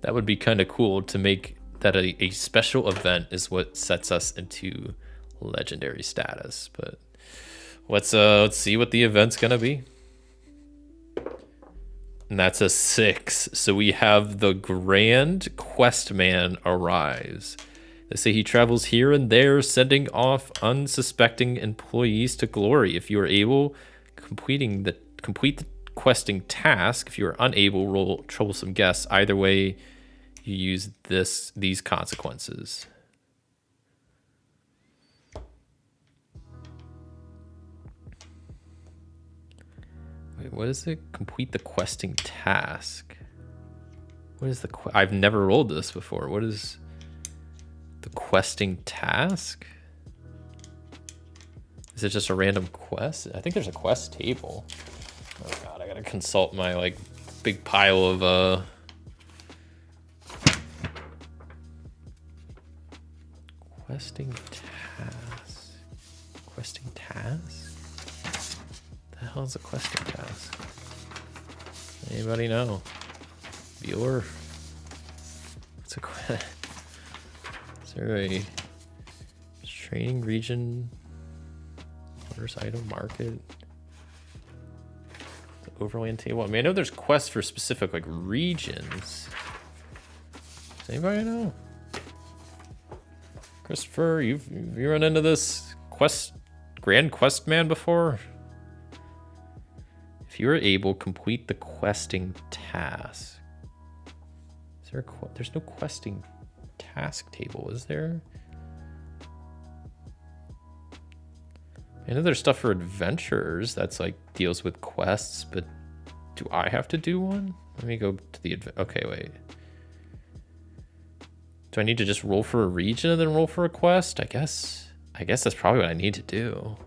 That would be kind of cool to make that a special event is what sets us into legendary status. But let's see what the event's gonna be. And that's a 6. So we have the Grand Questman arrives. They say he travels here and there, sending off unsuspecting employees to glory. If you are able, complete the questing task. If you are unable, roll troublesome guests. Either way, you use these consequences. Wait, what is it? Complete the questing task. What is the I've never rolled this before. What is the questing task? Is it just a random quest? I think there's a quest table. Oh god, I gotta consult my like big pile of questing task. Questing task? What the hell is a questing task? Anybody know? Viewer? What's a quest? Is there a training region? First item market? The overland table. I mean, I know there's quests for specific like regions. Does anybody know? Christopher, you run into this Grand Quest Man before? If you are able, complete the questing task. Is there there's no questing task table, is there? I know there's stuff for adventurers that's like deals with quests, but do I have to do one? Let me go to the okay, wait. Do I need to just roll for a region and then roll for a quest? I guess that's probably what I need to do.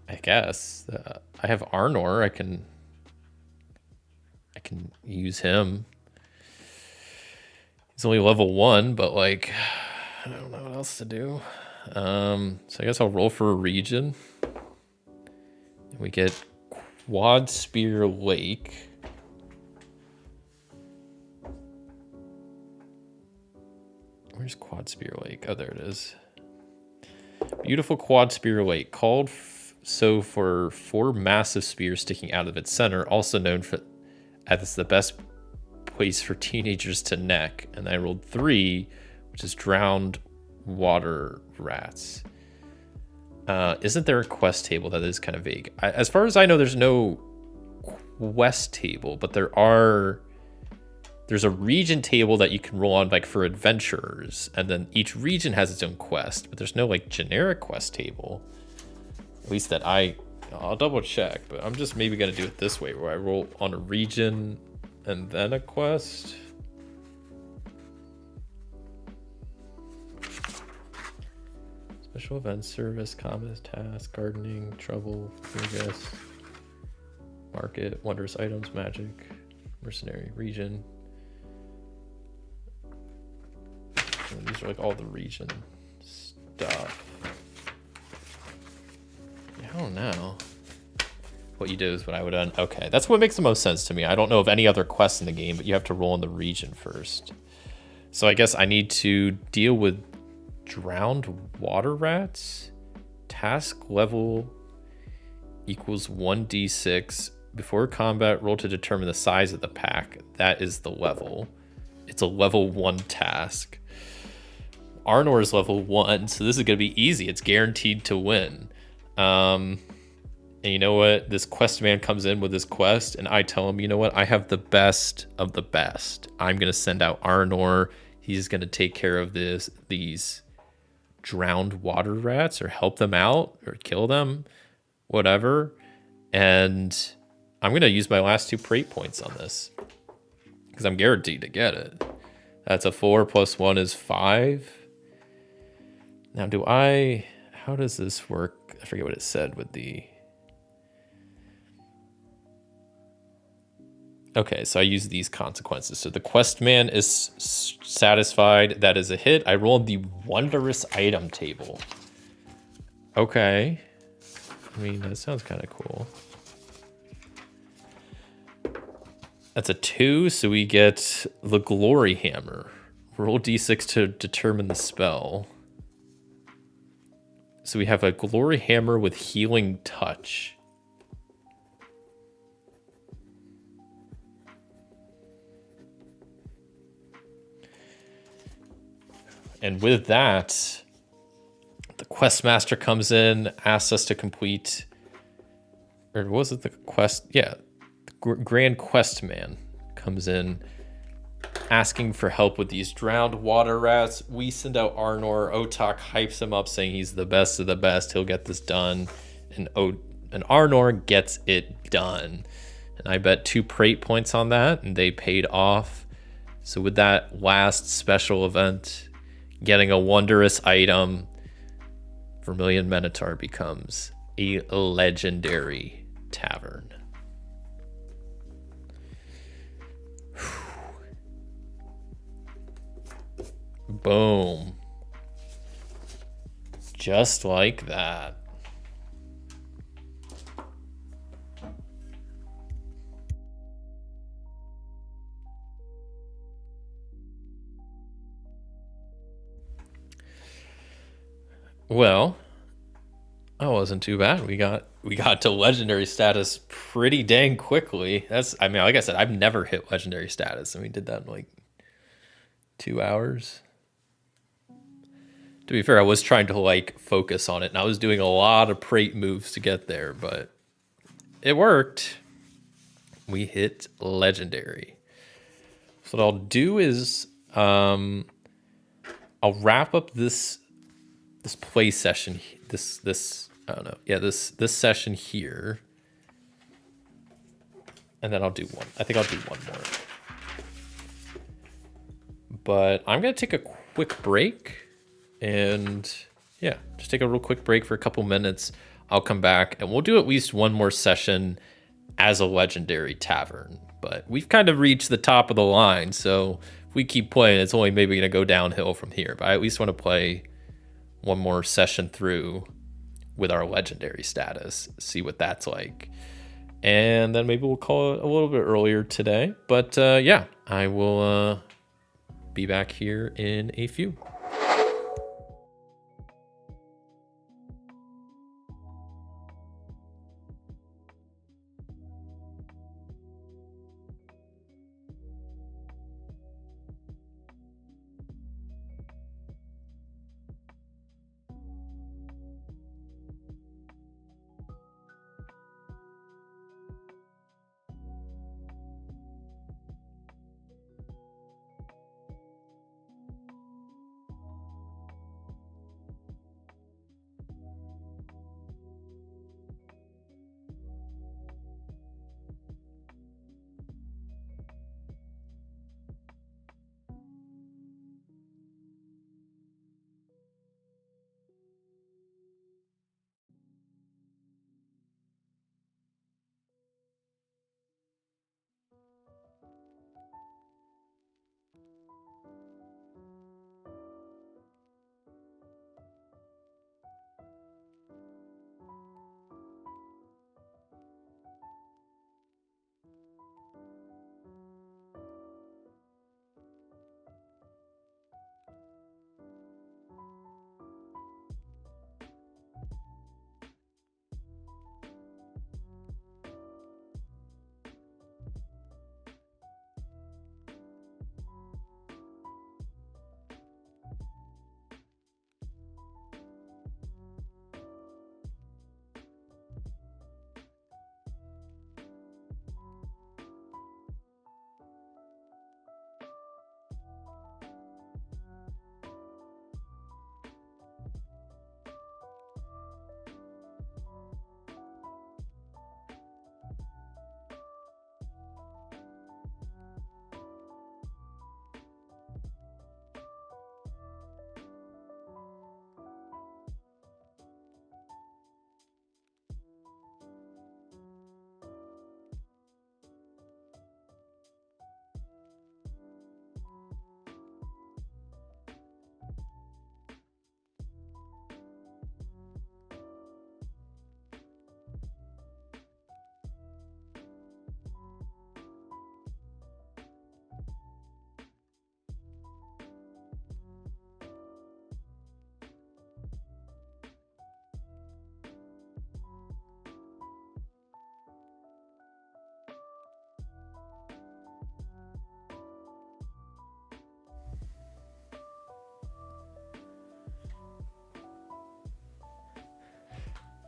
I guess I have Arnor. I can use him. He's only level 1, but like I don't know what else to do. So I guess I'll roll for a region. And we get Quad Spear Lake. Where's Quad Spear Lake? Oh, there it is. Beautiful Quad Spear Lake, called so for 4 massive spears sticking out of its center, also known as the best place for teenagers to neck. And I rolled 3, which is drowned water rats. Isn't there a quest table? That is kind of vague. As far as I know, there's no quest table, but there's a region table that you can roll on like for adventurers, and then each region has its own quest, but there's no like generic quest table. At least that I'll double check, but I'm just maybe gonna do it this way where I roll on a region and then a quest. Special event, service, combat, task, gardening, trouble, guess, market, wondrous items, magic, mercenary, region. And these are like all the region stuff. I don't know what you do is what I would have done. Okay, that's what makes the most sense to me. I don't know of any other quests in the game, but you have to roll in the region first. So I guess I need to deal with drowned water rats. Task level equals 1d6. Before combat, roll to determine the size of the pack. That is the level. It's a level 1 task. Arnor is level 1, so this is going to be easy. It's guaranteed to win. And you know what? This quest man comes in with his quest, and I tell him, you know what? I have the best of the best. I'm going to send out Arnor. He's going to take care of these drowned water rats, or help them out, or kill them, whatever. And I'm going to use my last 2 prate points on this, because I'm guaranteed to get it. That's a 4 plus 1 is 5. Now, how does this work? I forget what it said with the... Okay, so I use these consequences. So the quest man is satisfied. That is a hit. I rolled the wondrous item table. Okay. I mean, that sounds kind of cool. That's a 2, so we get the glory hammer. Roll d6 to determine the spell. So we have a glory hammer with healing touch. And with that, the quest master comes in, asks us to complete, or was it the quest? Yeah, the grand quest man comes in, asking for help with these drowned water rats. We send out Arnor. Otak hypes him up, saying he's the best of the best. He'll get this done. And Arnor gets it done. And I bet 2 prate points on that, and they paid off. So with that last special event, getting a wondrous item, Vermilion Minotaur becomes a legendary tavern. Boom. Just like that. Well, that wasn't too bad. We got to legendary status pretty dang quickly. I mean, like I said, I've never hit legendary status, and we did that in like 2 hours. To be fair, I was trying to like focus on it, and I was doing a lot of prate moves to get there, but it worked. We hit legendary. So what I'll do is I'll wrap up this play session, this I don't know, yeah, this session here, and then I'll do one. I think I'll do one more. But I'm gonna take a quick break. And yeah, just take a real quick break for a couple minutes. I'll come back and we'll do at least one more session as a legendary tavern. But we've kind of reached the top of the line, so if we keep playing, it's only maybe going to go downhill from here. But I at least want to play one more session through with our legendary status, see what that's like. And then maybe we'll call it a little bit earlier today. But yeah, I will be back here in a few.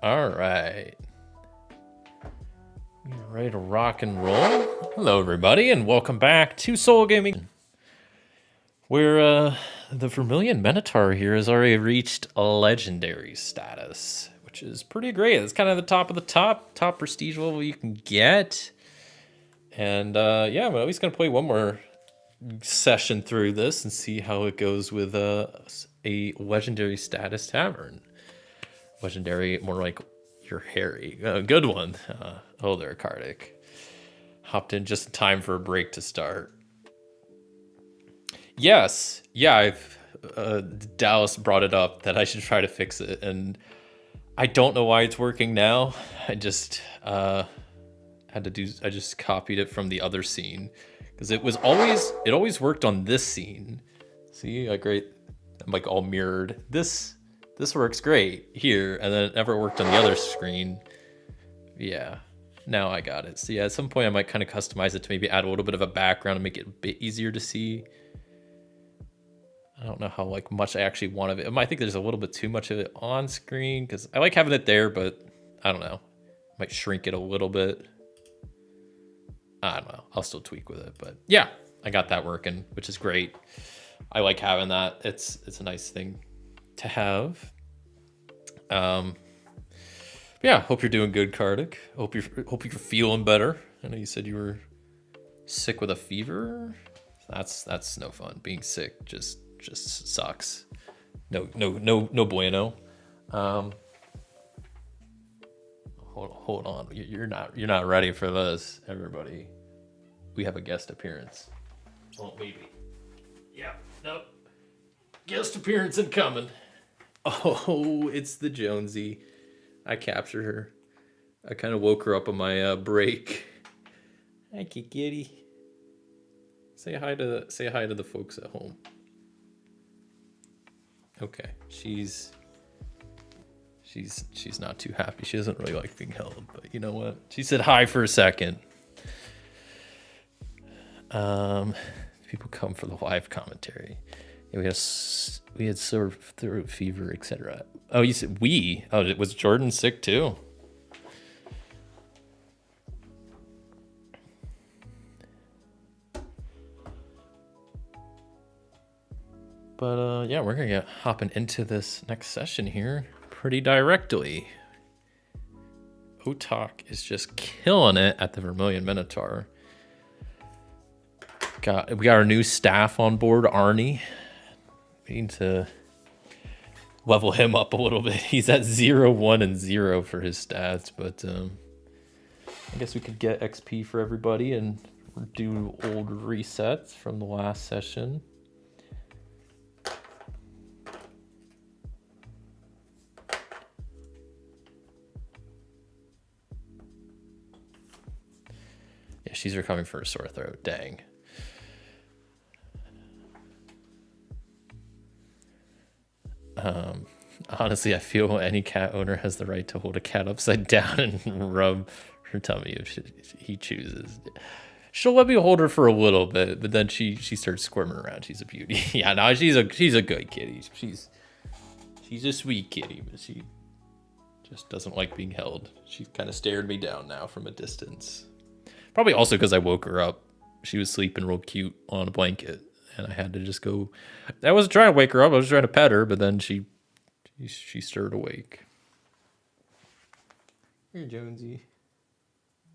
All right. We're ready to rock and roll. Hello, everybody, and welcome back to Soul Gaming. Where the Vermilion Minotaur here has already reached a legendary status, which is pretty great. It's kind of the top of the top prestige level you can get. And yeah, I'm at least going to play one more session through this and see how it goes with a legendary status tavern. Legendary, more like you're Harry. Good one. Oh, there, Kardik. Hopped in just in time for a break to start. Yes. Yeah, I've Dallas brought it up that I should try to fix it, and I don't know why it's working now. I just I just copied it from the other scene because it always worked on this scene. See, like right, I'm like all mirrored. This works great here, and then it never worked on the other screen. Yeah, now I got it. So yeah, at some point I might kind of customize it to maybe add a little bit of a background and make it a bit easier to see. I don't know how like much I actually want of it. I think there's a little bit too much of it on screen because I like having it there, but I don't know. Might shrink it a little bit. I don't know. I'll still tweak with it, but yeah, I got that working, which is great. I like having that. It's a nice thing to have. Yeah, hope you're doing good, Kardik. Hope you're feeling better. I know you said you were sick with a fever. That's no fun. Being sick just sucks. No bueno. Hold on. You're not ready for this, everybody. We have a guest appearance. Oh, maybe. Yeah. Nope. Guest appearance incoming. Oh, it's the Jonesy. I captured her. I kind of woke her up on my break. Hi, kitty. Say hi to the folks at home. Okay, she's not too happy. She doesn't really like being held, but you know what? She said hi for a second. People come for the live commentary. Yeah, we had sore throat fever, etc. Oh, you said we? Oh, was Jordan sick too? But yeah, we're gonna get hopping into this next session here pretty directly. Otak is just killing it at the Vermilion Minotaur. We got our new staff on board, Arnie. We need to level him up a little bit. He's at 0, 1, and 0 for his stats, but I guess we could get XP for everybody and do old resets from the last session. Yeah, she's recovering for a sore throat. Dang. Honestly, I feel any cat owner has the right to hold a cat upside down and rub her tummy if he chooses. She'll let me hold her for a little bit, but then she starts squirming around. She's a beauty. Yeah, no, she's a good kitty. She's a sweet kitty, but she just doesn't like being held. She kind of stared me down now from a distance. Probably also because I woke her up. She was sleeping real cute on a blanket, and I had to just go. I wasn't trying to wake her up. I was trying to pet her, but then she stirred awake. Here, Jonesy.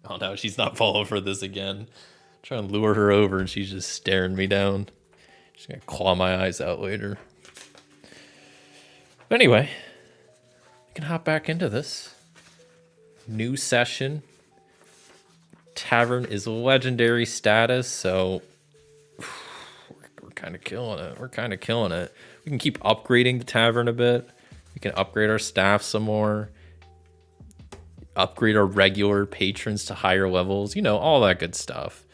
Oh no, she's not falling for this again. Trying to lure her over, and she's just staring me down. She's gonna claw my eyes out later. But anyway, we can hop back into this new session. Tavern is legendary status, so we're kind of killing it. We can keep upgrading the tavern a bit. We can upgrade our staff some more. Upgrade our regular patrons to higher levels. You know, all that good stuff.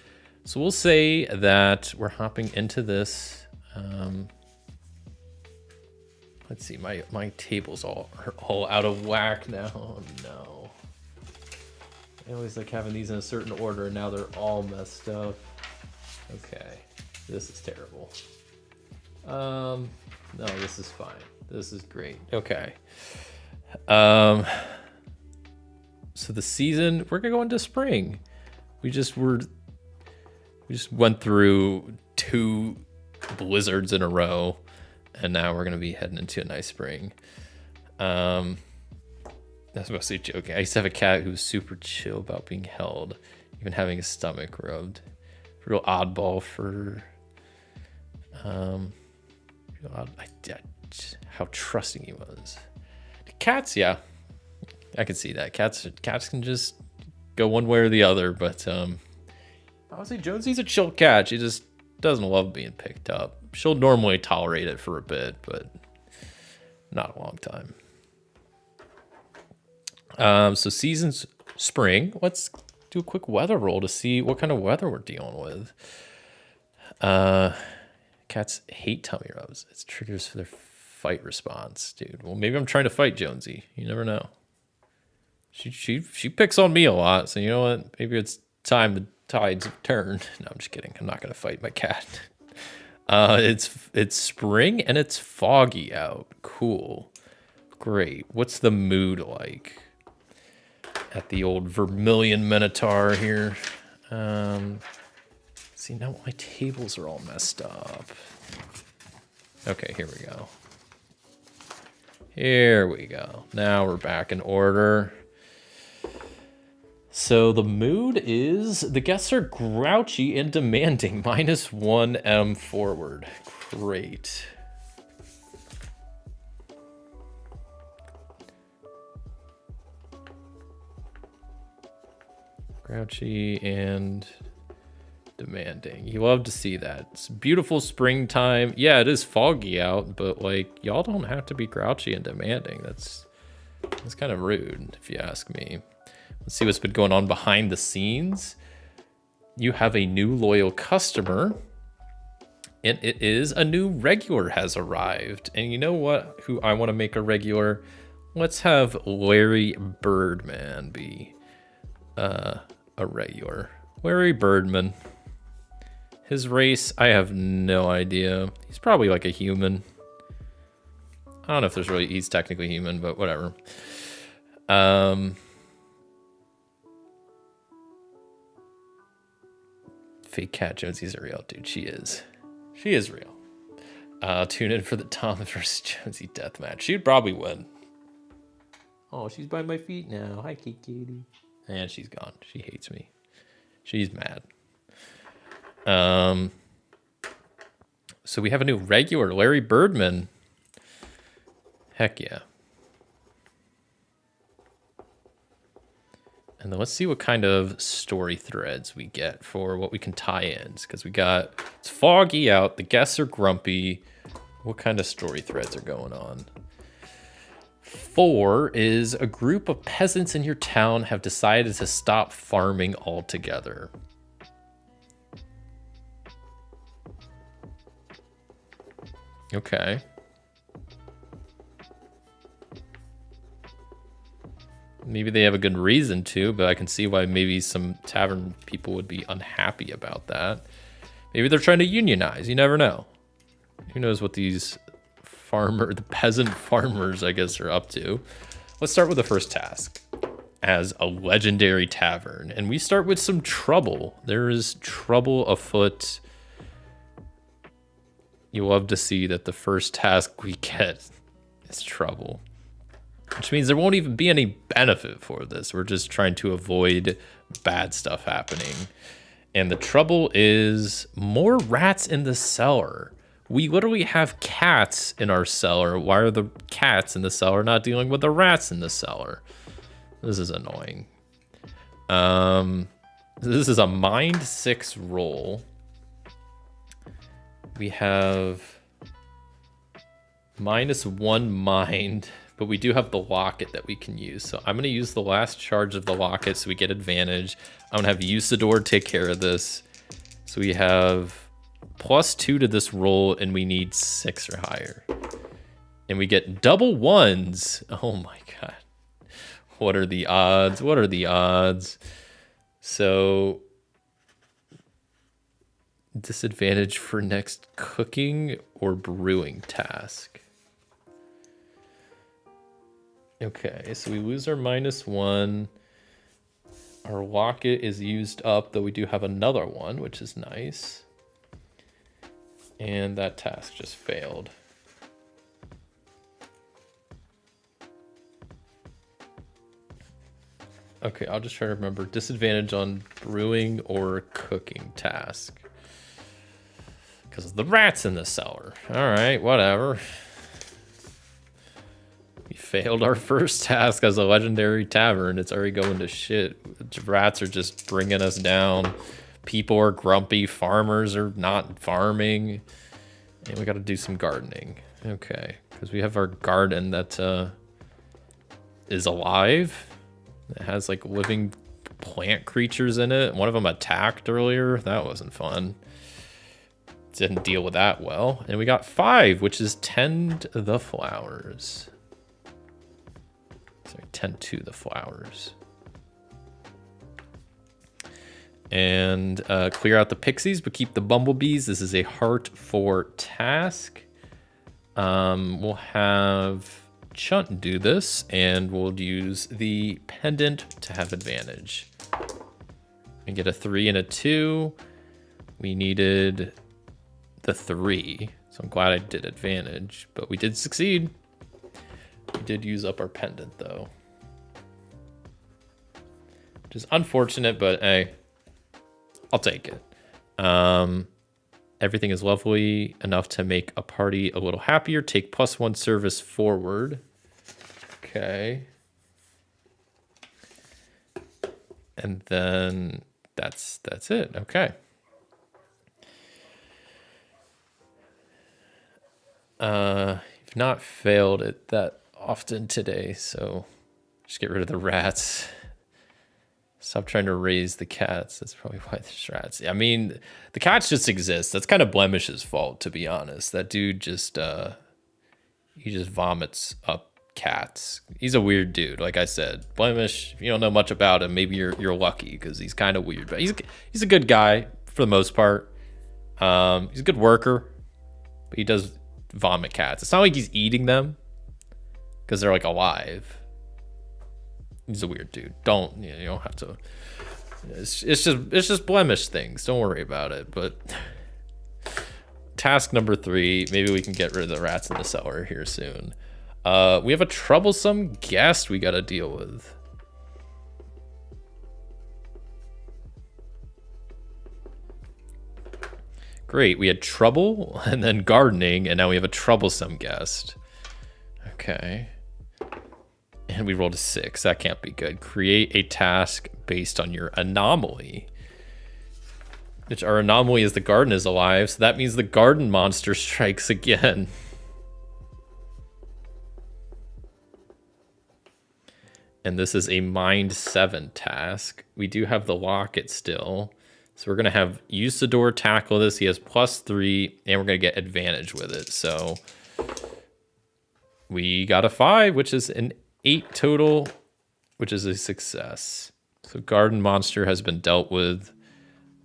So we'll say that we're hopping into this. Let's see, my table's all out of whack now. Oh no. I always like having these in a certain order, and now they're all messed up. Okay, this is terrible. No, this is fine. This is great. Okay. So the season, we're gonna go into spring. We just went through 2 blizzards in a row, and now we're gonna be heading into a nice spring. That's mostly joking. I used to have a cat who was super chill about being held, even having his stomach rubbed. Real oddball for how trusting he was. The cats, yeah, I can see that. Cats can just go one way or the other, but honestly, Jonesy's a chill cat. She just doesn't love being picked up. She'll normally tolerate it for a bit, but not a long time. So season's spring. Let's do a quick weather roll to see what kind of weather we're dealing with. Cats hate tummy rubs. It's triggers for their fight response, dude. Well, maybe I'm trying to fight Jonesy. You never know. She picks on me a lot, so you know what? Maybe it's time the tides turn. No, I'm just kidding. I'm not gonna fight my cat. It's spring and it's foggy out. Cool. Great. What's the mood like at the old Vermilion Minotaur here? See, now my tables are all messed up. Okay, here we go. Here we go. Now we're back in order. So the mood is the guests are grouchy and demanding. -1 M forward. Great. Grouchy and demanding. You love to see that. It's beautiful springtime. Yeah, it is foggy out, but like y'all don't have to be grouchy and demanding. That's kind of rude if you ask me. Let's see what's been going on behind the scenes. You have a new loyal customer, and it is a new regular has arrived. And you know what? Who I want to make a regular? Let's have Larry Birdman be a regular. Larry Birdman. His race, I have no idea. He's probably like a human. I don't know if there's really, he's technically human, but whatever. Fake Cat Jonesy's a real dude. She is real. Tune in for the Tom versus Jonesy deathmatch. She'd probably win. Oh, she's by my feet now. Hi, Kitty. And she's gone. She hates me. She's mad. So we have a new regular, Larry Birdman. Heck yeah. And then let's see what kind of story threads we get for what we can tie in. Because it's foggy out, the guests are grumpy. What kind of story threads are going on? 4 is a group of peasants in your town have decided to stop farming altogether. Okay. Maybe they have a good reason to, but I can see why maybe some tavern people would be unhappy about that. Maybe they're trying to unionize. You never know. Who knows what these the peasant farmers, I guess, are up to. Let's start with the first task. As a legendary tavern. And we start with some trouble. There is trouble afoot. You love to see that the first task we get is trouble. Which means there won't even be any benefit for this. We're just trying to avoid bad stuff happening. And the trouble is more rats in the cellar. We literally have cats in our cellar. Why are the cats in the cellar not dealing with the rats in the cellar? This is annoying. This is a mind 6 roll. We have -1 mind, but we do have the locket that we can use. So I'm going to use the last charge of the locket so we get advantage. I'm going to have Usador take care of this. So we have +2 to this roll, and we need 6 or higher. And we get double 1s. Oh my god. What are the odds? What are the odds? So disadvantage for next cooking or brewing task. Okay, so we lose our -1. Our locket is used up, though we do have another one, which is nice. And that task just failed. Okay, I'll just try to remember. Disadvantage on brewing or cooking task. Because of the rats in the cellar. All right, whatever. We failed our first task as a legendary tavern. It's already going to shit. The rats are just bringing us down. People are grumpy. Farmers are not farming. And we got to do some gardening. Okay, because we have our garden that is alive. It has like living plant creatures in it. One of them attacked earlier. That wasn't fun. Didn't deal with that well. And we got 5, which is tend the flowers. Sorry, tend to the flowers. And clear out the pixies, but keep the bumblebees. This is a heart for task. We'll have Chunt do this, and we'll use the pendant to have advantage. And get a 3 and a 2. We needed the 3, so I'm glad I did advantage, but we did succeed. We did use up our pendant though, which is unfortunate, but hey, I'll take it. Everything is lovely enough to make a party a little happier. Take +1 service forward. Okay. And then that's it. Okay. You've not failed it that often today, so just get rid of the rats. Stop trying to raise the cats. That's probably why there's rats. I mean, the cats just exist. That's kind of Blemish's fault, to be honest. That dude just he just vomits up cats. He's a weird dude, like I said. Blemish, if you don't know much about him, maybe you're lucky because he's kind of weird. But he's a good guy for the most part. He's a good worker, but he does vomit cats. It's not like he's eating them because they're like alive. He's a weird dude. You don't have to. It's just Blemish things. Don't worry about it. But task number 3. Maybe we can get rid of the rats in the cellar here soon. We have a troublesome guest we got to deal with. Great. We had trouble and then gardening, and now we have a troublesome guest. Okay. And we rolled a 6. That can't be good. Create a task based on your anomaly. Which our anomaly is the garden is alive, so that means the garden monster strikes again. And this is a Mind 7 task. We do have the locket still. So we're going to have Usador tackle this. He has +3, and we're going to get advantage with it. So we got a 5, which is an 8 total, which is a success. So garden monster has been dealt with.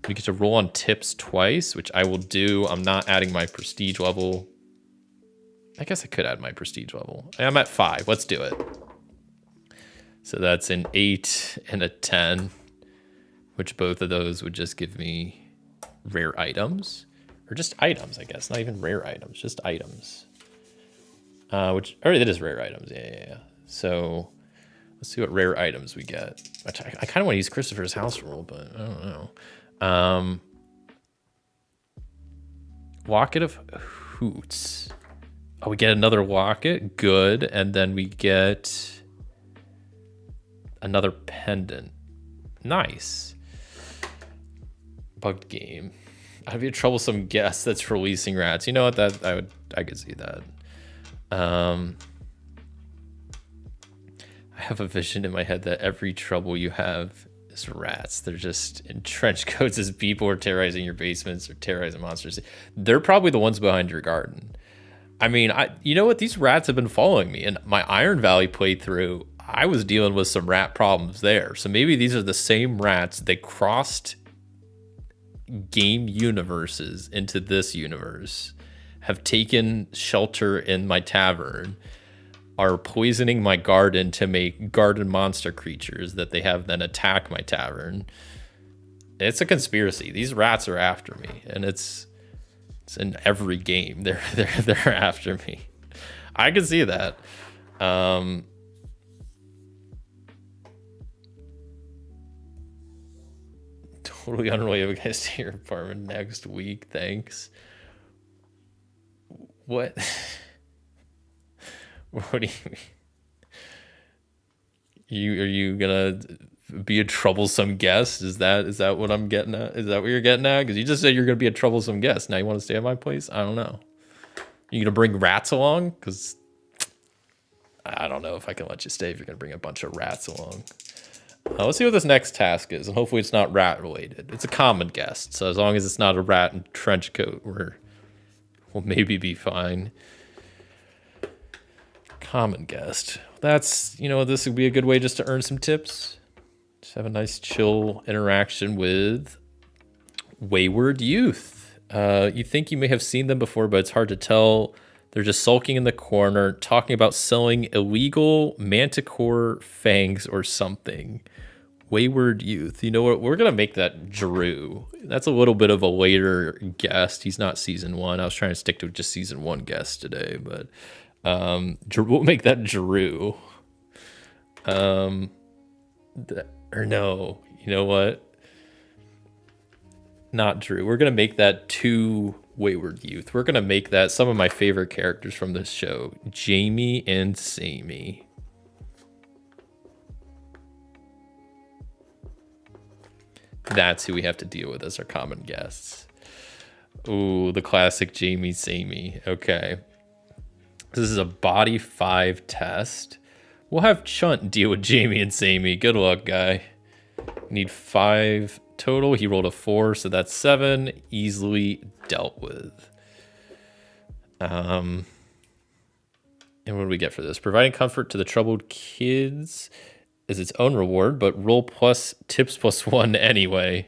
We get to roll on tips twice, which I will do. I'm not adding my prestige level. I guess I could add my prestige level. I'm at 5. Let's do it. So that's an 8 and a 10, which both of those would just give me rare items. Or just items, I guess. Not even rare items, just items. Which, or it is rare items, yeah. So let's see what rare items we get. I kind of want to use Christopher's house rule, but I don't know. Locket of Hoots. Oh, we get another locket. Good. And then we get another pendant. Nice. Bugged game. I'd be a troublesome guest that's releasing rats. You know what? I could see that. I have a vision in my head that every trouble you have is rats. They're just in trench coats as people are terrorizing your basements or terrorizing monsters. They're probably the ones behind your garden. I mean, you know what? These rats have been following me. In my Iron Valley playthrough, I was dealing with some rat problems there. So maybe these are the same rats. They crossed game universes into this universe, have taken shelter in my tavern. are poisoning my garden to make garden monster creatures that they have then attack my tavern. It's a conspiracy. These rats are after me, and it's in every game. They're after me. I can see that. Totally unrelated, guys, to your apartment next week. Thanks. What? What do you mean? Are you gonna be a troublesome guest? Is that what I'm getting at? Is that what you're getting at? Because you just said you're gonna be a troublesome guest. Now you want to stay at my place? I don't know. You gonna bring rats along? Because I don't know if I can let you stay if you're gonna bring a bunch of rats along. Let's see what this next task is, and hopefully it's not rat related. It's a common guest, so as long as it's not a rat in trench coat, we'll maybe be fine. Common guest. That's, this would be a good way just to earn some tips. Just have a nice chill interaction with wayward youth. You think you may have seen them before, but it's hard to tell. They're just sulking in the corner, talking about selling illegal manticore fangs or something. Wayward youth. You know what? We're going to make that Drew. That's a little bit of a later guest. He's not season 1. I was trying to stick to just season 1 guest today, but we'll make that Drew. Or no, you know what? Not Drew. We're going to make that 2 wayward youth. We're going to make that some of my favorite characters from this show, Jamie and Sammy. That's who we have to deal with as our common guests. Ooh, the classic Jamie, Sammy. Okay. This is a body 5 test. We'll have Chunt deal with Jamie and Sammy. Good luck, guy. Need 5 total. He rolled a 4, so that's 7. Easily dealt with. And what do we get for this? Providing comfort to the troubled kids is its own reward, but roll plus tips plus 1 anyway.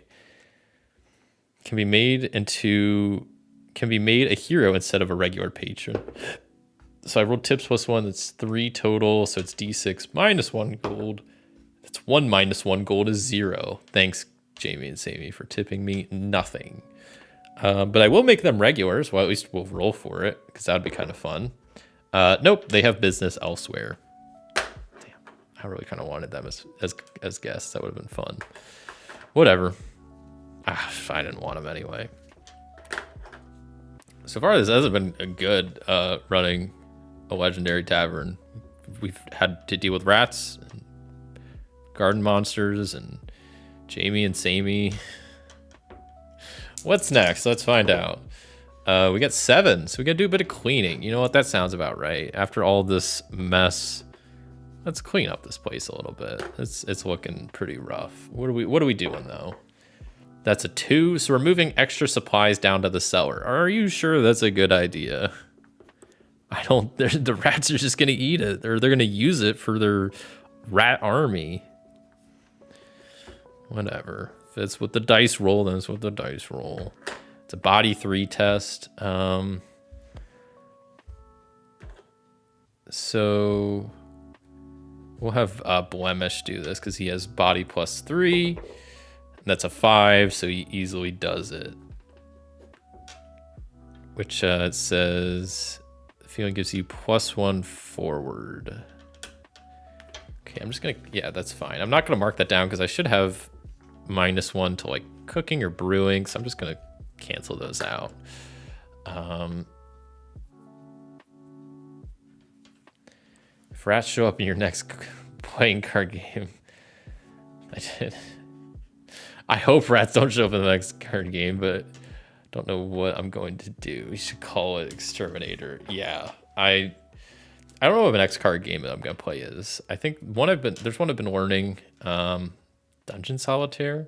Can be made a hero instead of a regular patron. So I rolled tips plus 1. That's 3 total. So it's D6 minus 1 gold. That's 1 minus 1 gold is 0. Thanks, Jamie and Sammy, for tipping me nothing. But I will make them regulars. Well, at least we'll roll for it, because that would be kind of fun. Nope, they have business elsewhere. Damn, I really kind of wanted them as guests. That would have been fun. Whatever. I didn't want them anyway. So far, this hasn't been good running a legendary tavern. We've had to deal with rats and garden monsters and Jamie and Sammy. What's next? Let's find out. We got 7, so we gotta do a bit of cleaning. You know what? That sounds about right. After all this mess, let's clean up this place a little bit. It's looking pretty rough. What are we doing though? That's a 2, so we're moving extra supplies down to the cellar. Are you sure that's a good idea? The rats are just gonna eat it, or they're gonna use it for their rat army. Whatever. If it's with the dice roll, then it's with the dice roll. It's a body 3 test. So we'll have Blemish do this because he has body plus 3. That's a 5, so he easily does it. Which it says the feeling gives you plus 1 forward. Okay, I'm just gonna, yeah, that's fine. I'm not gonna mark that down because I should have minus 1 to like cooking or brewing, so I'm just gonna cancel those out. If rats show up in your next playing card game, I hope rats don't show up in the next card game, but don't know what I'm going to do. We should call it Exterminator. Yeah, I don't know what the next card game that I'm gonna play is. I think there's one I've been learning, Dungeon Solitaire.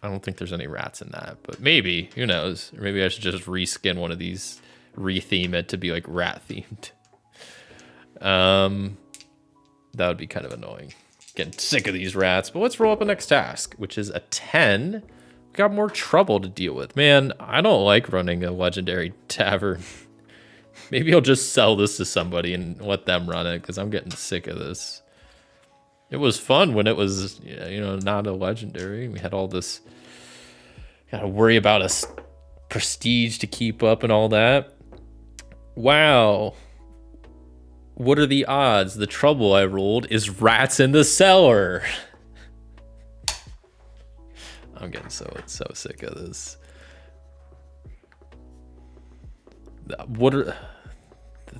I don't think there's any rats in that, but maybe, who knows? Or maybe I should just reskin one of these, retheme it to be like rat themed. That would be kind of annoying. Getting sick of these rats, but let's roll up the next task, which is a 10. We got more trouble to deal with. Man, I don't like running a legendary tavern. Maybe I'll just sell this to somebody and let them run it, because I'm getting sick of this. It was fun when it was, not a legendary. We had all this, gotta worry about a prestige to keep up and all that. Wow. What are the odds? The trouble I rolled is rats in the cellar. I'm getting so sick of this.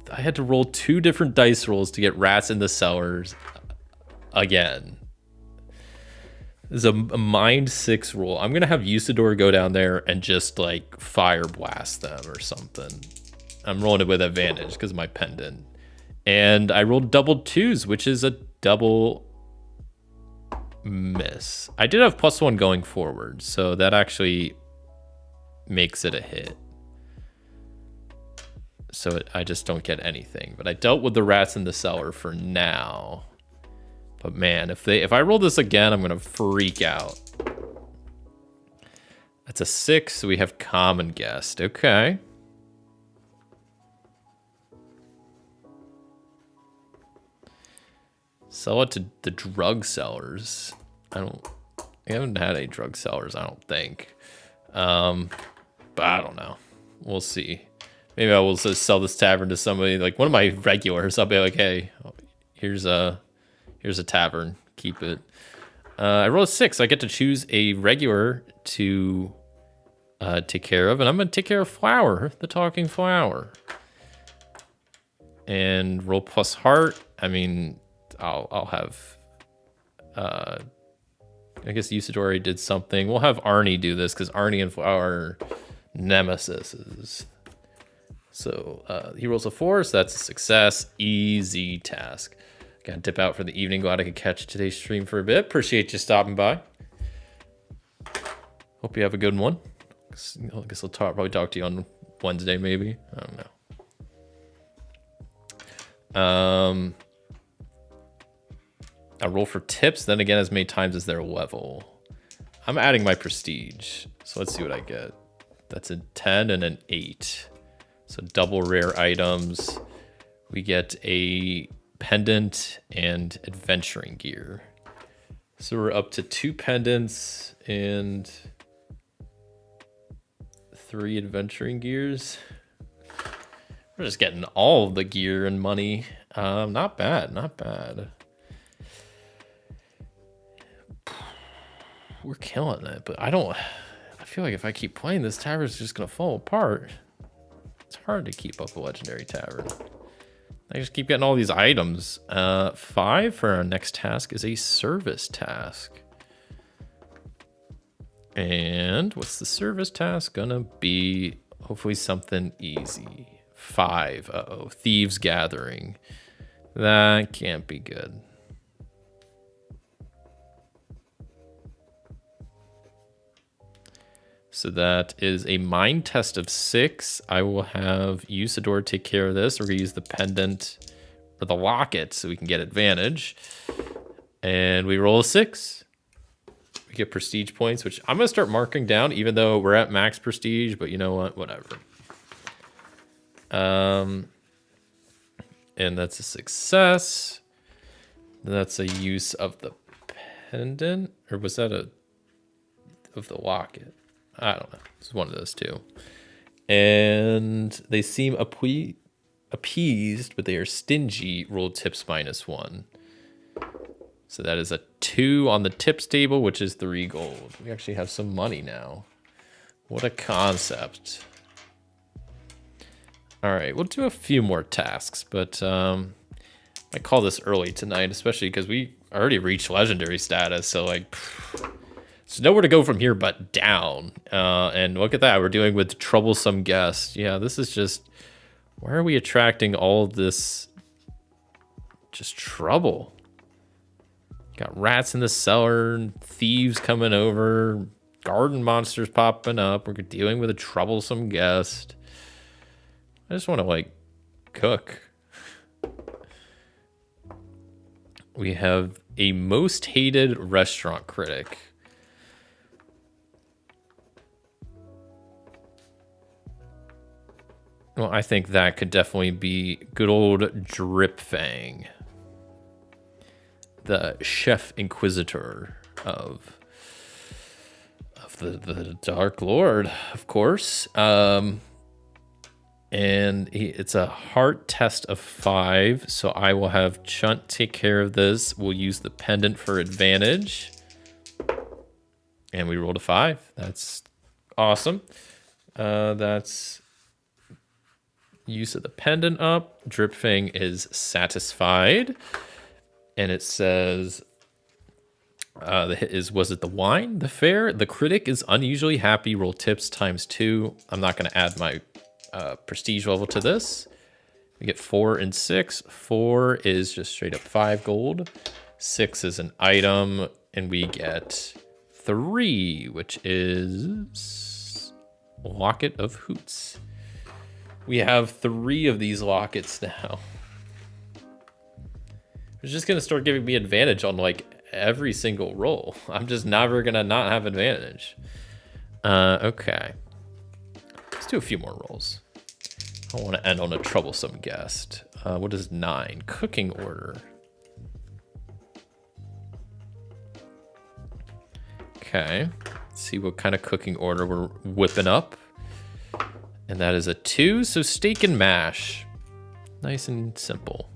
I had to roll 2 different dice rolls to get rats in the cellars again. This is a mind 6 roll. I'm gonna have Usador go down there and just like fire blast them or something. I'm rolling it with advantage because of my pendant. And I rolled double 2s, which is a double miss. I did have +1 going forward, so that actually makes it a hit. So I just don't get anything. But I dealt with the rats in the cellar for now. But man, if I roll this again, I'm gonna freak out. That's a 6, so we have common guest. Okay. Sell it to the drug sellers. We haven't had any drug sellers, I don't think. But I don't know. We'll see. Maybe I will just sell this tavern to somebody, like one of my regulars. I'll be like, hey, here's a tavern. Keep it. I roll a 6. I get to choose a regular to take care of, and I'm gonna take care of Flower, the talking flower. And roll plus heart. I mean, I'll have. I guess Usador already did something. We'll have Arnie do this because Arnie and Flower are nemesises. So he rolls a 4, so that's a success. Easy task. Gotta dip out for the evening. Glad I could catch today's stream for a bit. Appreciate you stopping by. Hope you have a good one. I guess I'll probably talk to you on Wednesday, maybe. I don't know. I roll for tips, then again as many times as their level. I'm adding my prestige, so let's see what I get. That's a 10 and an 8. So double rare items. We get a pendant and adventuring gear. So we're up to 2 pendants and 3 adventuring gears. We're just getting all of the gear and money. Not bad, not bad. We're killing it, but I feel like if I keep playing, this tavern's just gonna fall apart. It's hard to keep up a legendary tavern. I just keep getting all these items. 5 for our next task is a service task. And what's the service task gonna be? Hopefully something easy. 5, uh-oh, Thieves Gathering. That can't be good. So that is a mind test of 6. I will have Usador take care of this. We're going to use the pendant or the locket so we can get advantage. And we roll a 6. We get prestige points, which I'm going to start marking down, even though we're at max prestige. But you know what? Whatever. And that's a success. That's a use of the pendant. Or was that of the locket? I don't know. It's one of those two. And they seem appeased, but they are stingy. Roll tips -1. So that is a 2 on the tips table, which is 3 gold. We actually have some money now. What a concept. All right, we'll do a few more tasks, but I call this early tonight, especially because we already reached legendary status. So like... There's nowhere to go from here but down. And look at that. We're dealing with troublesome guests. Yeah, this is just... Why are we attracting all of this just trouble? Got rats in the cellar, thieves coming over, garden monsters popping up. We're dealing with a troublesome guest. I just want to, like, cook. We have a most hated restaurant critic. Well, I think that could definitely be good old Drip Fang, the Chef Inquisitor of the Dark Lord, of course. And it's a heart test of 5, so I will have Chunt take care of this. We'll use the pendant for advantage. And we rolled a 5. That's awesome. That's use of the pendant up. Dripfang is satisfied. And it says, the hit is, was it the wine? The fare? The critic is unusually happy. Roll tips ×2. I'm not going to add my prestige level to this. We get 4 and 6. 4 is just straight up 5 gold. 6 is an item. And we get 3, which is Locket of Hoots. We have 3 of these lockets now. It's just gonna start giving me advantage on like every single roll. I'm just never gonna not have advantage. Okay. Let's do a few more rolls. I don't want to end on a troublesome guest. What is 9? Cooking order. Okay. Let's see what kind of cooking order we're whipping up. And that is a 2, so steak and mash. Nice and simple.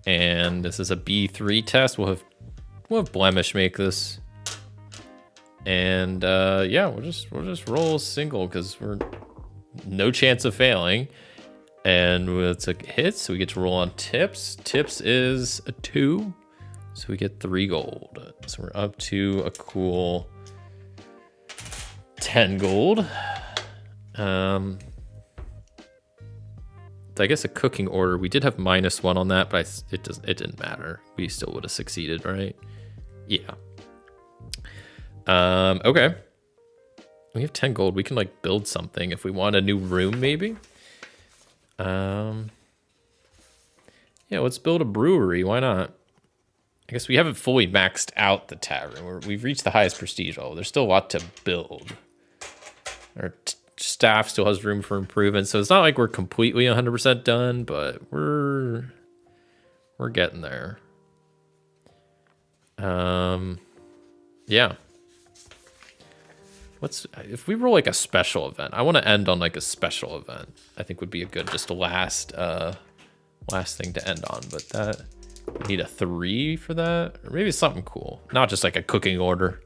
And this is a B3 test. We'll have Blemish make this. And yeah, we'll just roll a single because we're no chance of failing. And it's a hit, so we get to roll on tips. Tips is a 2, so we get 3 gold. So we're up to a cool 10 gold. I guess a cooking order. We did have -1 on that, but it didn't matter. We still would have succeeded, right? Yeah. Okay. We have 10 gold. We can like build something if we want a new room, maybe. Yeah, let's build a brewery. Why not? I guess we haven't fully maxed out the tavern. We've reached the highest prestige level. There's still a lot to build. Our staff still has room for improvement, so it's not like we're completely 100% done, but we're getting there. Yeah. If we roll like a special event? I want to end on like a special event. I think would be a good just a last thing to end on, but that we need a 3 for that, or maybe something cool, not just like a cooking order.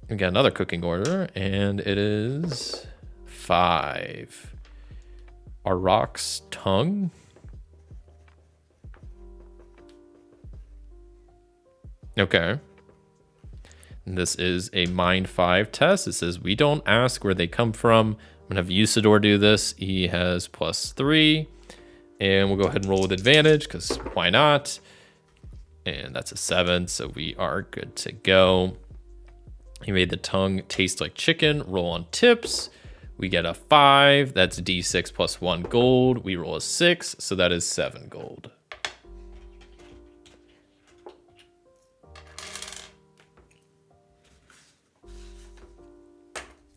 We got another cooking order, and it is 5. Aurochs tongue. Okay. And this is a Mind 5 test. It says, we don't ask where they come from. I'm going to have Usador do this. He has +3. And we'll go ahead and roll with advantage, because why not? And that's a 7, so we are good to go. He made the tongue taste like chicken. Roll on tips. We get a 5. That's D6 +1 gold. We roll a 6, so that is 7 gold.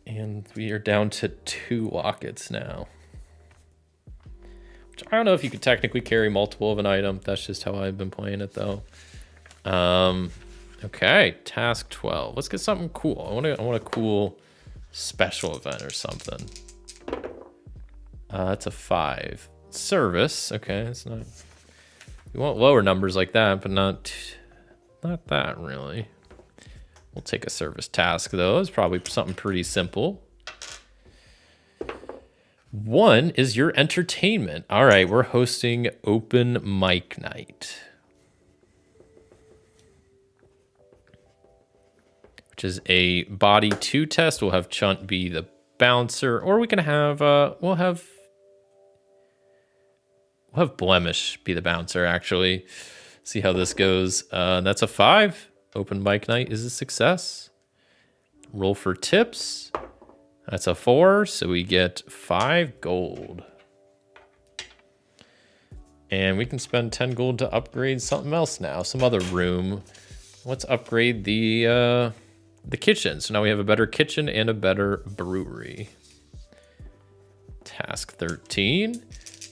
And we are down to 2 lockets now. Which I don't know if you could technically carry multiple of an item. That's just how I've been playing it, though. Okay, task 12. Let's get something cool. I want a cool special event or something. That's a 5. Service. Okay, it's not. We want lower numbers like that, but not that really. We'll take a service task though. It's probably something pretty simple. 1 is your entertainment. All right, we're hosting open mic night, which is a body 2 test. We'll have Chunt be the bouncer, or we can have we'll have Blemish be the bouncer. Actually, see how this goes. That's a 5. Open mic night is a success. Roll for tips. That's a 4, so we get 5 gold. And we can spend 10 gold to upgrade something else now, some other room. Let's upgrade the the kitchen. So now we have a better kitchen and a better brewery. Task 13.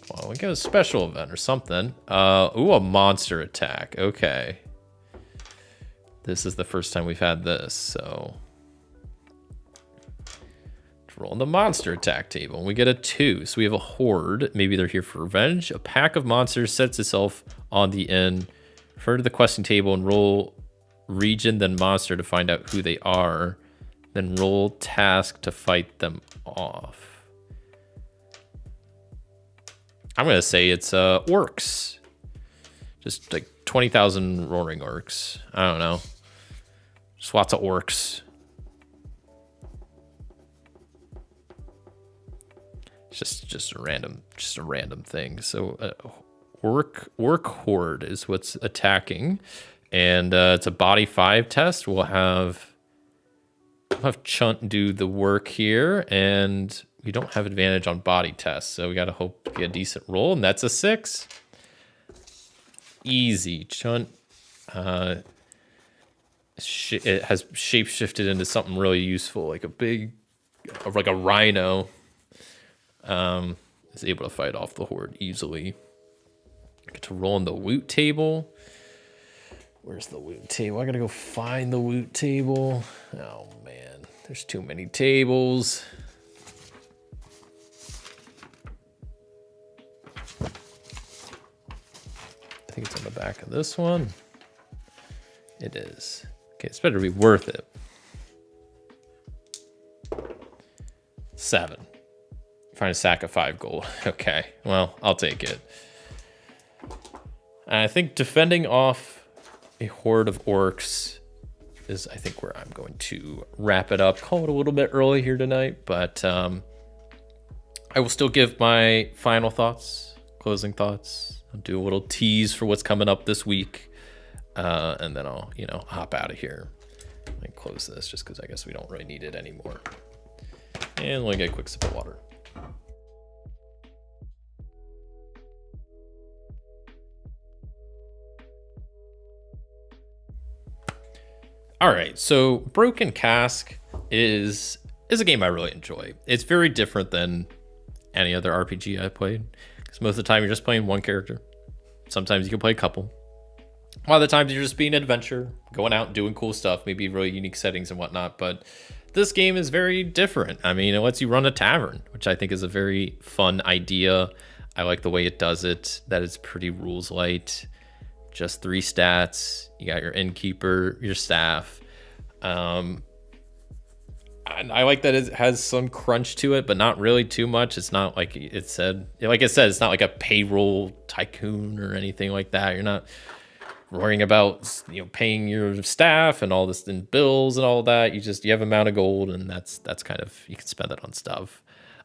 Well, we got a special event or something. Ooh, a monster attack. Okay. This is the first time we've had this, so let's roll on the monster attack table. We get a 2, so we have a horde. Maybe they're here for revenge. A pack of monsters sets itself on the inn. Refer to the questing table and roll region, then monster to find out who they are. Then roll task to fight them off. I'm gonna say it's orcs. Just like 20,000 roaring orcs. I don't know. Just lots of orcs. Just a random thing. So orc horde is what's attacking, and it's a body 5 test. We'll have Chunt do the work here, and we don't have advantage on body tests, so we gotta hope to get a decent roll, and that's a 6. Easy. Chunt it has shapeshifted into something really useful, like a rhino. Is able to fight off the horde easily. Get to roll on the loot table. Where's the loot table? I gotta go find the loot table. Oh man, there's too many tables. I think it's on the back of this one. It is. Okay, it's better be worth it. 7. Find a sack of 5 gold. Okay, well, I'll take it. And I think defending off a horde of orcs is, I think, where I'm going to wrap it up. Call it a little bit early here tonight, but I will still give my final thoughts, closing thoughts. I'll do a little tease for what's coming up this week. And then I'll, hop out of here and close this just because I guess we don't really need it anymore. And let me get a quick sip of water. All right, so Broken Cask is a game I really enjoy. It's very different than any other RPG I've played, because most of the time you're just playing one character. Sometimes you can play a couple. A lot of the times you're just being an adventure, going out and doing cool stuff, maybe really unique settings and whatnot. But this game is very different. I mean, it lets you run a tavern, which I think is a very fun idea. I like the way it does it, that it's pretty rules light. Just 3 stats. You got your innkeeper, your staff. And I like that it has some crunch to it, but not really too much. It's not like it said. Like it said, it's not like a payroll tycoon or anything like that. You're not worrying about paying your staff and all this and bills and all that. You have amount of gold, and that's kind of, you can spend it on stuff.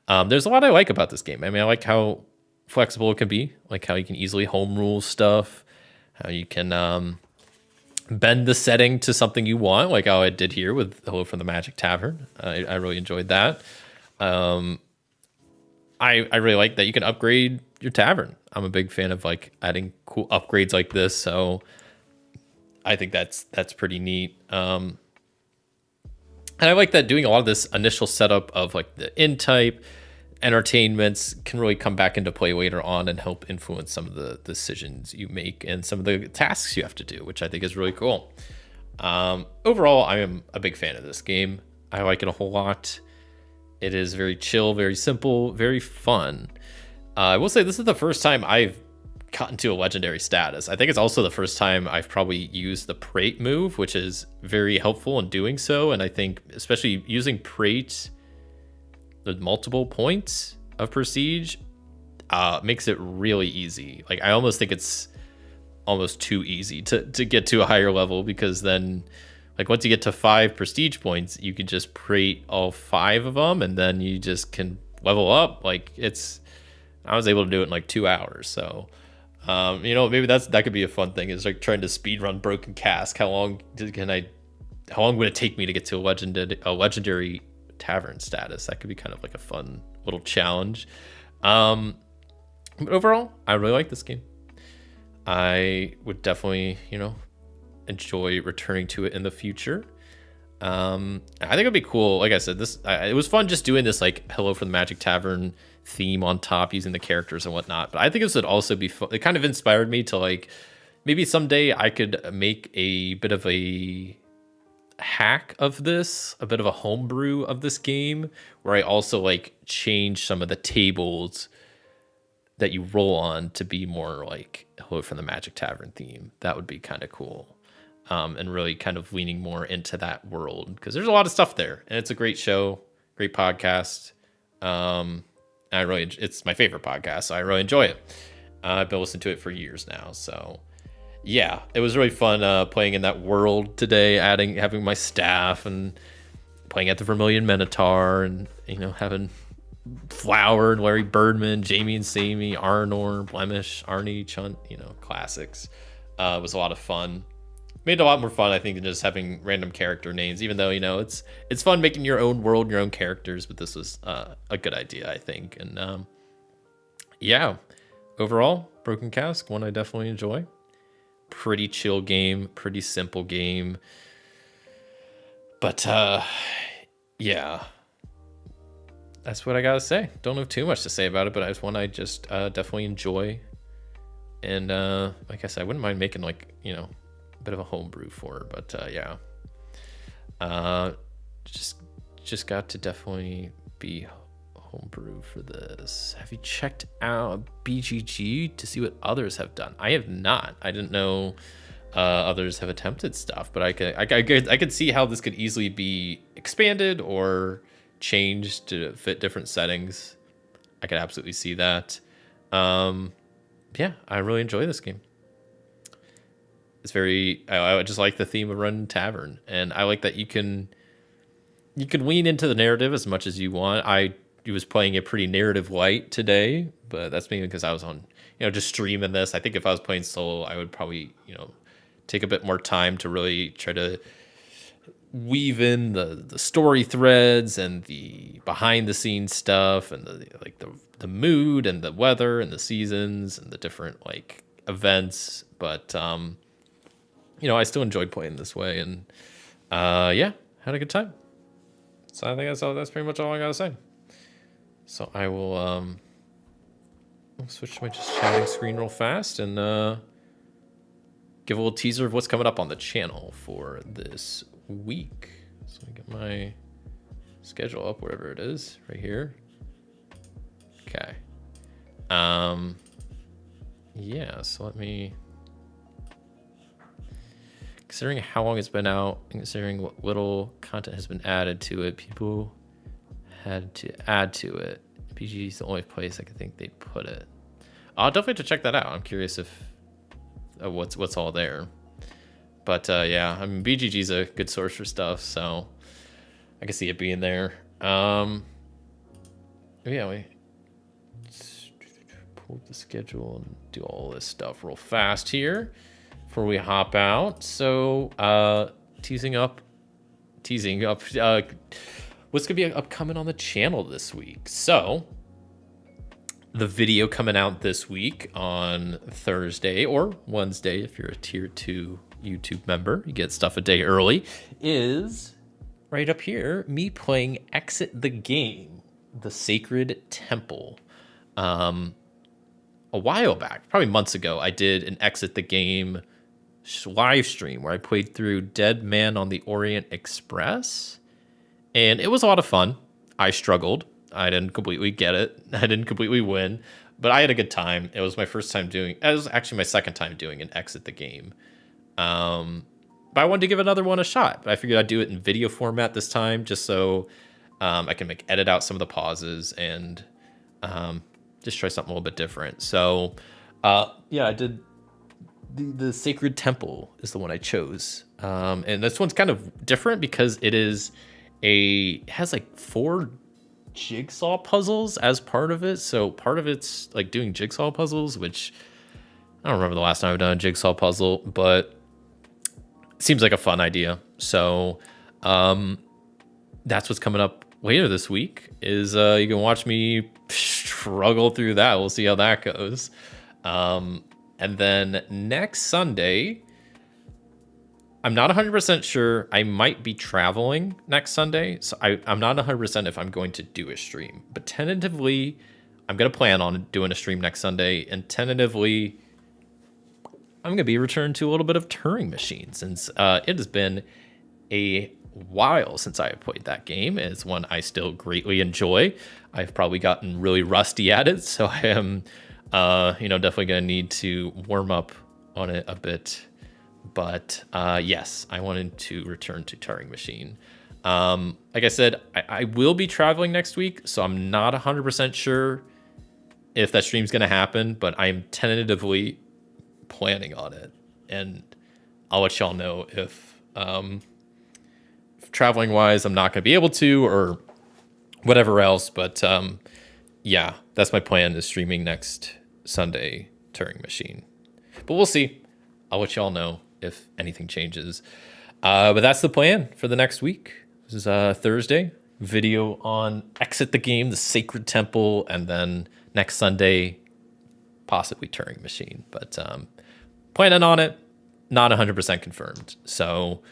There's a lot I like about this game. I mean, I like how flexible it can be, like how you can easily home rule stuff, how you can bend the setting to something you want, like how I did here with Hello from the Magic Tavern. I really enjoyed that. I really like that you can upgrade your tavern. I'm a big fan of like adding cool upgrades like this, so I think that's pretty neat. And I like that doing a lot of this initial setup of like the inn type entertainments can really come back into play later on and help influence some of the decisions you make and some of the tasks you have to do, which I think is really cool. Overall, I am a big fan of this game. I like it a whole lot. It is very chill, very simple, very fun. I will say this is the first time I've gotten to a legendary status. I think it's also the first time I've probably used the Prate move, which is very helpful in doing so. And I think especially using Prate with multiple points of prestige makes it really easy. Like I almost think it's almost too easy to get to a higher level, because then like once you get to 5 prestige points, you can just Prate all 5 of them, and then you just can level up. Like I was able to do it in like 2 hours. So, maybe that could be a fun thing, is like trying to speed run Broken Cask. How long would it take me to get to a legendary tavern status? That could be kind of like a fun little challenge. But overall, I really like this game. I would definitely, enjoy returning to it in the future. I think it'd be cool. Like I said, it was fun just doing this like Hello from the Magic Tavern theme on top, using the characters and whatnot. But I think this would also be fun. It kind of inspired me to like maybe someday I could make a bit of a hack of this, a bit of a homebrew of this game, where I also like change some of the tables that you roll on to be more like Hello from the Magic Tavern theme. That would be kind of cool. And really kind of leaning more into that world, because there's a lot of stuff there, and it's a great show, great podcast. It's my favorite podcast, so I really enjoy it. I've been listening to it for years now, so yeah, it was really fun playing in that world today, having my staff and playing at the Vermilion Minotaur, and having Flower and Larry Birdman, Jamie and Sammy, Arnor, Blemish, Arnie, Chunt, classics. It was a lot of fun. Made it a lot more fun, I think, than just having random character names, even though, it's fun making your own world, your own characters, but this was a good idea, I think. And yeah, overall, Broken Cask, one I definitely enjoy. Pretty chill game, pretty simple game. But yeah, that's what I gotta say. Don't have too much to say about it, but it's one I just definitely enjoy. And like I said, I wouldn't mind making bit of a homebrew for her, but yeah, just got to definitely be homebrew for this. Have you checked out BGG to see what others have done? I have not. I didn't know others have attempted stuff, but I could see how this could easily be expanded or changed to fit different settings. I could absolutely see that. Yeah, I really enjoy this game. It's I just like the theme of Run Tavern, and I like that you can lean into the narrative as much as you want. I was playing it pretty narrative light today, but that's maybe because I was on, just streaming this. I think if I was playing solo, I would probably, take a bit more time to really try to weave in the story threads and the behind the scenes stuff and the mood and the weather and the seasons and the different like events. But I still enjoyed playing this way, and yeah, had a good time. So I think that's pretty much all I gotta say. So I will I'll switch to my just chatting screen real fast and give a little teaser of what's coming up on the channel for this week. So I get my schedule up wherever it is, right here. Okay. Yeah, so let me, considering how long it's been out, and considering what little content has been added to it, people had to add to it. PG is the only place I can think they'd put it. I'll definitely have to check that out. I'm curious if what's all there. But yeah, I mean, BGG's a good source for stuff, so I can see it being there. Yeah, we pull up the schedule and do all this stuff real fast here before we hop out. So teasing up what's gonna be upcoming on the channel this week. So the video coming out this week on Thursday or Wednesday, if you're a tier 2 YouTube member, you get stuff a day early, is right up here, me playing Exit the Game, the Sacred Temple. A while back, probably months ago, I did an Exit the Game live stream where I played through Dead Man on the Orient Express, and it was a lot of fun. I struggled. I didn't completely get it. I didn't completely win, but I had a good time. It was my first time it was actually my second time doing an Exit the Game. But I wanted to give another one a shot. But I figured I'd do it in video format this time, just so I can edit out some of the pauses and just try something a little bit different. So yeah, I did the Sacred Temple is the one I chose. And this one's kind of different because it has like 4 jigsaw puzzles as part of it. So part of it's like doing jigsaw puzzles, which I don't remember the last time I've done a jigsaw puzzle, but it seems like a fun idea. So that's what's coming up later this week is you can watch me struggle through that. We'll see how that goes. And then next Sunday, I'm not 100% sure. I might be traveling next Sunday, so I'm not 100% if I'm going to do a stream. But tentatively, I'm going to plan on doing a stream next Sunday, and tentatively, I'm going to be returned to a little bit of Turing Machine, since it has been a while since I have played that game. It's one I still greatly enjoy. I've probably gotten really rusty at it, so I am, definitely going to need to warm up on it a bit. But yes, I wanted to return to Turing Machine. Like I said, I will be traveling next week, so I'm not 100% sure if that stream's going to happen, but I'm tentatively planning on it. And I'll let y'all know if traveling wise, I'm not going to be able to or whatever else. But yeah, that's my plan, is streaming next Sunday Turing Machine. But we'll see. I'll let y'all know if anything changes. But that's the plan for the next week. This is Thursday. Video on Exit the Game, the Sacred Temple, and then next Sunday, possibly Turing Machine. But planning on it, not 100% confirmed. So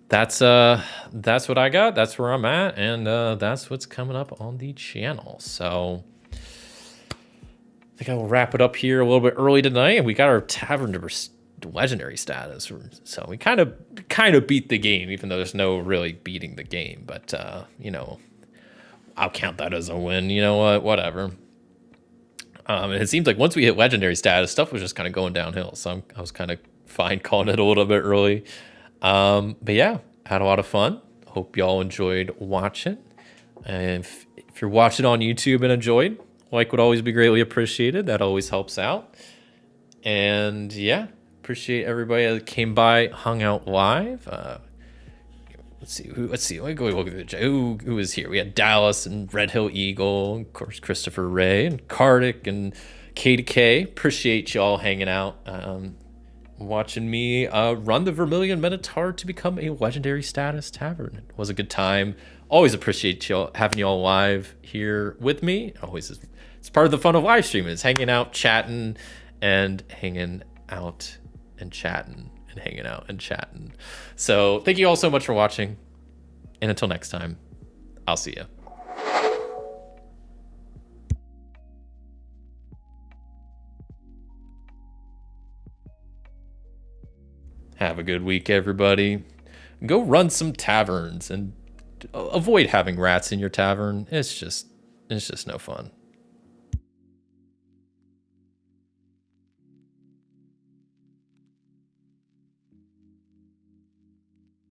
that's what I got. That's where I'm at, and that's what's coming up on the channel. So I think I will wrap it up here a little bit early tonight, and we got our Tavern to legendary status, so we kind of beat the game, even though there's no really beating the game. But I'll count that as a win. You know what? Whatever. And it seems like once we hit legendary status, stuff was just kind of going downhill. So I was kind of fine calling it a little bit early. But yeah, had a lot of fun. Hope y'all enjoyed watching. And if you're watching on YouTube and enjoyed, like would always be greatly appreciated. That always helps out. And yeah, appreciate everybody that came by, hung out live. Let's see. Let me go look at the who was here. We had Dallas and Red Hill Eagle, and of course Christopher Ray and Kardik and K2K. Appreciate y'all hanging out, watching me run the Vermilion Minotaur to become a legendary status tavern. It was a good time. Always appreciate y'all having y'all live here with me. Always, it's part of the fun of live streaming. Is hanging out, chatting, and hanging out and chatting and hanging out and chatting. So thank you all so much for watching, and until next time, I'll see you. Have a good week, everybody. Go run some taverns and avoid having rats in your tavern. It's just no fun.